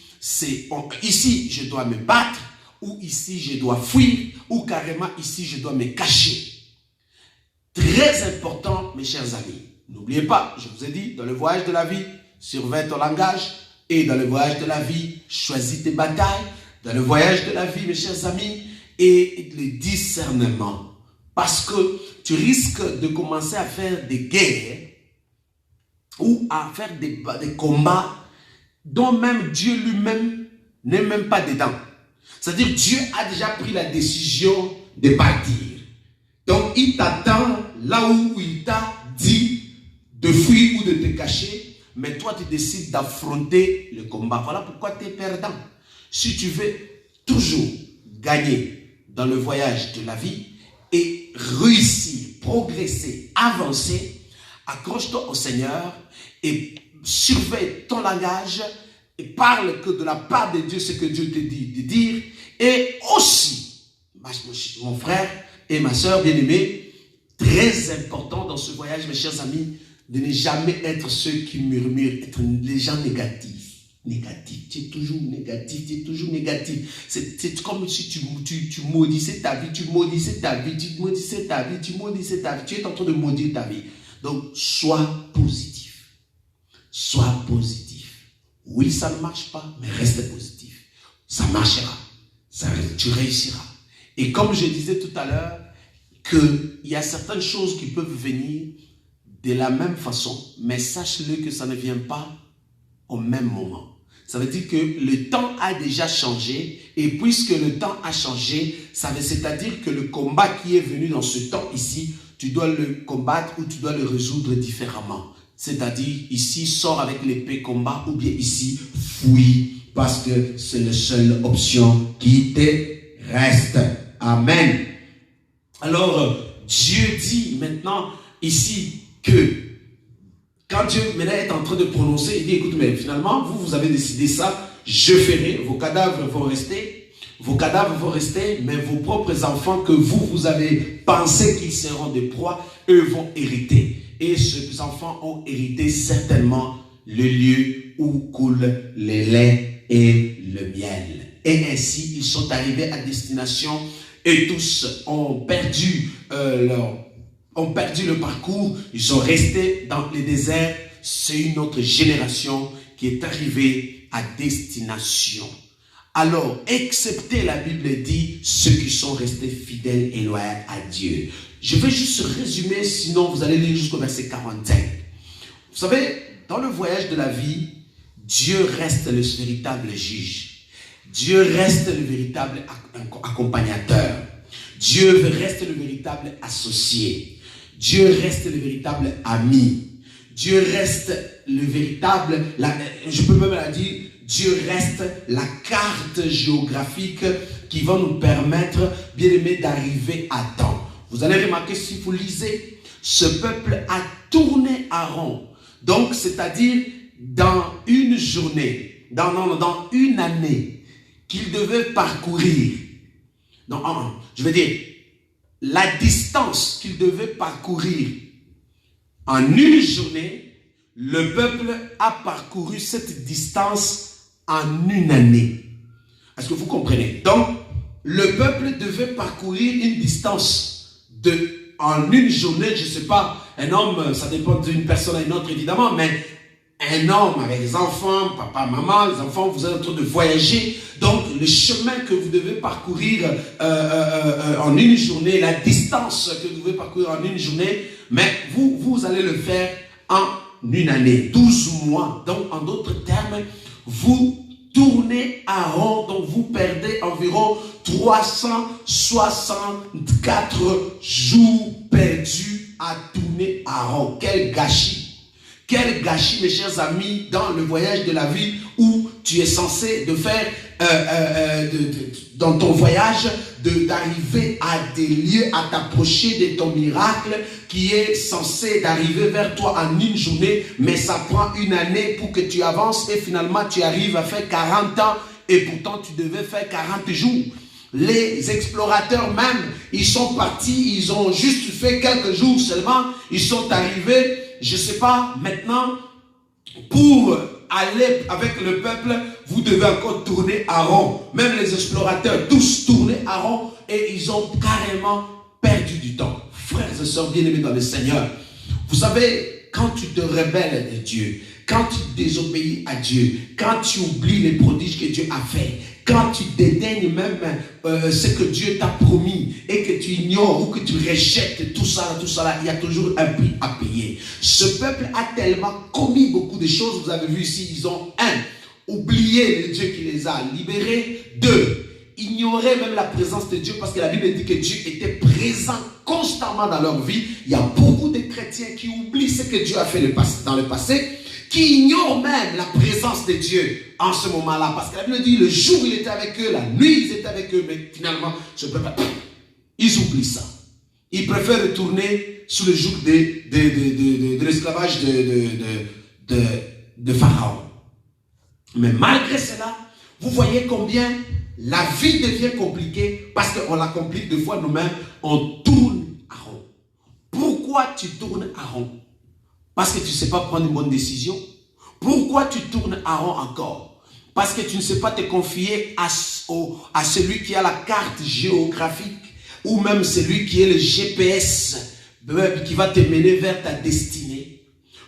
ici, je dois me battre, ou ici, je dois fuir, ou carrément ici, je dois me cacher. Très important, mes chers amis. N'oubliez pas, je vous ai dit, dans le voyage de la vie, surveille ton langage, et dans le voyage de la vie, choisis tes batailles. Dans le voyage de la vie, mes chers amis, et le discernement. Parce que tu risques de commencer à faire des guerres ou à faire des combats dont même Dieu lui-même n'est même pas dedans. C'est-à-dire Dieu a déjà pris la décision de partir. Donc il t'attend là où il t'a dit de fuir ou de te cacher, mais toi tu décides d'affronter le combat. Voilà pourquoi tu es perdant. Si tu veux toujours gagner dans le voyage de la vie et réussir, progresser, avancer, accroche-toi au Seigneur et surveille ton langage et parle que de la part de Dieu ce que Dieu te dit de dire. Et aussi, mon frère et ma soeur bien-aimée, très important dans ce voyage, mes chers amis, de ne jamais être ceux qui murmurent, être les gens négatifs. Négatif, tu es toujours négatif, tu es toujours négatif. C'est comme si tu maudissais ta vie, tu maudissais ta vie, tu maudissais ta vie, tu maudissais ta vie. Tu es en train de maudire ta vie. Donc, sois positif. Sois positif. Oui, ça ne marche pas, mais reste positif. Ça marchera. Tu réussiras. Et comme je disais tout à l'heure, qu'il y a certaines choses qui peuvent venir de la même façon, mais sache-le que ça ne vient pas au même moment. Ça veut dire que le temps a déjà changé, et puisque le temps a changé, c'est-à-dire que le combat qui est venu dans ce temps ici, tu dois le combattre ou tu dois le résoudre différemment. C'est-à-dire ici, sors avec l'épée combat, ou bien ici, fuis, parce que c'est la seule option qui te reste. Amen. Alors, Dieu dit maintenant ici que quand Dieu maintenant est en train de prononcer, il dit, écoute, mais finalement, vous avez décidé ça, je ferai, vos cadavres vont rester, mais vos propres enfants que vous avez pensé qu'ils seront des proies, eux vont hériter. Et ces enfants ont hérité certainement le lieu où coule le lait et le miel. Et ainsi, ils sont arrivés à destination et tous ont perdu le parcours, ils sont restés dans le désert. C'est une autre génération qui est arrivée à destination. Alors, excepté la Bible dit, ceux qui sont restés fidèles et loyaux à Dieu. Je vais juste résumer, sinon vous allez lire jusqu'au verset 45. Vous savez, dans le voyage de la vie, Dieu reste le véritable juge. Dieu reste le véritable accompagnateur. Dieu reste le véritable associé. Dieu reste le véritable ami. Dieu reste le véritable, je peux même la dire, Dieu reste la carte géographique qui va nous permettre, bien aimé, d'arriver à temps. Vous allez remarquer, si vous lisez, ce peuple a tourné à rond. Donc, c'est-à-dire, dans une journée, dans une année, qu'il devait parcourir. Je veux dire, la distance qu'il devait parcourir en une journée, le peuple a parcouru cette distance en une année. Est-ce que vous comprenez? Donc, le peuple devait parcourir une distance en une journée, je ne sais pas, un homme, ça dépend d'une personne à une autre évidemment, mais un homme avec des enfants, papa, maman, les enfants, vous êtes en train de voyager. Donc, le chemin que vous devez parcourir en une journée, la distance que vous devez parcourir en une journée, mais vous allez le faire en une année, 12 mois. Donc, en d'autres termes, vous tournez à rond, donc vous perdez environ 364 jours perdus à tourner à rond. Quel gâchis! Quel gâchis, mes chers amis, dans le voyage de la vie où tu es censé de faire, dans ton voyage, d'arriver à des lieux, à t'approcher de ton miracle qui est censé d'arriver vers toi en une journée, mais ça prend une année pour que tu avances et finalement tu arrives à faire 40 ans et pourtant tu devais faire 40 jours. Les explorateurs même, ils sont partis, ils ont juste fait quelques jours seulement, ils sont arrivés, je ne sais pas, maintenant, pour aller avec le peuple, vous devez encore tourner à rond. Même les explorateurs, tous tourner à rond et ils ont carrément perdu du temps. Frères et sœurs bien-aimés dans le Seigneur, vous savez, quand tu te rebelles de Dieu, quand tu désobéis à Dieu, quand tu oublies les prodiges que Dieu a fait, quand tu dédaignes même ce que Dieu t'a promis et que tu ignores ou que tu rejettes tout ça, il y a toujours un prix à payer. Ce peuple a tellement commis beaucoup de choses. Vous avez vu ici, ils ont oublié le Dieu qui les a libérés. 2, ignorer même la présence de Dieu parce que la Bible dit que Dieu était présent constamment dans leur vie. Il y a beaucoup de chrétiens qui oublient ce que Dieu a fait dans le passé, qui ignorent même la présence de Dieu en ce moment-là. Parce que la Bible dit, le jour il était avec eux, la nuit ils étaient avec eux, mais finalement, ils oublient ça. Ils préfèrent retourner sous le joug de l'esclavage de Pharaon. Mais malgré cela, vous voyez combien la vie devient compliquée parce qu'on la complique deux fois nous-mêmes, on tourne à rond. Pourquoi tu tournes à rond? Parce que tu ne sais pas prendre une bonne décision. Pourquoi tu tournes à rond encore? Parce que tu ne sais pas te confier à celui qui a la carte géographique ou même celui qui est le GPS qui va te mener vers ta destinée.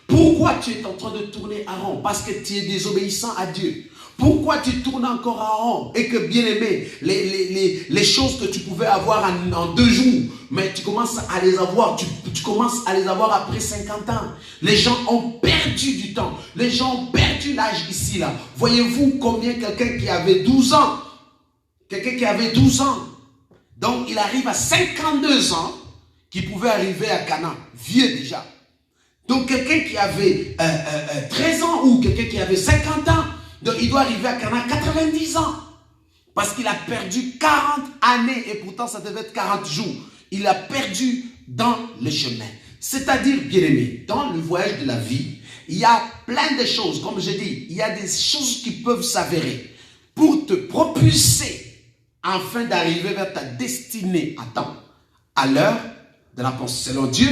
Pourquoi tu es en train de tourner à rond? Parce que tu es désobéissant à Dieu. Pourquoi tu tournes encore à rond et que, bien aimé, les choses que tu pouvais avoir en 2 jours, mais tu commences à les avoir, tu commences à les avoir après 50 ans. Les gens ont perdu du temps. Les gens ont perdu l'âge ici, là. Voyez-vous combien quelqu'un qui avait 12 ans, donc il arrive à 52 ans, qui pouvait arriver à Canaan, vieux déjà. Donc quelqu'un qui avait 13 ans ou quelqu'un qui avait 50 ans, donc il doit arriver à Canaan 90 ans. Parce qu'il a perdu 40 années et pourtant ça devait être 40 jours. Il a perdu dans le chemin. C'est-à-dire, bien aimé, dans le voyage de la vie, il y a plein de choses, comme je dis, il y a des choses qui peuvent s'avérer pour te propulser afin d'arriver vers ta destinée à temps, à l'heure de la pensée selon Dieu.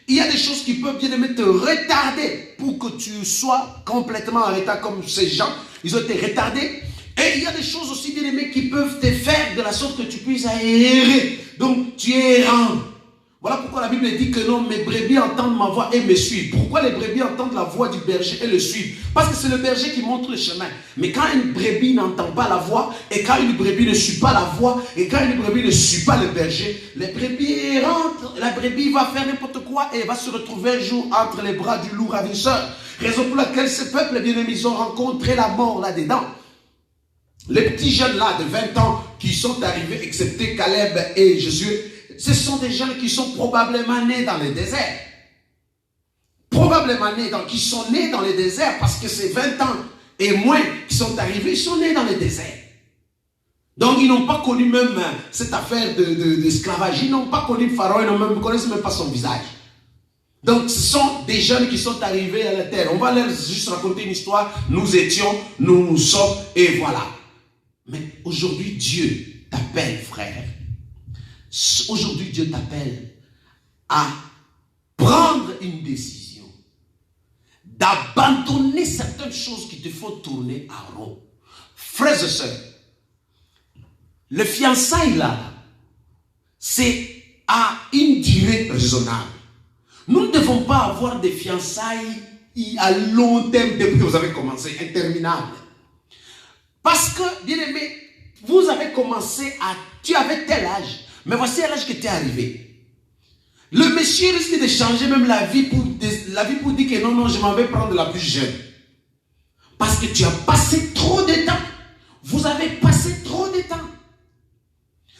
Il y a des choses qui peuvent, bien aimé, te retarder pour que tu sois complètement en retard comme ces gens. Ils ont été retardés. Et il y a des choses aussi, bien aimé, qui peuvent te faire de la sorte que tu puisses errer. Donc, tu es errant. Voilà pourquoi la Bible dit que non, mes brebis entendent ma voix et me suivent. Pourquoi les brebis entendent la voix du berger et le suivent? Parce que c'est le berger qui montre le chemin. Mais quand une brebis n'entend pas la voix, et quand une brebis ne suit pas la voix, et quand une brebis ne suit pas le berger, les brebis errantes, la brebis va faire n'importe quoi et va se retrouver un jour entre les bras du loup ravisseur. Raison pour laquelle ce peuple, bien aimé, ils ont rencontré la mort là-dedans. Les petits jeunes là de 20 ans qui sont arrivés, excepté Caleb et Josué, ce sont des gens qui sont probablement nés dans le désert. Qui sont nés dans le désert parce que c'est 20 ans et moins qui sont arrivés, ils sont nés dans le désert. Donc ils n'ont pas connu même cette affaire d'esclavage. Ils n'ont pas connu Pharaon, ils ne connaissent même pas son visage. Donc ce sont des jeunes qui sont arrivés à la terre. On va leur juste raconter une histoire. Nous sommes et voilà. Mais aujourd'hui Dieu t'appelle, frère. Aujourd'hui, Dieu t'appelle à prendre une décision, d'abandonner certaines choses qui te font tourner à rond. Frères et sœurs, le fiançailles là, c'est à une durée raisonnable. Nous ne devons pas avoir des fiançailles à long terme depuis que vous avez commencé, interminables. Parce que, bien aimé, vous avez commencé tu avais tel âge. Mais voici à l'âge que tu es arrivé. Le monsieur risque de changer même la vie pour dire que non, je m'en vais prendre la plus jeune. Parce que tu as passé trop de temps Vous avez passé trop de temps.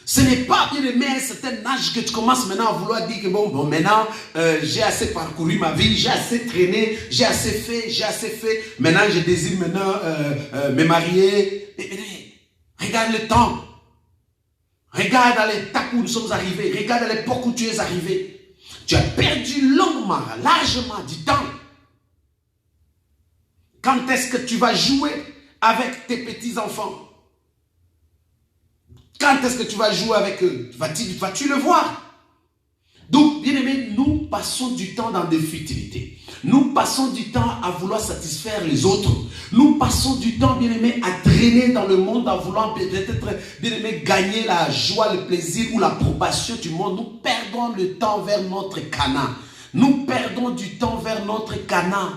Ce n'est pas, bien aimé, à un certain âge que tu commences maintenant à vouloir dire que bon maintenant, j'ai assez parcouru ma vie, j'ai assez traîné, j'ai assez fait. Maintenant, je désire maintenant me marier. Mais, regarde le temps. Regarde à l'étape où nous sommes arrivés. Regarde à l'époque où tu es arrivé. Tu as perdu longuement, largement du temps. Quand est-ce que tu vas jouer avec tes petits-enfants? Quand est-ce que tu vas jouer avec eux? Vas-tu le voir? Donc, bien aimé, nous passons du temps dans des futilités. Nous passons du temps à vouloir satisfaire les autres. Nous passons du temps, bien aimé, à traîner dans le monde, à vouloir peut-être, bien aimé, gagner la joie, le plaisir ou l'approbation du monde. Nous perdons le temps vers notre Canaan. Nous perdons du temps vers notre Canaan.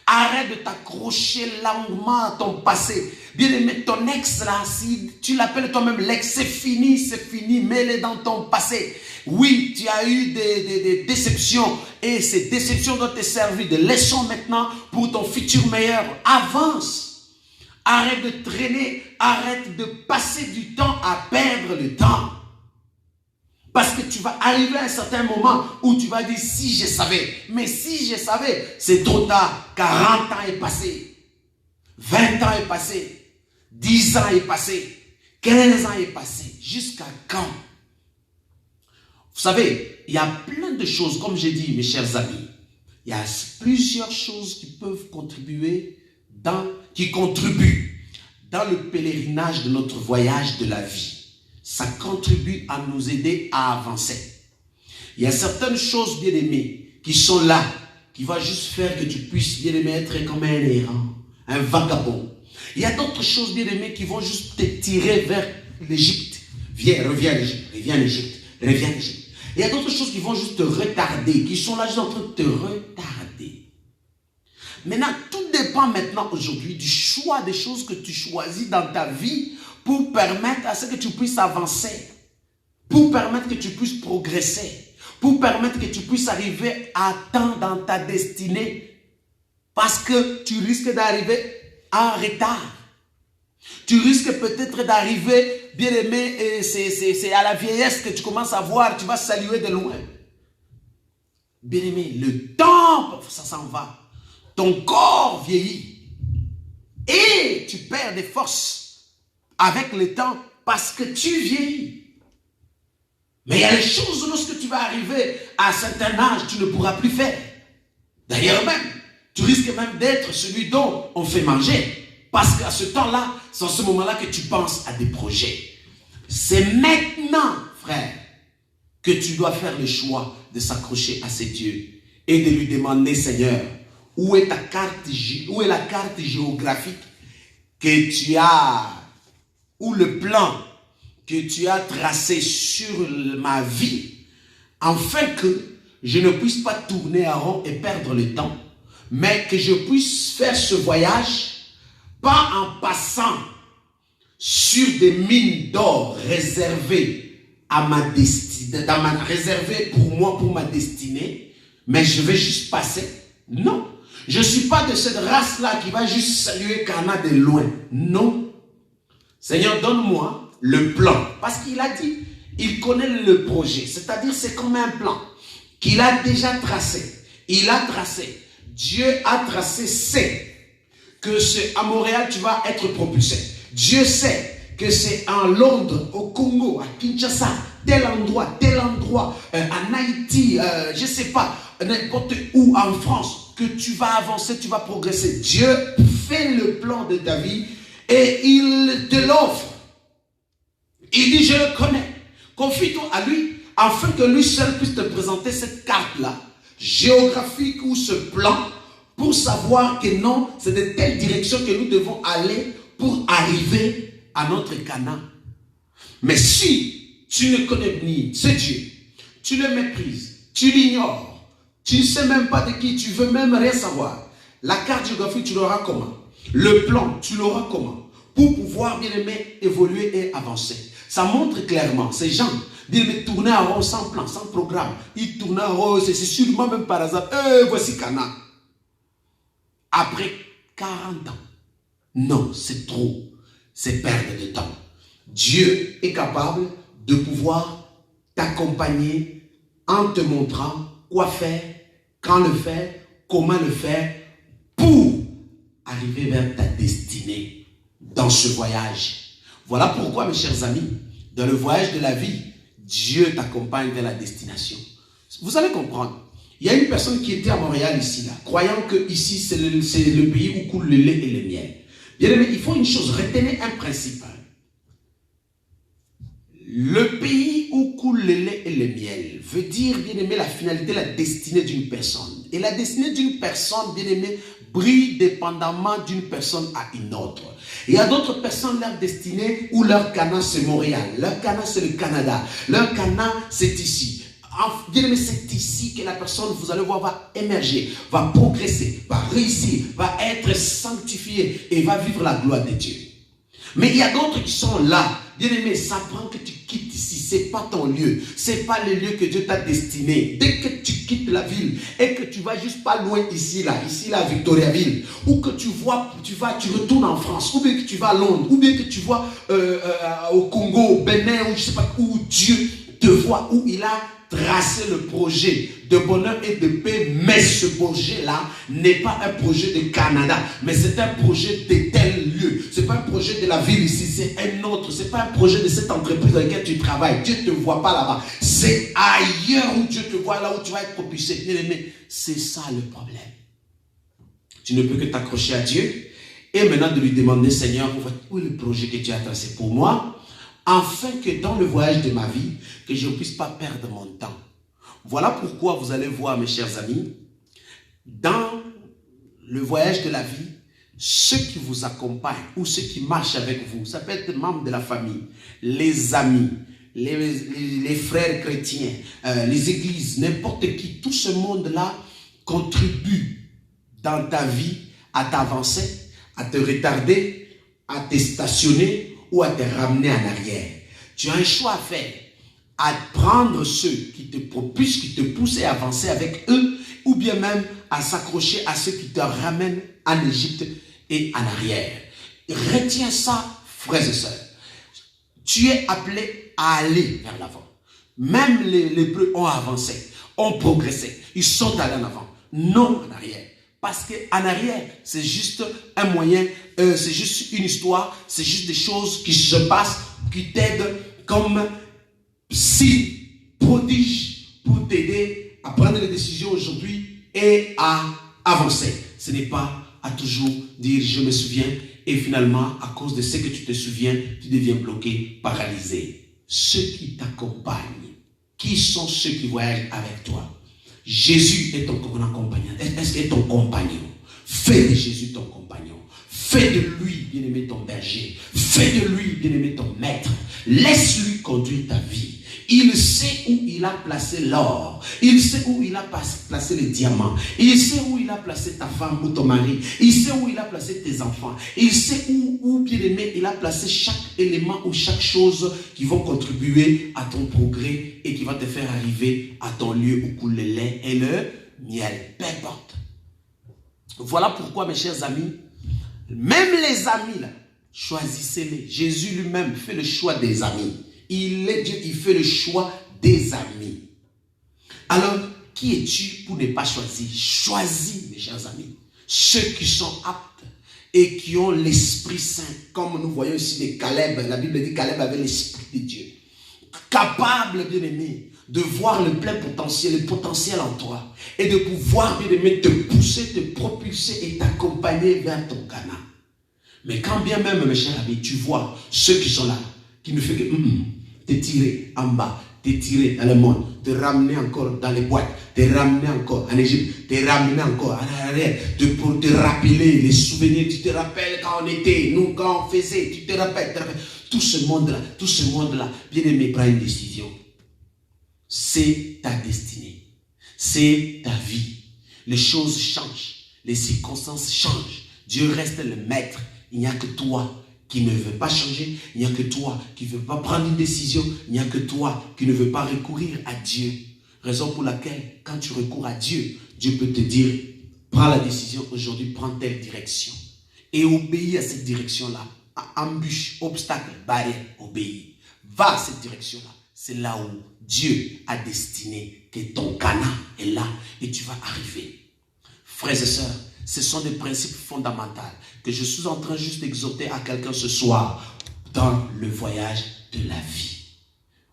Arrête de t'accrocher longuement à ton passé. Bien aimé, ton ex là, si tu l'appelles toi-même l'ex, c'est fini, mets-le dans ton passé. Oui, tu as eu des déceptions et ces déceptions doivent te servir de leçon maintenant pour ton futur meilleur. Avance. Arrête de traîner, arrête de passer du temps à perdre le temps. Parce que tu vas arriver à un certain moment où tu vas dire si je savais. Mais si je savais, c'est trop tard. 40 ans est passé. 20 ans est passé. 10 ans est passé. 15 ans est passé. Jusqu'à quand? Vous savez, il y a plein de choses, comme j'ai dit, mes chers amis. Il y a plusieurs choses qui peuvent contribuer qui contribuent dans le pèlerinage de notre voyage de la vie. Ça contribue à nous aider à avancer. Il y a certaines choses, bien aimées, qui sont là, qui vont juste faire que tu puisses, bien aimé, être comme un errant, un vagabond. Il y a d'autres choses, bien aimées, qui vont juste te tirer vers l'Égypte. Reviens à l'Égypte, reviens à l'Égypte, reviens à l'Égypte. Il y a d'autres choses qui vont juste te retarder, qui sont là juste en train de te retarder. Maintenant, tout dépend maintenant aujourd'hui du choix des choses que tu choisis dans ta vie pour permettre à ce que tu puisses avancer, pour permettre que tu puisses progresser, pour permettre que tu puisses arriver à temps dans ta destinée, parce que tu risques d'arriver en retard. Tu risques peut-être d'arriver, bien aimé, et c'est à la vieillesse que tu commences à voir, tu vas saluer de loin. Bien aimé, le temps, ça s'en va. Ton corps vieillit et tu perds des forces avec le temps parce que tu vieillis. Mais il y a des choses, lorsque tu vas arriver à un certain âge, tu ne pourras plus faire. D'ailleurs même, tu risques même d'être celui dont on fait manger. Parce qu'à ce temps-là, c'est en ce moment-là que tu penses à des projets. C'est maintenant, frère, que tu dois faire le choix de s'accrocher à ces dieux et de lui demander, Seigneur, où est la carte géographique que tu as, ou le plan que tu as tracé sur ma vie, afin que je ne puisse pas tourner en rond et perdre le temps, mais que je puisse faire ce voyage, pas en passant sur des mines d'or réservées à ma destinée, réservées pour moi, pour ma destinée, mais je vais juste passer. Non, je ne suis pas de cette race-là qui va juste saluer Cana de loin. Non. Seigneur, donne-moi le plan. Parce qu'il a dit, il connaît le projet. C'est-à-dire, c'est comme un plan qu'il a déjà tracé. Il a tracé. Dieu a tracé, sait que c'est à Montréal, tu vas être propulsé. Dieu sait que c'est en Londres, au Congo, à Kinshasa, tel endroit, en Haïti, je ne sais pas, n'importe où en France, que tu vas avancer, tu vas progresser. Dieu fait le plan de ta vie et il te l'offre. Il dit, je le connais. Confie-toi à lui, afin que lui seul puisse te présenter cette carte-là, géographique ou ce plan, pour savoir que non, c'est de telle direction que nous devons aller pour arriver à notre Canaan. Mais si tu ne connais ni ce Dieu, tu le méprises, tu l'ignores, tu ne sais même pas de qui, tu veux même rien savoir. La carte géographique, tu l'auras comment? Le plan, tu l'auras comment? Pour pouvoir, bien aimé, évoluer et avancer. Ça montre clairement, ces gens, bien aimé, tourner en rond sans plan, sans programme. Ils tournent en rond, c'est sûrement même par hasard. Voici Canaan. Après 40 ans. Non, c'est trop. c'est perdre de temps. Dieu est capable de pouvoir t'accompagner en te montrant quoi faire, quand le faire, comment le faire pour arriver vers ta destinée dans ce voyage. Voilà pourquoi, mes chers amis, dans le voyage de la vie, Dieu t'accompagne vers la destination. Vous allez comprendre. Il y a une personne qui était à Montréal ici, là, croyant que ici c'est le pays où coule le lait et le miel. Bien aimé, il faut une chose, retenez un principe. Le pays où coule le lait et le miel veut dire, bien aimé, la finalité, la destinée d'une personne. Et la destinée d'une personne, bien aimé, brille dépendamment d'une personne à une autre. Il y a d'autres personnes, leur destinée ou leur Cana, c'est Montréal. Leur Cana, c'est le Canada. Leur Cana, c'est ici. Bien aimé, c'est ici que la personne, vous allez voir, va émerger, va progresser, va réussir, va être sanctifiée et va vivre la gloire de Dieu. Mais il y a d'autres qui sont là. Bien aimé, ça prend que tu quittes ici. Ce n'est pas ton lieu. Ce n'est pas le lieu que Dieu t'a destiné. Dès que tu quittes la ville et que tu vas juste pas loin ici, là, Victoriaville, ou que tu retournes en France, ou bien que tu vas à Londres, ou bien que tu vas au Congo, au Bénin, ou je ne sais pas où Dieu te voit, où il a tracé le projet de bonheur et de paix, mais ce projet-là n'est pas un projet de Canada, mais c'est un projet de tel lieu. Ce n'est pas un projet de la ville ici, c'est un autre. Ce n'est pas un projet de cette entreprise dans laquelle tu travailles. Dieu ne te voit pas là-bas. C'est ailleurs où Dieu te voit, là où tu vas être propulsé. Mais c'est ça le problème. Tu ne peux que t'accrocher à Dieu et maintenant de lui demander, Seigneur, où est le projet que tu as tracé pour moi, afin que dans le voyage de ma vie, que je ne puisse pas perdre mon temps. Voilà pourquoi vous allez voir, mes chers amis, dans le voyage de la vie, ceux qui vous accompagnent ou ceux qui marchent avec vous, ça peut être des membres de la famille, les amis, les frères chrétiens, les églises, n'importe qui, tout ce monde-là contribue dans ta vie à t'avancer, à te retarder, à te stationner ou à te ramener en arrière. Tu as un choix à faire, à prendre ceux qui te propulsent, qui te poussent à avancer avec eux, ou bien même à s'accrocher à ceux qui te ramènent en Égypte et en arrière. Retiens ça, frères et sœurs. Tu es appelé à aller vers l'avant. Même les Hébreux ont avancé, ont progressé. Ils sont allés en avant, non en arrière. Parce qu'en arrière, c'est juste un moyen, c'est juste une histoire, c'est juste des choses qui se passent, qui t'aident comme si prodige pour t'aider à prendre des décisions aujourd'hui et à avancer. Ce n'est pas à toujours dire je me souviens et finalement à cause de ce que tu te souviens, tu deviens bloqué, paralysé. Ceux qui t'accompagnent, qui sont ceux qui voyagent avec toi? Jésus est ton compagnon. Est-ce qu'il est ton compagnon? Fais de Jésus ton compagnon. Fais de lui, bien-aimé, ton berger. Fais de lui, bien-aimé, ton maître. Laisse-lui conduire ta vie. Il sait où il a placé l'or. Il sait où il a placé les diamants. Il sait où il a placé ta femme ou ton mari. Il sait où il a placé tes enfants. Il sait où bien aimé, il a placé chaque élément ou chaque chose qui vont contribuer à ton progrès et qui va te faire arriver à ton lieu où coule le lait et le miel. Peu importe. Voilà pourquoi, mes chers amis, même les amis, là, choisissez-les. Jésus lui-même fait le choix des amis. Il est Dieu, il fait le choix des amis. Alors, qui es-tu pour ne pas choisir? Choisis, mes chers amis, ceux qui sont aptes et qui ont l'Esprit Saint. Comme nous voyons ici des Caleb, la Bible dit Caleb avait l'Esprit de Dieu. Capable, bien aimé, de voir le plein potentiel, le potentiel en toi. Et de pouvoir, bien aimé, te pousser, te propulser et t'accompagner vers ton Cana. Mais quand bien même, mes chers amis, tu vois ceux qui sont là, qui ne fait que te tirer en bas, te tirer dans le monde, te ramener encore dans les boîtes, te ramener encore en Égypte, te ramener encore en arrière, pour te rappeler les souvenirs. Tu te rappelles quand on était, nous quand on faisait, tu te rappelles. Tout ce monde-là, bien aimé, prends une décision. C'est ta destinée, c'est ta vie. Les choses changent, les circonstances changent. Dieu reste le maître. Il n'y a que toi qui ne veut pas changer, il n'y a que toi qui ne veux pas prendre une décision, il n'y a que toi qui ne veux pas recourir à Dieu. Raison pour laquelle, quand tu recours à Dieu, Dieu peut te dire, prends la décision aujourd'hui, prends telle direction. Et obéis à cette direction-là. embûche, obstacle, barrière, obéis. Va à cette direction-là. C'est là où Dieu a destiné que ton Canaan est là et tu vas arriver. Frères et sœurs, ce sont des principes fondamentaux que je suis en train juste d'exhorter à quelqu'un ce soir dans le voyage de la vie.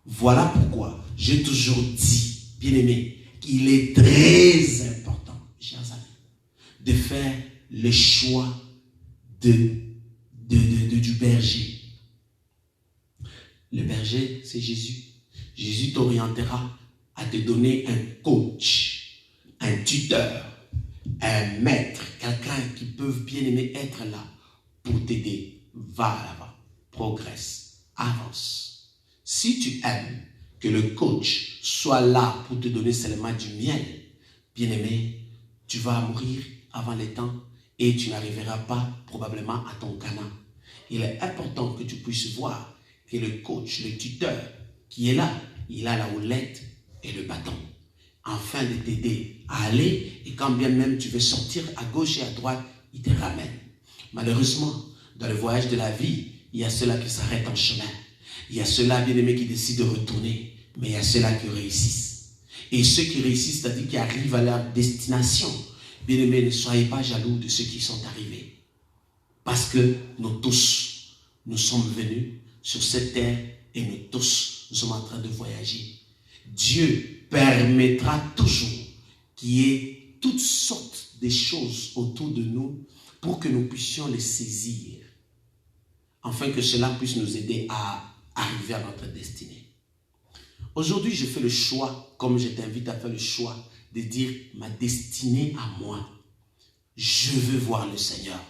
Voilà pourquoi j'ai toujours dit, bien-aimé, qu'il est très important, chers amis, de faire le choix du berger. Le berger, c'est Jésus. Jésus t'orientera à te donner un coach, un tuteur, un maître, quelqu'un qui peut bien aimer être là pour t'aider. Va à l'avant, progresse, avance. Si tu aimes que le coach soit là pour te donner seulement du miel, bien aimé, tu vas mourir avant le temps et tu n'arriveras pas probablement à ton Canaan. Il est important que tu puisses voir que le coach, le tuteur qui est là, il a la houlette et le bâton, afin de t'aider à aller, et quand bien même tu veux sortir à gauche et à droite, il te ramène. Malheureusement, dans le voyage de la vie, il y a ceux-là qui s'arrêtent en chemin. Il y a ceux-là, bien aimés, qui décident de retourner, mais il y a ceux-là qui réussissent. Et ceux qui réussissent, c'est-à-dire qui arrivent à leur destination, bien aimés, ne soyez pas jaloux de ceux qui sont arrivés. Parce que nous tous, nous sommes venus sur cette terre et nous tous, nous sommes en train de voyager. Dieu permettra toujours qu'il y ait toutes sortes de choses autour de nous pour que nous puissions les saisir, afin que cela puisse nous aider à arriver à notre destinée. Aujourd'hui, je fais le choix, comme je t'invite à faire le choix, de dire ma destinée à moi. Je veux voir le Seigneur.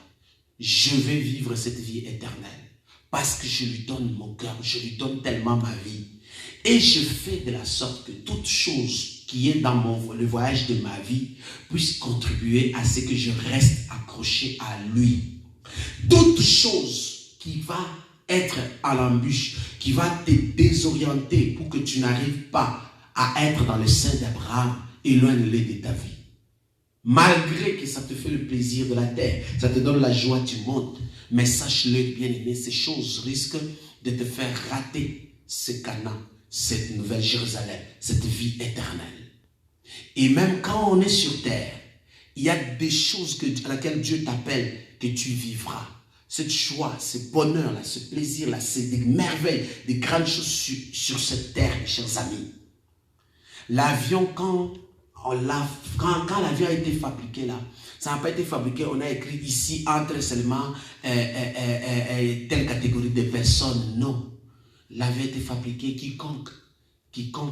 Je veux vivre cette vie éternelle. Parce que je lui donne mon cœur, je lui donne tellement ma vie. Et je fais de la sorte que toute chose qui est dans le voyage de ma vie puisse contribuer à ce que je reste accroché à lui. Toute chose qui va être à l'embûche, qui va te désorienter pour que tu n'arrives pas à être dans le sein d'Abraham, éloigne-les de ta vie. Malgré que ça te fait le plaisir de la terre, ça te donne la joie du monde, mais sache-le, bien-aimé, ces choses risquent de te faire rater ce Canaan, cette nouvelle Jérusalem, cette vie éternelle. Et même quand on est sur terre, il y a des choses à laquelle Dieu t'appelle que tu vivras. Cette joie, ce bonheur-là, ce plaisir-là, c'est des merveilles, des grandes choses sur cette terre, mes chers amis. L'avion, quand l'avion a été fabriqué là, ça n'a pas été fabriqué, on a écrit ici entre seulement telle catégorie de personnes. Non. L'avion a été fabriqué, quiconque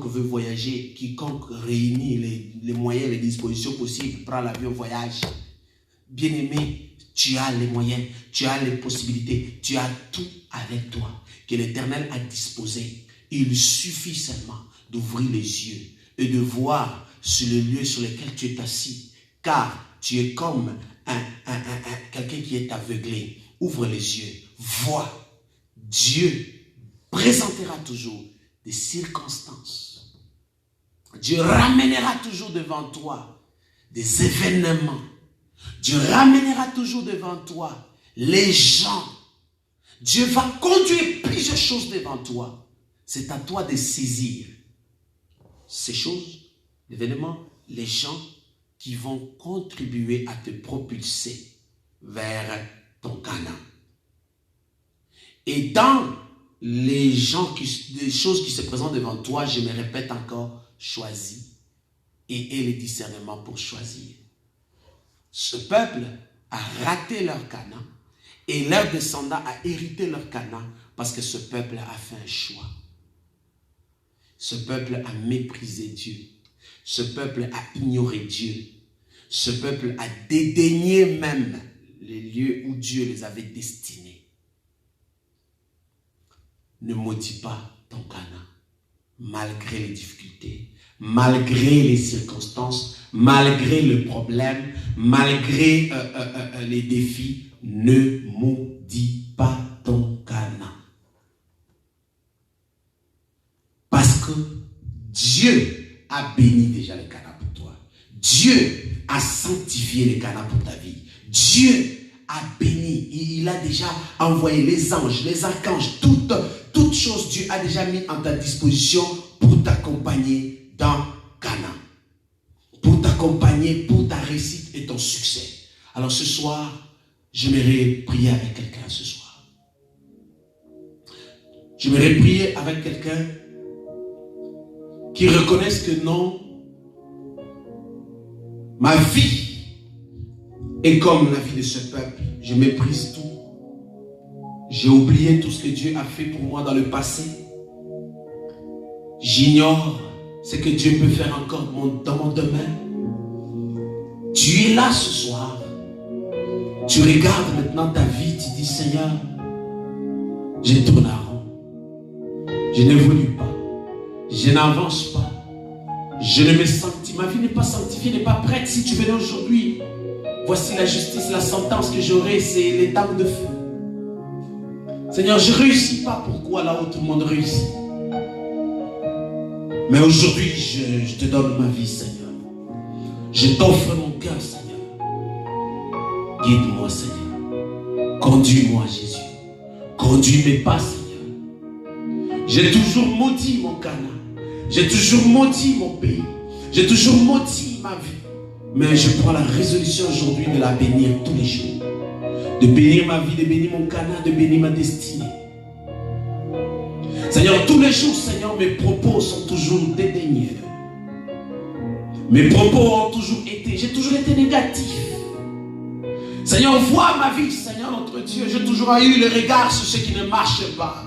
veut voyager, quiconque réunit les moyens, les dispositions possibles, prend l'avion, voyage. Bien-aimé, tu as les moyens, tu as les possibilités, tu as tout avec toi que l'Éternel a disposé. Il suffit seulement d'ouvrir les yeux et de voir sur le lieu sur lequel tu es assis, car tu es comme quelqu'un qui est aveuglé. Ouvre les yeux, vois. Dieu présentera toujours des circonstances. Dieu ramènera toujours devant toi des événements. Dieu ramènera toujours devant toi les gens. Dieu va conduire plusieurs choses devant toi. C'est à toi de saisir ces choses, l'événement, les gens qui vont contribuer à te propulser vers ton Canaan. Et dans les choses qui se présentent devant toi, je me répète encore, choisis et aie le discernement pour choisir. Ce peuple a raté leur Canaan et leurs descendants a hérité leur Canaan parce que ce peuple a fait un choix. Ce peuple a méprisé Dieu. Ce peuple a ignoré Dieu. Ce peuple a dédaigné même les lieux où Dieu les avait destinés. Ne maudis pas ton Canaan, malgré les difficultés, malgré les circonstances, malgré le problème, malgré les défis. Ne maudis pas ton Canaan. Parce que Dieu a béni déjà le Canaan pour toi. Dieu a sanctifié le Canaan pour ta vie. Dieu a béni. Il a déjà envoyé les anges, les archanges, toutes choses Dieu a déjà mis en ta disposition pour t'accompagner dans Canaan. Pour t'accompagner pour ta réussite et ton succès. Alors ce soir, j'aimerais prier avec quelqu'un ce soir. J'aimerais prier avec quelqu'un qui reconnaisse que non, ma vie est comme la vie de ce peuple. Je méprise tout. J'ai oublié tout ce que Dieu a fait pour moi dans le passé. J'ignore ce que Dieu peut faire encore dans mon domaine. Tu es là ce soir. Tu regardes maintenant ta vie, tu dis Seigneur, je tourne à rond. Je n'évolue pas. Je n'avance pas. Je ne me sanctifie. Ma vie n'est pas sanctifiée, n'est pas prête. Si tu venais aujourd'hui, voici la justice, la sentence que j'aurai, c'est les dames de feu. Seigneur, je ne réussis pas. Pourquoi là où tout le monde réussit? Mais aujourd'hui, je te donne ma vie, Seigneur. Je t'offre mon cœur, Seigneur. Guide-moi, Seigneur. Conduis-moi, Jésus. Conduis mes pas, Seigneur. J'ai toujours maudit mon Canaan. J'ai toujours maudit mon pays. J'ai toujours maudit ma vie. Mais je prends la résolution aujourd'hui de la bénir tous les jours. De bénir ma vie, de bénir mon Canaan, de bénir ma destinée. Seigneur, tous les jours, Seigneur, mes propos sont toujours dédaigneux. Mes propos ont toujours été, j'ai toujours été négatif. Seigneur, vois ma vie, Seigneur notre Dieu. J'ai toujours eu le regard sur ce qui ne marche pas.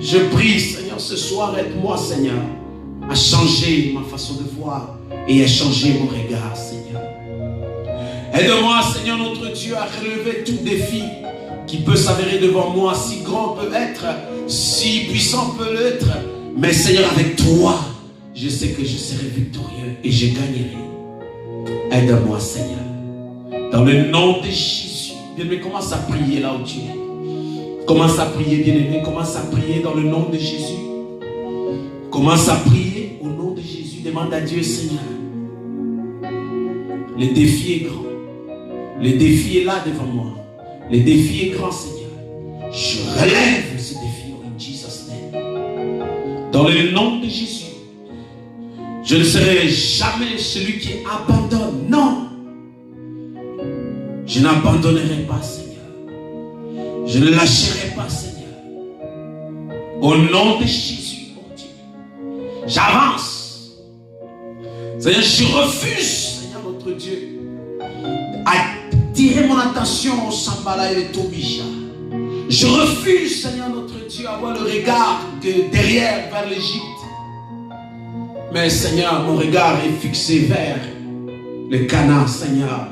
Je prie, Seigneur, ce soir, aide-moi, Seigneur, à changer ma façon de voir et à changer mon regard, Seigneur. Aide-moi, Seigneur notre Dieu, à relever tout défi qui peut s'avérer devant moi, si grand peut être, si puissant peut l'être. Mais Seigneur, avec toi, je sais que je serai victorieux et je gagnerai. Aide-moi, Seigneur. Dans le nom de Jésus. Bien-aimé, commence à prier là où tu es. Commence à prier, bien-aimé. Commence à prier dans le nom de Jésus. Commence à prier au nom de Jésus. Demande à Dieu, Seigneur. Le défi est grand. Le défi est là devant moi. Le défi est grand, Seigneur. Je relève ce défi en Jesus' name. Dans le nom de Jésus. Je ne serai jamais celui qui abandonne. Non. Je n'abandonnerai pas, Seigneur. Je ne lâcherai pas, Seigneur. Au nom de Jésus, mon Dieu. J'avance. Seigneur, je refuse, Seigneur notre Dieu, attirer mon attention au Sambala et au Tobija. Je refuse, Seigneur notre Dieu, avoir le regard que derrière vers l'Égypte. Mais Seigneur, mon regard est fixé vers le Canaan, Seigneur.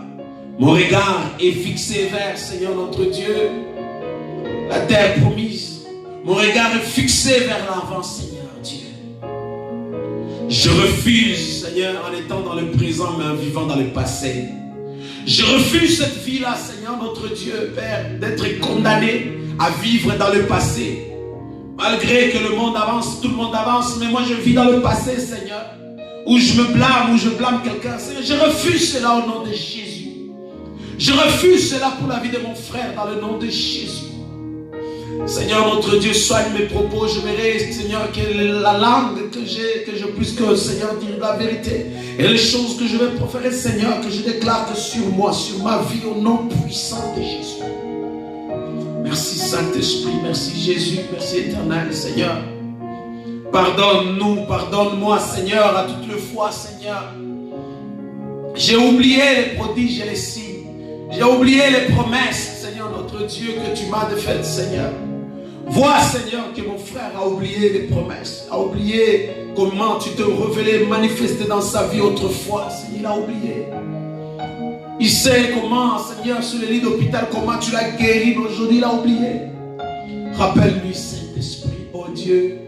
Mon regard est fixé vers, Seigneur notre Dieu, la terre promise. Mon regard est fixé vers l'avant, Seigneur Dieu. Je refuse, Seigneur, en étant dans le présent, mais en vivant dans le passé. Je refuse cette vie-là, Seigneur notre Dieu, Père, d'être condamné à vivre dans le passé. Malgré que le monde avance, tout le monde avance, mais moi je vis dans le passé, Seigneur, où je me blâme, où je blâme quelqu'un. Seigneur, je refuse cela au nom de Jésus. Je refuse cela pour la vie de mon frère dans le nom de Jésus. Seigneur notre Dieu, soigne mes propos. J'aimerais, Seigneur, que la langue que j'ai, que je puisse, que Seigneur, dire la vérité. Et les choses que je vais proférer, Seigneur, que je déclare que sur moi, sur ma vie, au nom puissant de Jésus. Merci Saint-Esprit, merci Jésus, merci éternel, Seigneur. Pardonne-nous, pardonne-moi, Seigneur, à toutes les fois, Seigneur. J'ai oublié les prodiges et les signes. J'ai oublié les promesses, Seigneur notre Dieu, que tu m'as faites, Seigneur. Vois, Seigneur, que mon frère a oublié les promesses, a oublié comment tu te révélais, manifesté dans sa vie autrefois. Seigneur, il a oublié. Il sait comment, Seigneur, sur le lit d'hôpital, comment tu l'as guéri, mais aujourd'hui il a oublié. Rappelle-lui, Saint-Esprit, oh Dieu,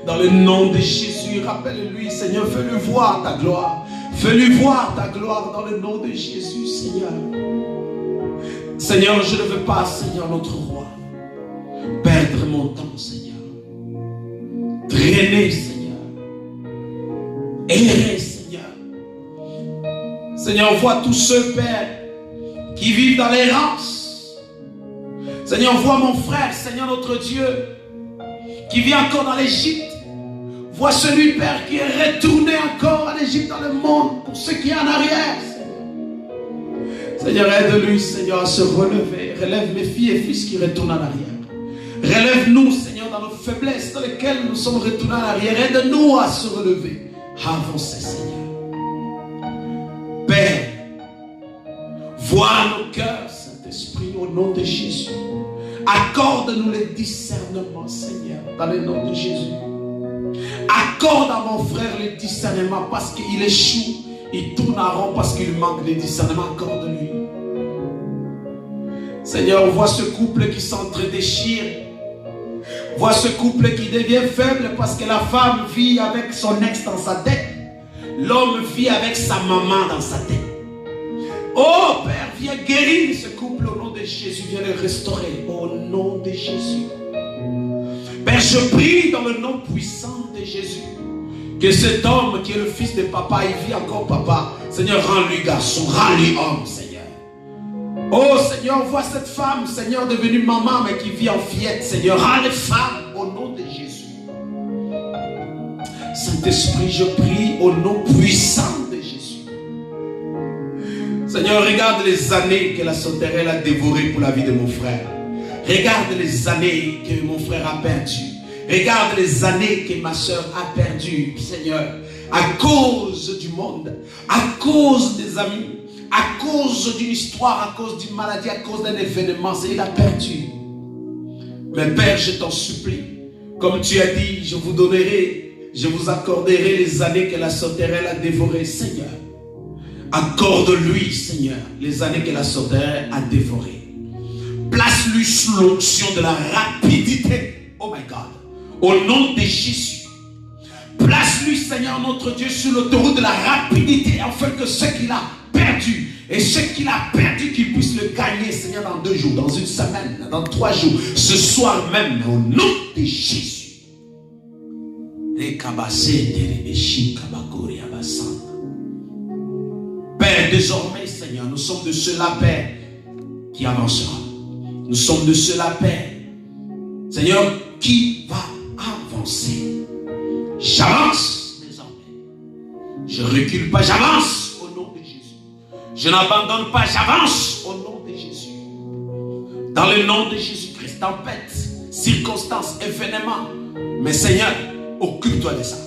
dans le nom de Jésus, rappelle-lui, Seigneur, fais-lui voir ta gloire. Fais-lui voir ta gloire dans le nom de Jésus, Seigneur. Seigneur, je ne veux pas, Seigneur, notre roi, perdre mon temps, Seigneur. Traîner, Seigneur. Errer, Seigneur. Seigneur, vois tous ceux, Père, qui vivent dans l'errance. Seigneur, vois mon frère, Seigneur notre Dieu, qui vit encore dans l'Égypte. Vois celui, Père, qui est retourné encore en Égypte dans le monde, pour ceux qui sont en arrière. Seigneur, aide-lui, Seigneur, à se relever. Relève mes filles et fils qui retournent en arrière. Relève-nous, Seigneur, dans nos faiblesses dans lesquelles nous sommes retournés en arrière. Aide-nous à se relever, à avancer, Seigneur. Père, vois nos cœurs, Saint-Esprit, au nom de Jésus. Accorde-nous le discernement, Seigneur, dans le nom de Jésus. Accorde à mon frère le discernement parce qu'il échoue, il tourne en rond parce qu'il manque de discernement. Accorde-lui. Seigneur, vois ce couple qui s'entre-déchire. Vois ce couple qui devient faible parce que la femme vit avec son ex dans sa tête. L'homme vit avec sa maman dans sa tête. Oh Père, viens guérir ce couple au nom de Jésus. Viens le restaurer au nom de Jésus. Père, je prie dans le nom puissant de Jésus que cet homme qui est le fils de papa, il vit encore papa. Seigneur, rends-lui garçon, rends-lui homme, Seigneur. Oh Seigneur, vois cette femme, Seigneur, devenue maman, mais qui vit en fillette. Seigneur, rends les femmes au nom de Jésus. Saint-Esprit, je prie au nom puissant de Jésus. Seigneur, regarde les années que la sauterelle a dévorées pour la vie de mon frère. Regarde les années que mon frère a perdues. Regarde les années que ma soeur a perdues, Seigneur, à cause du monde, à cause des amis, à cause d'une histoire, à cause d'une maladie, à cause d'un événement. Il a perdu. Mais Père, je t'en supplie, comme tu as dit, je vous donnerai, je vous accorderai les années que la sauterelle a dévorées, Seigneur. Accorde-lui, Seigneur, les années que la sauterelle a dévorées. Place-lui sous l'onction de la rapidité. Oh my God. Au nom de Jésus. Place-lui, Seigneur notre Dieu, sur l'autoroute de la rapidité, afin que ce qu'il a perdu, et ce qu'il a perdu, qu'il puisse le gagner, Seigneur, dans 2 jours, dans 1 semaine, dans 3 jours, ce soir même, au nom de Jésus. Père, désormais, Seigneur, nous sommes de ceux-là, Père, qui avancera. Nous sommes de ceux-là, Père, Seigneur, qui va avancer. J'avance désormais. Je ne recule pas, j'avance au nom de Jésus. Je n'abandonne pas, j'avance au nom de Jésus. Dans le nom de Jésus-Christ, tempête, circonstances, événements. Mais Seigneur, occupe-toi de ça.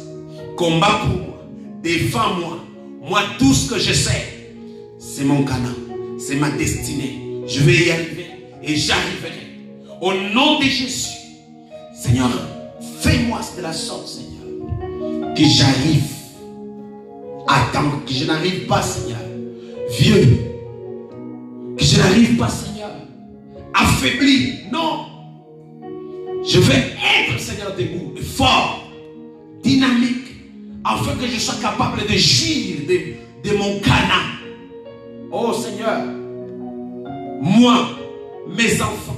Combat pour moi, défends-moi. Moi, tout ce que je sais, c'est mon Canaan, c'est ma destinée. Je vais y arriver. Et j'arriverai. Au nom de Jésus. Seigneur, fais-moi de la sorte, Seigneur. Que j'arrive à temps. Que je n'arrive pas, Seigneur, vieux. Que je n'arrive pas, Seigneur, affaibli. Non. Je vais être, Seigneur, debout, fort, dynamique, afin que je sois capable de jouir de mon Canaan. Oh Seigneur, moi, mes enfants,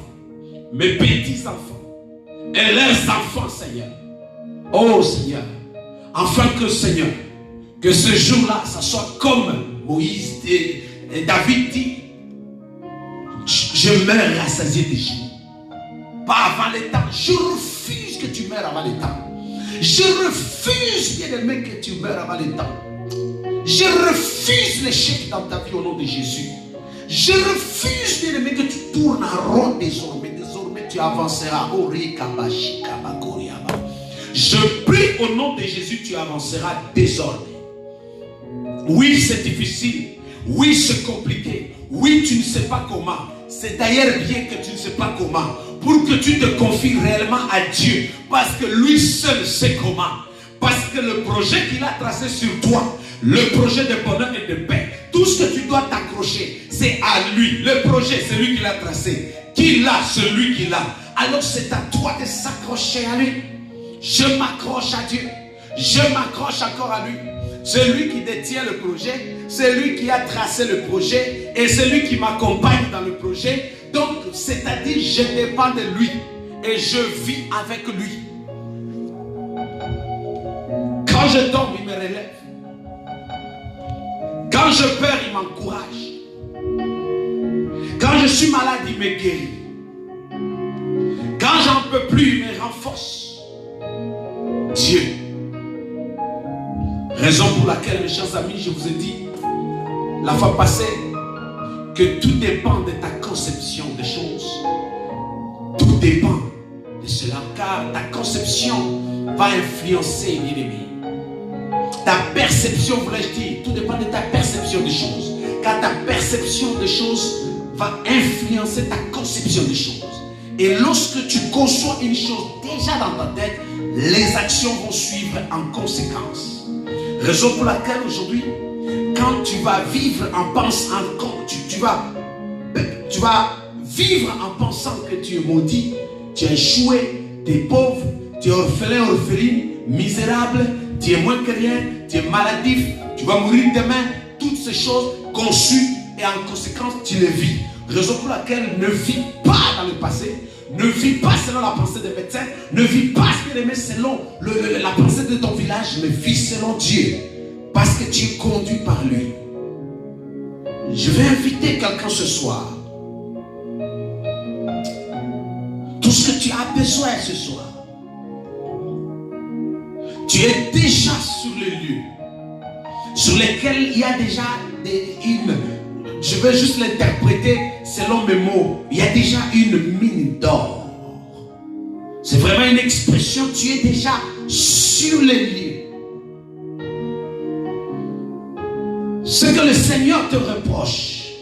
mes petits-enfants et leurs enfants, Seigneur. Oh Seigneur, afin que, Seigneur, que ce jour-là, ça soit comme Moïse et David dit, je meurs rassasié de joie. Pas avant le temps. Je refuse que tu meurs avant le temps. Je refuse, bien-aimé, que tu meurs avant le temps. Je refuse l'échec dans ta vie au nom de Jésus. Je refuse, bien-aimé, que tu tournes en rond désormais. Désormais, tu avanceras. Je prie au nom de Jésus, tu avanceras désormais. Oui, c'est difficile. Oui, c'est compliqué. Oui, tu ne sais pas comment. C'est d'ailleurs bien que tu ne sais pas comment. Pour que tu te confies réellement à Dieu. Parce que lui seul sait comment. Parce que le projet qu'il a tracé sur toi, le projet de bonheur et de paix, tout ce que tu dois t'accrocher, c'est à lui. Le projet, c'est lui qui l'a tracé. Qui l'a, celui qui l'a. Alors c'est à toi de s'accrocher à lui. Je m'accroche à Dieu. Je m'accroche encore à lui. C'est lui qui détient le projet. C'est lui qui a tracé le projet. Et c'est lui qui m'accompagne dans le projet. Donc, c'est-à-dire, je dépends de lui. Et je vis avec lui. Quand je tombe, il me relève. Quand je perds, il m'encourage. je suis malade, il me guérit. Quand j'en peux plus, il me renforce. Dieu. Raison pour laquelle, mes chers amis, je vous ai dit la fois passée que tout dépend de ta conception des choses. Tout dépend de cela, car ta conception va influencer, bien-aimé. Ta perception, voulais-je dire, tout dépend de ta perception des choses. Car ta perception des choses va influencer ta conception des choses. Et lorsque tu conçois une chose déjà dans ta tête, les actions vont suivre en conséquence. Raison pour laquelle aujourd'hui, quand tu vas vivre en pensant, tu vas vivre en pensant que tu es maudit, tu es échoué, tu es pauvre, tu es orphelin, orpheline, misérable, tu es moins que rien, tu es maladif, tu vas mourir demain, toutes ces choses conçues et en conséquence tu les vis. Raison pour laquelle ne vis pas dans le passé, ne vis pas selon la pensée des médecins, ne vis pas selon la pensée de ton village, mais vis selon Dieu, parce que tu es conduit par lui. Je vais inviter quelqu'un ce soir. Tout ce que tu as besoin ce soir, tu es déjà sur les lieux sur lesquels il y a déjà je vais juste l'interpréter selon mes mots, il y a déjà une mine d'or. C'est vraiment une expression, tu es déjà sur les lieux. Ce que le Seigneur te reproche,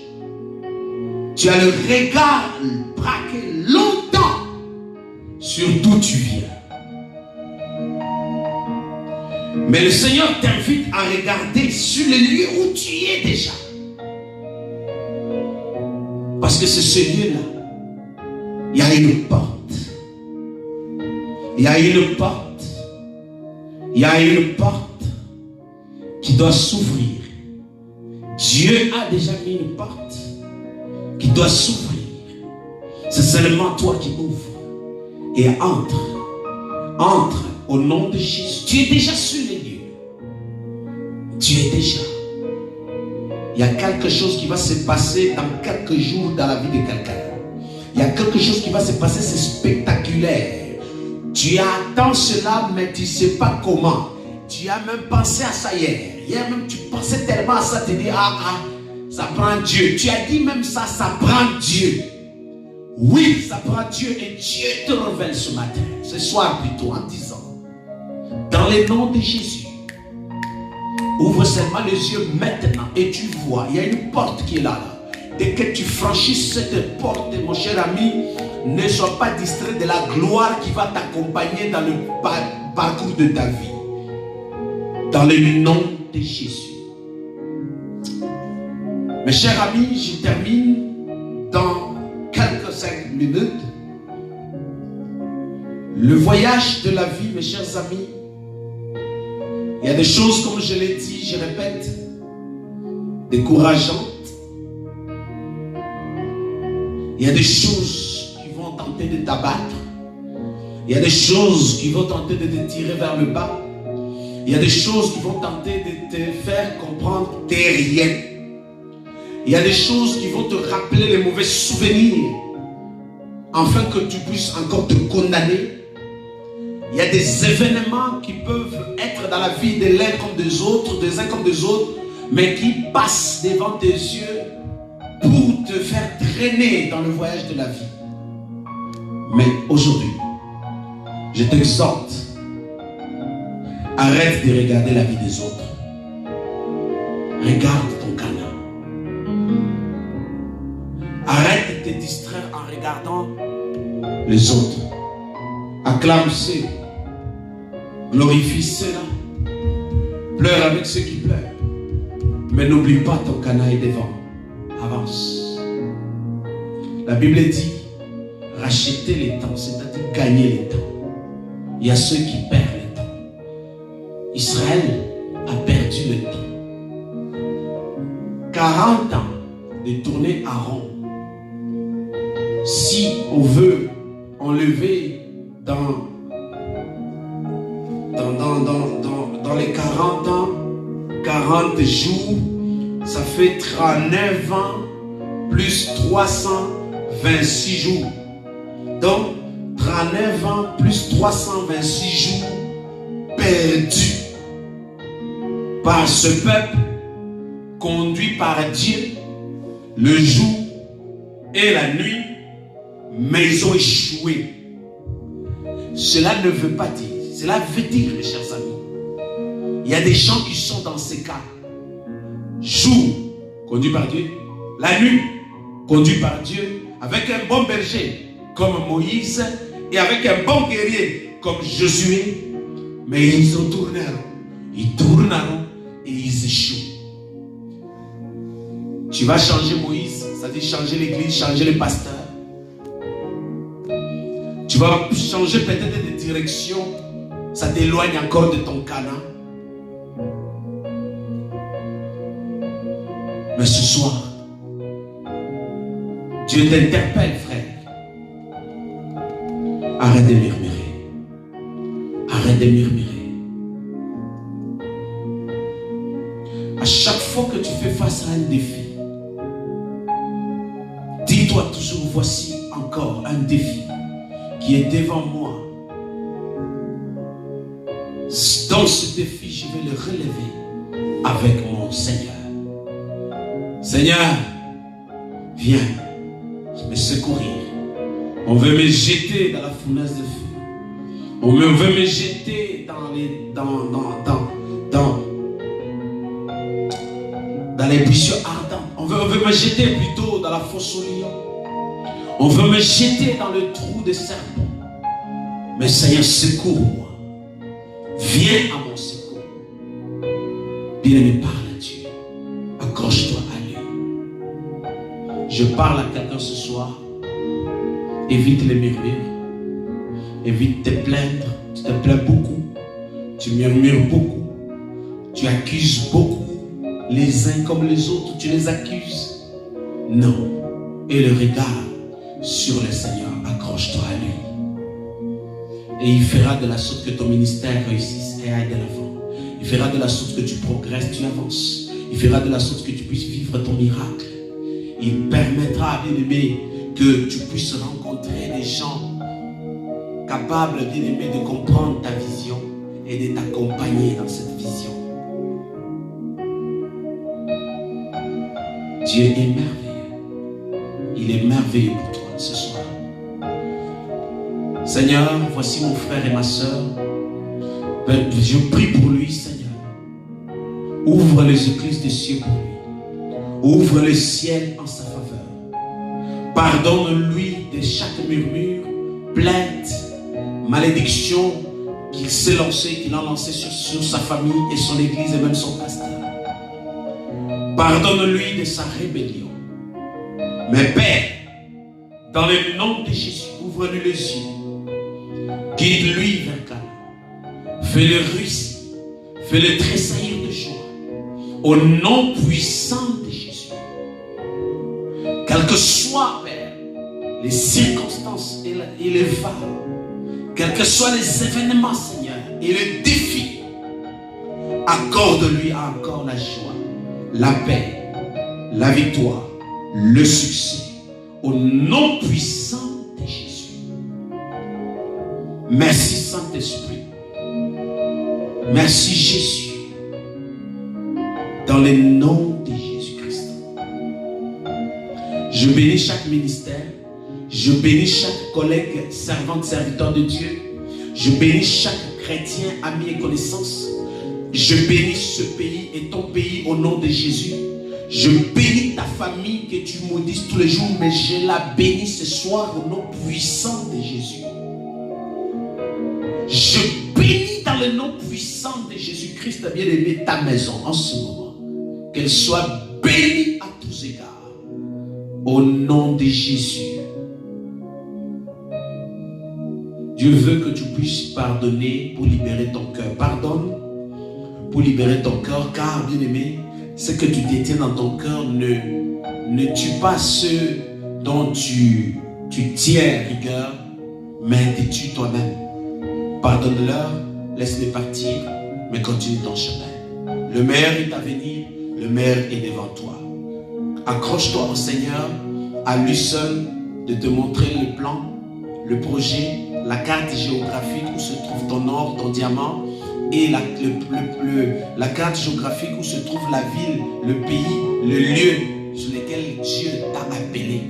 tu as le regard braqué longtemps sur d'où tu viens. Mais le Seigneur t'invite à regarder sur le lieu où tu es déjà. Parce que c'est ce lieu-là, il y a une porte. Il y a une porte. Il y a une porte qui doit s'ouvrir. Dieu a déjà mis une porte qui doit s'ouvrir. C'est seulement toi qui ouvres. Et entre au nom de Jésus. Tu es déjà sur les lieux. Tu es déjà. Il y a quelque chose qui va se passer dans quelques jours dans la vie de quelqu'un. Il y a quelque chose qui va se passer, c'est spectaculaire. Tu attends cela, mais tu ne sais pas comment. Tu as même pensé à ça hier. Hier même, tu pensais tellement à ça, tu dis, ça prend Dieu. Tu as dit même ça prend Dieu. Oui, ça prend Dieu et Dieu te révèle ce matin, ce soir plutôt, en disant, dans le nom de Jésus, ouvre seulement les yeux maintenant et tu vois, il y a une porte qui est là. Dès que tu franchis cette porte, mon cher ami, ne sois pas distrait de la gloire qui va t'accompagner dans le parcours de ta vie. Dans le nom de Jésus. Mes chers amis, je termine dans quelques 5 minutes. Le voyage de la vie, mes chers amis, il y a des choses, comme je l'ai dit, je répète, décourageantes. Il y a des choses qui vont tenter de t'abattre. Il y a des choses qui vont tenter de te tirer vers le bas. Il y a des choses qui vont tenter de te faire comprendre que tu n'es rien. Il y a des choses qui vont te rappeler les mauvais souvenirs, afin que tu puisses encore te condamner. Il y a des événements qui peuvent être dans la vie de l'un comme des autres, des uns comme des autres, mais qui passent devant tes yeux pour te faire traîner dans le voyage de la vie. Mais aujourd'hui, je t'exhorte, arrête de regarder la vie des autres. Regarde ton Canaan. Arrête de te distraire en regardant les autres. Acclame ceux, glorifie ceux-là, pleure avec ceux qui pleurent. Mais n'oublie pas ton Canaan est devant. Avance. La Bible dit racheter les temps, c'est-à-dire gagner les temps. Il y a ceux qui perdent le temps. Israël a perdu le temps. 40 ans de tourner à rond. Si on veut enlever dans les 40 ans, 40 jours, ça fait 39 ans plus 326 jours. Donc, 39 ans plus 326 jours perdus par ce peuple conduit par Dieu le jour et la nuit, mais ils ont échoué. Cela ne veut pas dire, cela veut dire, mes chers amis, il y a des gens qui sont dans ces cas. Jour, conduit par Dieu, la nuit, conduit par Dieu, avec un bon berger comme Moïse et avec un bon guerrier comme Josué, mais ils ont tourné en rond. Ils tournent en rond et ils échouent. Tu vas changer Moïse, c'est-à-dire changer l'église, changer les pasteurs. Tu vas changer peut-être de direction, ça t'éloigne encore de ton Canaan. Mais ce soir, Dieu t'interpelle, frère. Arrête de murmurer. Arrête de murmurer. À chaque fois que tu fais face à un défi, dis-toi toujours, voici encore un défi qui est devant moi. Dans ce défi, je vais le relever avec mon Seigneur. Seigneur, viens me secourir. On veut me jeter dans la fournaise de feu. On veut me jeter dans les buissons ardents. On veut me jeter plutôt dans la fosse au lion. On veut me jeter dans le trou des serpents. Mais Seigneur, secours-moi. Viens à mon secours. Bien-aimé, parle à Dieu. Accroche-toi à lui. Je parle à quelqu'un ce soir. Évite les murmures. Évite de te plaindre. Tu te plains beaucoup. Tu murmures beaucoup. Tu accuses beaucoup. Les uns comme les autres, tu les accuses. Non. Et le regard sur le Seigneur, accroche-toi à lui. Et il fera de la sorte que ton ministère réussisse et aille de l'avant. Il fera de la sorte que tu progresses, tu avances. Il fera de la sorte que tu puisses vivre ton miracle. Il permettra, bien-aimé, que tu puisses rencontrer des gens capables, bien-aimé, de comprendre ta vision et de t'accompagner dans cette vision. Dieu est merveilleux. Il est merveilleux pour toi ce soir. Seigneur, voici mon frère et ma soeur. Je prie pour lui, Seigneur. Ouvre les écluses des cieux pour lui. Ouvre le ciel en sa faveur. Pardonne-lui de chaque murmure, plainte, malédiction qu'il s'est lancé, qu'il a lancé sur sa famille et son église et même son pasteur. Pardonne-lui de sa rébellion. Mais Père, dans le nom de Jésus, ouvre-lui les yeux. Guide-lui vers Canaan. Fais-le réussir. Fais-le tressaillir de joie. Au nom puissant de Jésus. Quelles que soient, Père, les circonstances et les phares, quels que soient les événements, Seigneur, et les défis, accorde-lui encore la joie, la paix, la victoire, le succès, au nom puissant de Jésus. Merci Saint-Esprit. Merci Jésus. Dans le nom de Jésus-Christ. Je bénis chaque ministère. Je bénis chaque collègue, servante, serviteur de Dieu. Je bénis chaque chrétien, ami et connaissance. Je bénis ce pays et ton pays au nom de Jésus. Je bénis ta famille que tu maudisses tous les jours, mais je la bénis ce soir au nom puissant de Jésus. Je bénis dans le nom puissant de Jésus-Christ, bien-aimé, ta maison en ce moment. Qu'elle soit bénie à tous égards. Au nom de Jésus. Dieu veut que tu puisses pardonner pour libérer ton cœur. Pardonne pour libérer ton cœur, car, bien-aimé, ce que tu détiens dans ton cœur ne tue pas ceux dont tu tiens rigueur, mais te tue toi-même. Pardonne-leur, laisse-les partir, mais continue ton chemin. Le meilleur est à venir, le meilleur est devant toi. Accroche-toi au Seigneur, à lui seul de te montrer le plan, le projet, la carte géographique où se trouve ton or, ton diamant, et la carte géographique où se trouve la ville, le pays, le lieu sur lequel Dieu t'a appelé.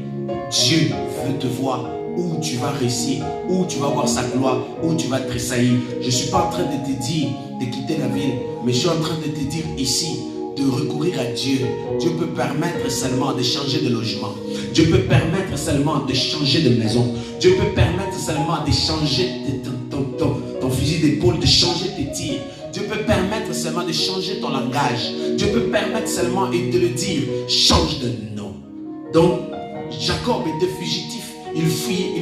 Dieu veut te voir où tu vas réussir, où tu vas voir sa gloire, où tu vas tressaillir. Je ne suis pas en train de te dire de quitter la ville, mais je suis en train de te dire ici de recourir à Dieu. Dieu peut permettre seulement de changer de logement. Dieu peut permettre seulement de changer de maison. Dieu peut permettre seulement de changer ton fusil d'épaule, de changer tes tirs. Dieu peut permettre seulement de changer ton langage. Dieu peut permettre seulement de le dire, change de nom. Donc, Jacob était fugitif. Il fuyait,